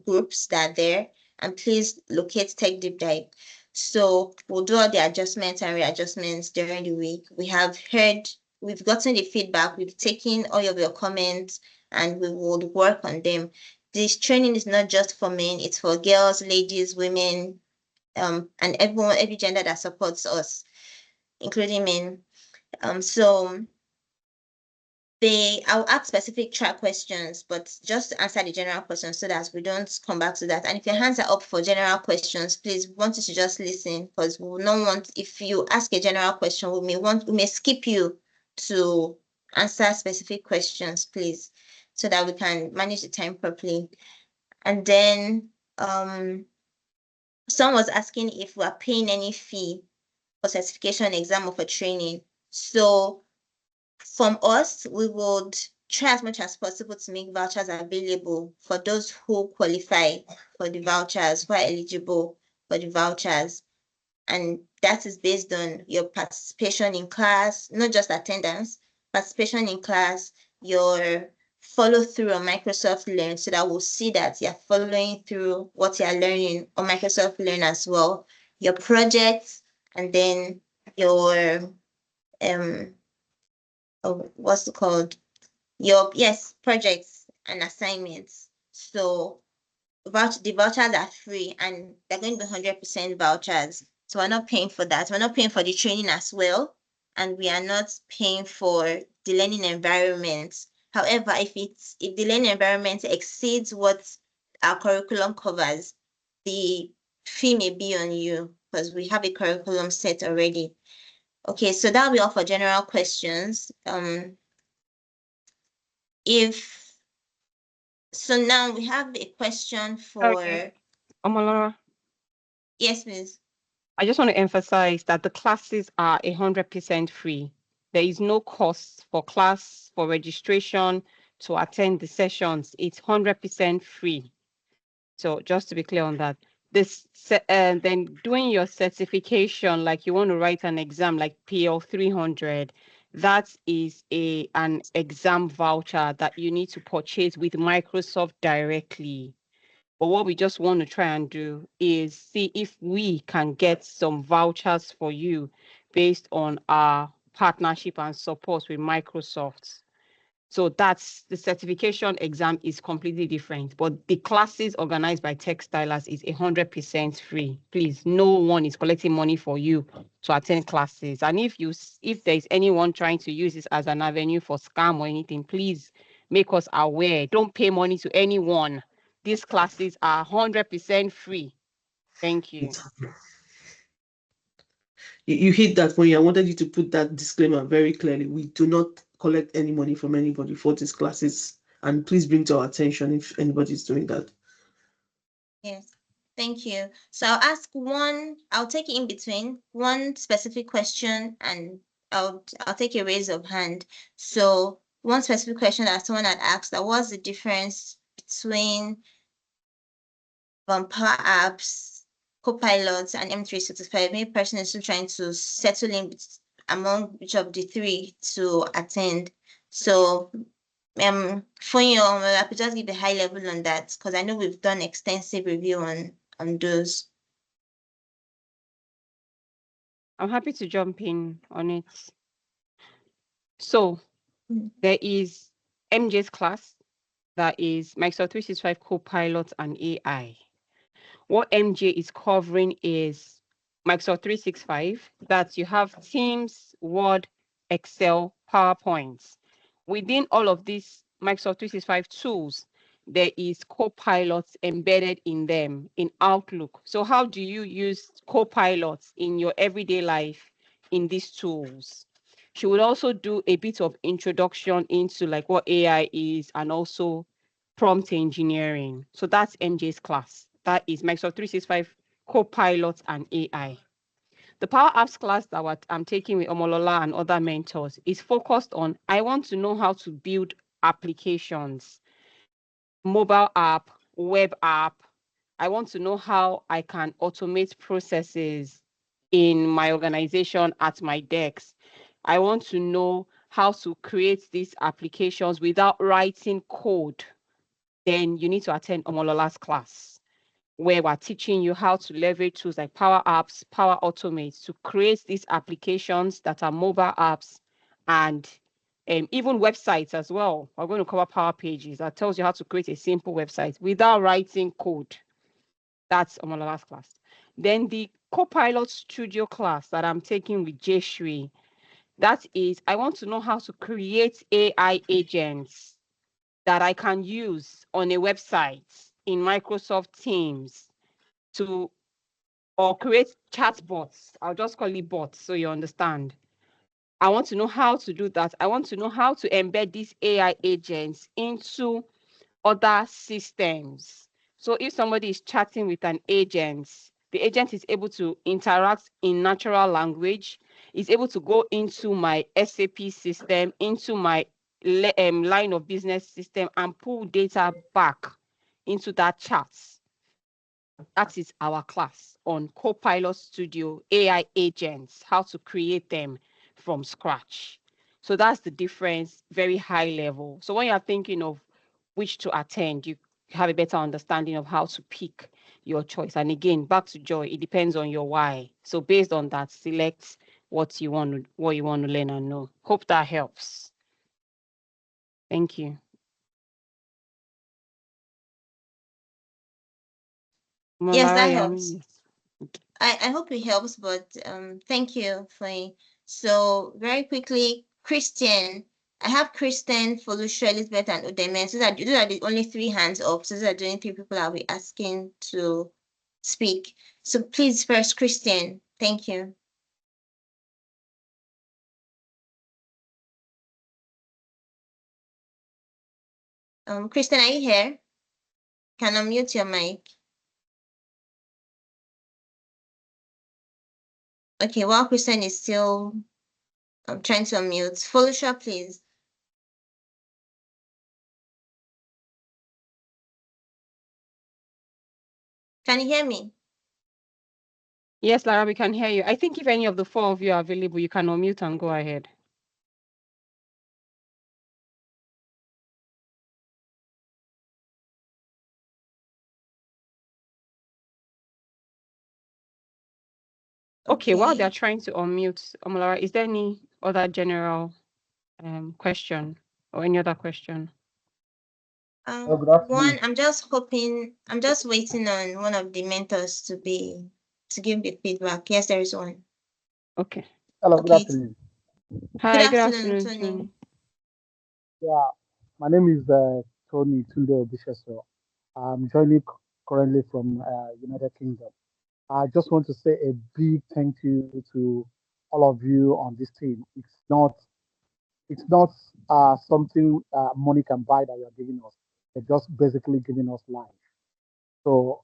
groups that are there, and please locate Tech Deep Dive. So we'll do all the adjustments and readjustments during the week. We've gotten the feedback, we've taken all of your comments, and we would work on them. This training is not just for men, it's for girls, ladies, women, and everyone, every gender that supports us, including men. So I'll ask specific track questions, but just answer the general questions so that we don't come back to that. And if your hands are up for general questions, please want you to just listen, because we will not want, if you ask a general question, we may skip you to answer specific questions, please, so that we can manage the time properly. And then someone was asking if we are paying any fee for certification exam or for training. So from us, we would try as much as possible to make vouchers available for those who qualify for the vouchers, who are eligible for the vouchers. And that is based on your participation in class, not just attendance, participation in class, your follow through on Microsoft Learn, so that we'll see that you're following through what you're learning on Microsoft Learn as well, your projects, and then your what's it called? Projects and assignments. So the vouchers are free and they're going to be 100% vouchers. So we're not paying for that. We're not paying for the training as well. And we are not paying for the learning environment. However, if the learning environment exceeds what our curriculum covers, the fee may be on you because we have a curriculum set already. Okay, so that'll be all for general questions. So now we have a question for. Okay. Omolara, Yes, please. I just want to emphasize that the classes are 100% free. There is no cost for class, for registration, to attend the sessions. It's 100% free. So just to be clear on that, then doing your certification, like you want to write an exam like PL 300, that is an exam voucher that you need to purchase with Microsoft directly. But what we just want to try and do is see if we can get some vouchers for you based on our partnership and support with Microsoft. So that's the certification exam is completely different, but the classes organized by Techstylers is 100% free. Please, no one is collecting money for you to attend classes. And if there's anyone trying to use this as an avenue for scam or anything, please make us aware. Don't pay money to anyone. These classes are 100% free. Thank you. You hit that point. I wanted you to put that disclaimer very clearly. We do not collect any money from anybody for these classes. And please bring to our attention if anybody's doing that. Yes, thank you. So I'll take it in between, one specific question, and I'll take a raise of hand. So one specific question that someone had asked, that was the difference between Power Apps, Copilots, and M365. Maybe person is still trying to settle in among which of the three to attend. So for you, I could just give a high level on that because I know we've done extensive review on those. I'm happy to jump in on it. So there is MJ's class, that is Microsoft 365 Copilot and AI. What MJ is covering is Microsoft 365, that you have Teams, Word, Excel, PowerPoint. Within all of these Microsoft 365 tools, there is Copilot embedded in them in Outlook. So how do you use Copilot in your everyday life in these tools? She would also do a bit of introduction into like what AI is and also prompt engineering. So that's MJ's class. That is Microsoft 365 Copilot and AI. The Power Apps class that I'm taking with Omolola and other mentors is focused on, I want to know how to build applications, mobile app, web app. I want to know how I can automate processes in my organization at my desk. I want to know how to create these applications without writing code. Then you need to attend Omolola's class, where we're teaching you how to leverage tools like Power Apps, Power Automate to create these applications that are mobile apps and even websites as well. We're going to cover Power Pages that tells you how to create a simple website without writing code. That's Omolola's class. Then the Copilot Studio class that I'm taking with Jeshri, that is, I want to know how to create AI agents that I can use on a website in Microsoft Teams or create chatbots. I'll just call it bots so you understand. I want to know how to do that. I want to know how to embed these AI agents into other systems. So if somebody is chatting with an agent, the agent is able to interact in natural language, is able to go into my SAP system, into my line of business system and pull data back into that chat. That is our class on Copilot Studio AI agents, how to create them from scratch. So that's the difference, very high level. So when you're thinking of which to attend, you have a better understanding of how to pick your choice. And again, back to Joy, it depends on your why. So based on that, select what you want to learn and know. Hope that helps. Thank you. Yes, that Molara, helps. yes. I hope it helps, but thank you for so very quickly, Christian. I have Kristen, Felucia, Elizabeth, and Udeme. So those are the only three hands up. So those are the only three people I'll be asking to speak. So please, first, Christian. Thank you. Kristen, are you here? Can unmute your mic. Okay, while Kristen is still trying to unmute, Felucia, please. Can you hear me? Yes, Lara, we can hear you. I think if any of the four of you are available, you can unmute and go ahead. Okay, while they're trying to unmute, Lara, is there any other general question or any other question? Good afternoon. I'm just waiting on one of the mentors to give the feedback. Yes, there is one. Okay. Hello, good Okay. afternoon. Hi, Good good afternoon, afternoon, Tony. Tony. Yeah, my name is Tony Tunde Obisheso. I'm joining currently from United Kingdom. I just want to say a big thank you to all of you on this team. It's not something money can buy that you're giving us. You're just basically giving us life. So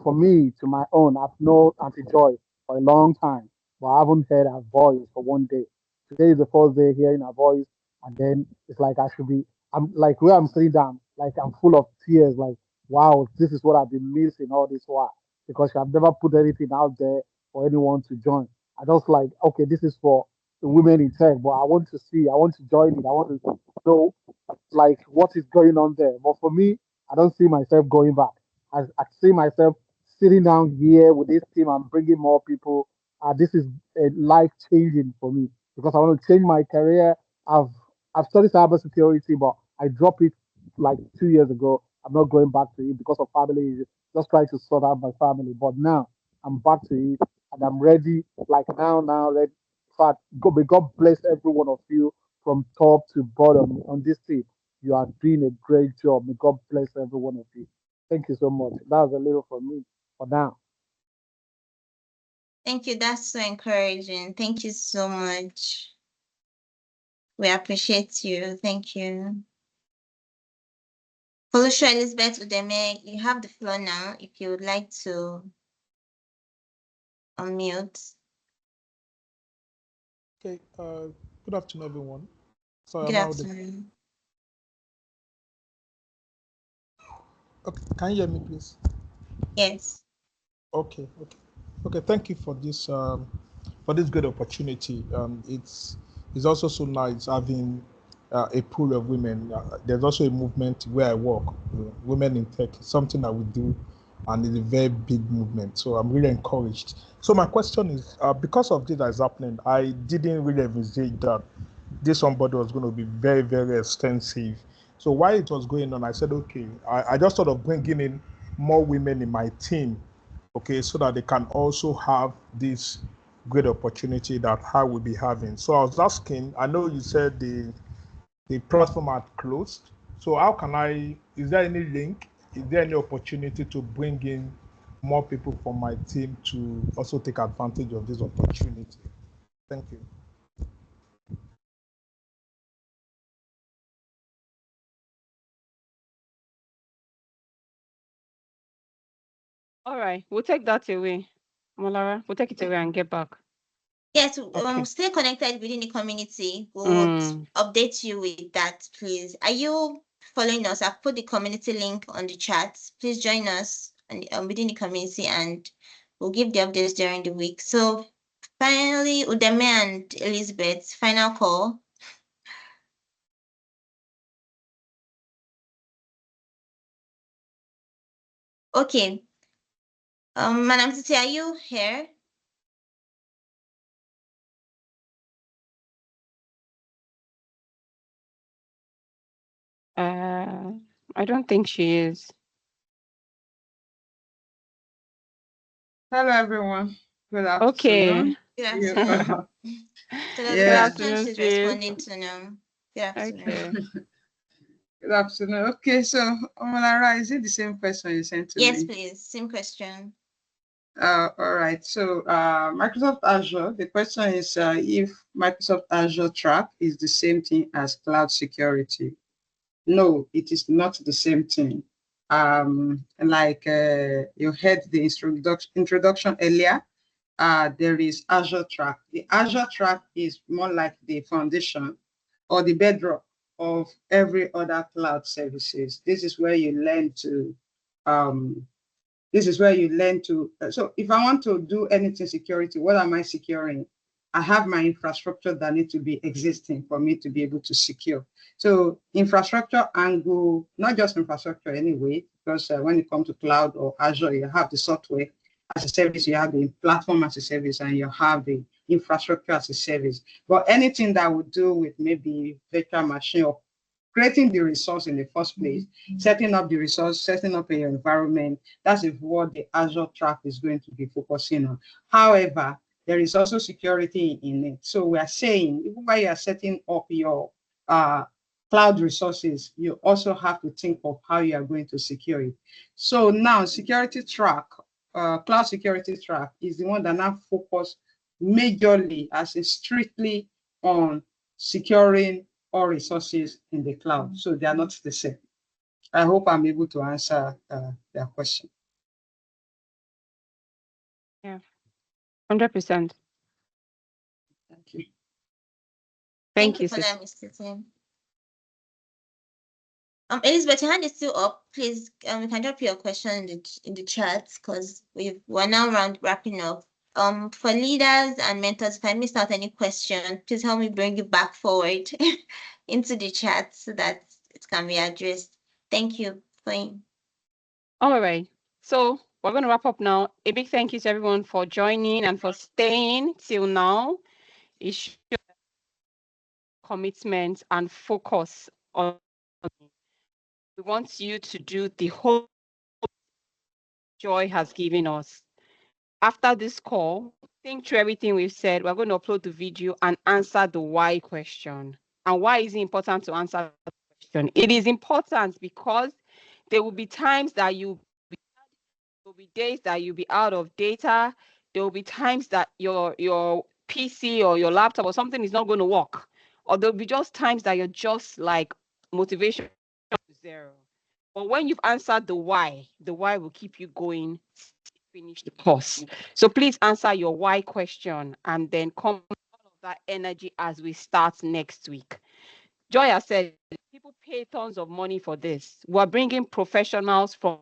for me, to my own, I've known Auntie Joy for a long time, but I haven't heard her voice for one day. Today is the first day hearing her voice, and then it's like I'm like where I'm sitting down, like I'm full of tears, like, wow, this is what I've been missing all this while because I've never put anything out there for anyone to join. I just like, okay, this is for the women in tech, but I want to join it, I want to know like what is going on there. But for me, I don't see myself going back. I see myself sitting down here with this team and bringing more people. This is life changing for me because I want to change my career. I've I've studied cybersecurity, but I dropped it like 2 years ago. I'm not going back to it because of family issues. Just trying to sort out my family. But now I'm back to it and I'm ready. Like now, ready. In fact, may God bless every one of you from top to bottom on this team. You are doing a great job. May God bless every one of you. Thank you so much. That was a little from me for now. Thank you. That's so encouraging. Thank you so much. We appreciate you. Thank you. Folusha Elizabeth Udeme, you have the floor now if you would like to unmute. Okay, good afternoon, everyone. So Good I'm afternoon. Okay, can you hear me, please? Yes. Okay. Thank you for this great opportunity. It's also so nice having a pool of women. There's also a movement where I work, women in tech. It's something that we do, and it's a very big movement. So I'm really encouraged. So my question is, because of this that's happening, I didn't really envisage that this onboarding was going to be very, very extensive. So while it was going on, I said, okay, I just sort of bringing in more women in my team, okay, so that they can also have this great opportunity that I will be having. So I was asking, I know you said the platform had closed. So how can is there any link? Is there any opportunity to bring in more people from my team to also take advantage of this opportunity? Thank you. All right, we'll take that away. Molara, we'll take it away and get back. Yes, Okay. stay connected within the community. We would update you with that, please. Are you following us? I've put the community link on the chat. Please join us within the community and we'll give the updates during the week. So finally, Udeme and Elizabeth, final call. Okay. Madam Titi, are you here? I don't think she is. Hello, everyone. Good Okay. afternoon. Good afternoon. So there's Good a Yeah. question afternoon, she's sis. responding to now. Good afternoon. Okay. Good afternoon. Okay, so Omolara, is it the same question you sent to Yes, me? please. Same question. All right. So Microsoft Azure, the question is if Microsoft Azure Track is the same thing as cloud security. No, it is not the same thing. Like you heard the introduction earlier, there is Azure Track. The Azure Track is more like the foundation or the bedrock of every other cloud services. This is where you learn to so if I want to do anything security, what am I securing? I have my infrastructure that needs to be existing for me to be able to secure. So infrastructure angle, not just infrastructure anyway, because when it comes to cloud or Azure, you have the software as a service, you have the platform as a service, and you have the infrastructure as a service. But anything that would do with maybe virtual machine or creating the resource in the first place, setting up the resource, setting up your environment. That's what the Azure track is going to be focusing on. However, there is also security in it. So we are saying, even while you are setting up your cloud resources, you also have to think of how you are going to secure it. So now security track, cloud security track is the one that now focus majorly as in strictly on securing all resources in the cloud. So they are not the same. I hope I'm able to answer their question. Yeah, 100%. Thank you. Thank you, for sis. that, Mr. Tim. Elizabeth, your hand is still up. Please, you can drop your question in the chat because we're now wrapping up. For leaders and mentors, if I missed out any question, please help me bring it back forward into the chat so that it can be addressed. Thank you. Fine. All right. So we're going to wrap up now. A big thank you to everyone for joining and for staying till now. It shows commitment and focus on. We want you to do the whole Joy has given us. After this call, think through everything we've said. We're going to upload the video and answer the why question. And why is it important to answer the question? It is important because there will be times that there will be days that you'll be out of data. There will be times that your PC or your laptop or something is not going to work. Or there'll be just times that you're just like motivation zero. But when you've answered the why will keep you going to finish the course. So please answer your why question and then come with all of that energy as we start next week. Joy has said, people pay tons of money for this. We're bringing professionals from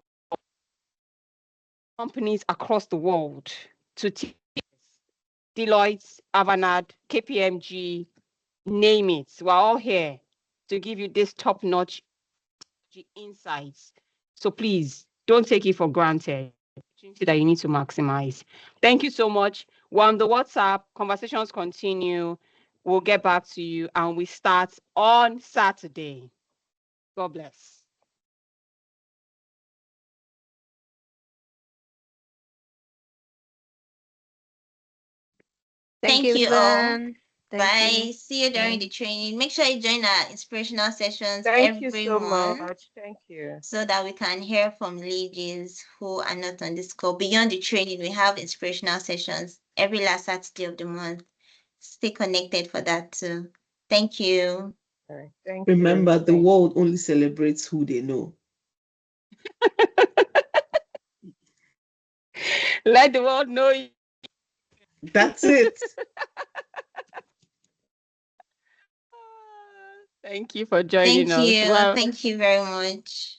companies across the world to teach Deloitte, Avanade, KPMG, name it. We're all here to give you this top-notch insights. So please don't take it for granted. Opportunity that you need to maximize. Thank you so much. We're on the WhatsApp. Conversations continue. We'll get back to you and we start on Saturday. God bless. Thank you all. everyone. Bye. You. See you during the training. Make sure you join our inspirational sessions Thank you every so month much. Thank you. so that we can hear from ladies who are not on this call. Beyond the training, we have inspirational sessions every last Saturday of the month. Stay connected for that too. Thank you. All right. Thank Remember, you. the world only celebrates who they know. Let the world know you. That's it. Thank you for joining Thank us. you. Well, Thank you very much.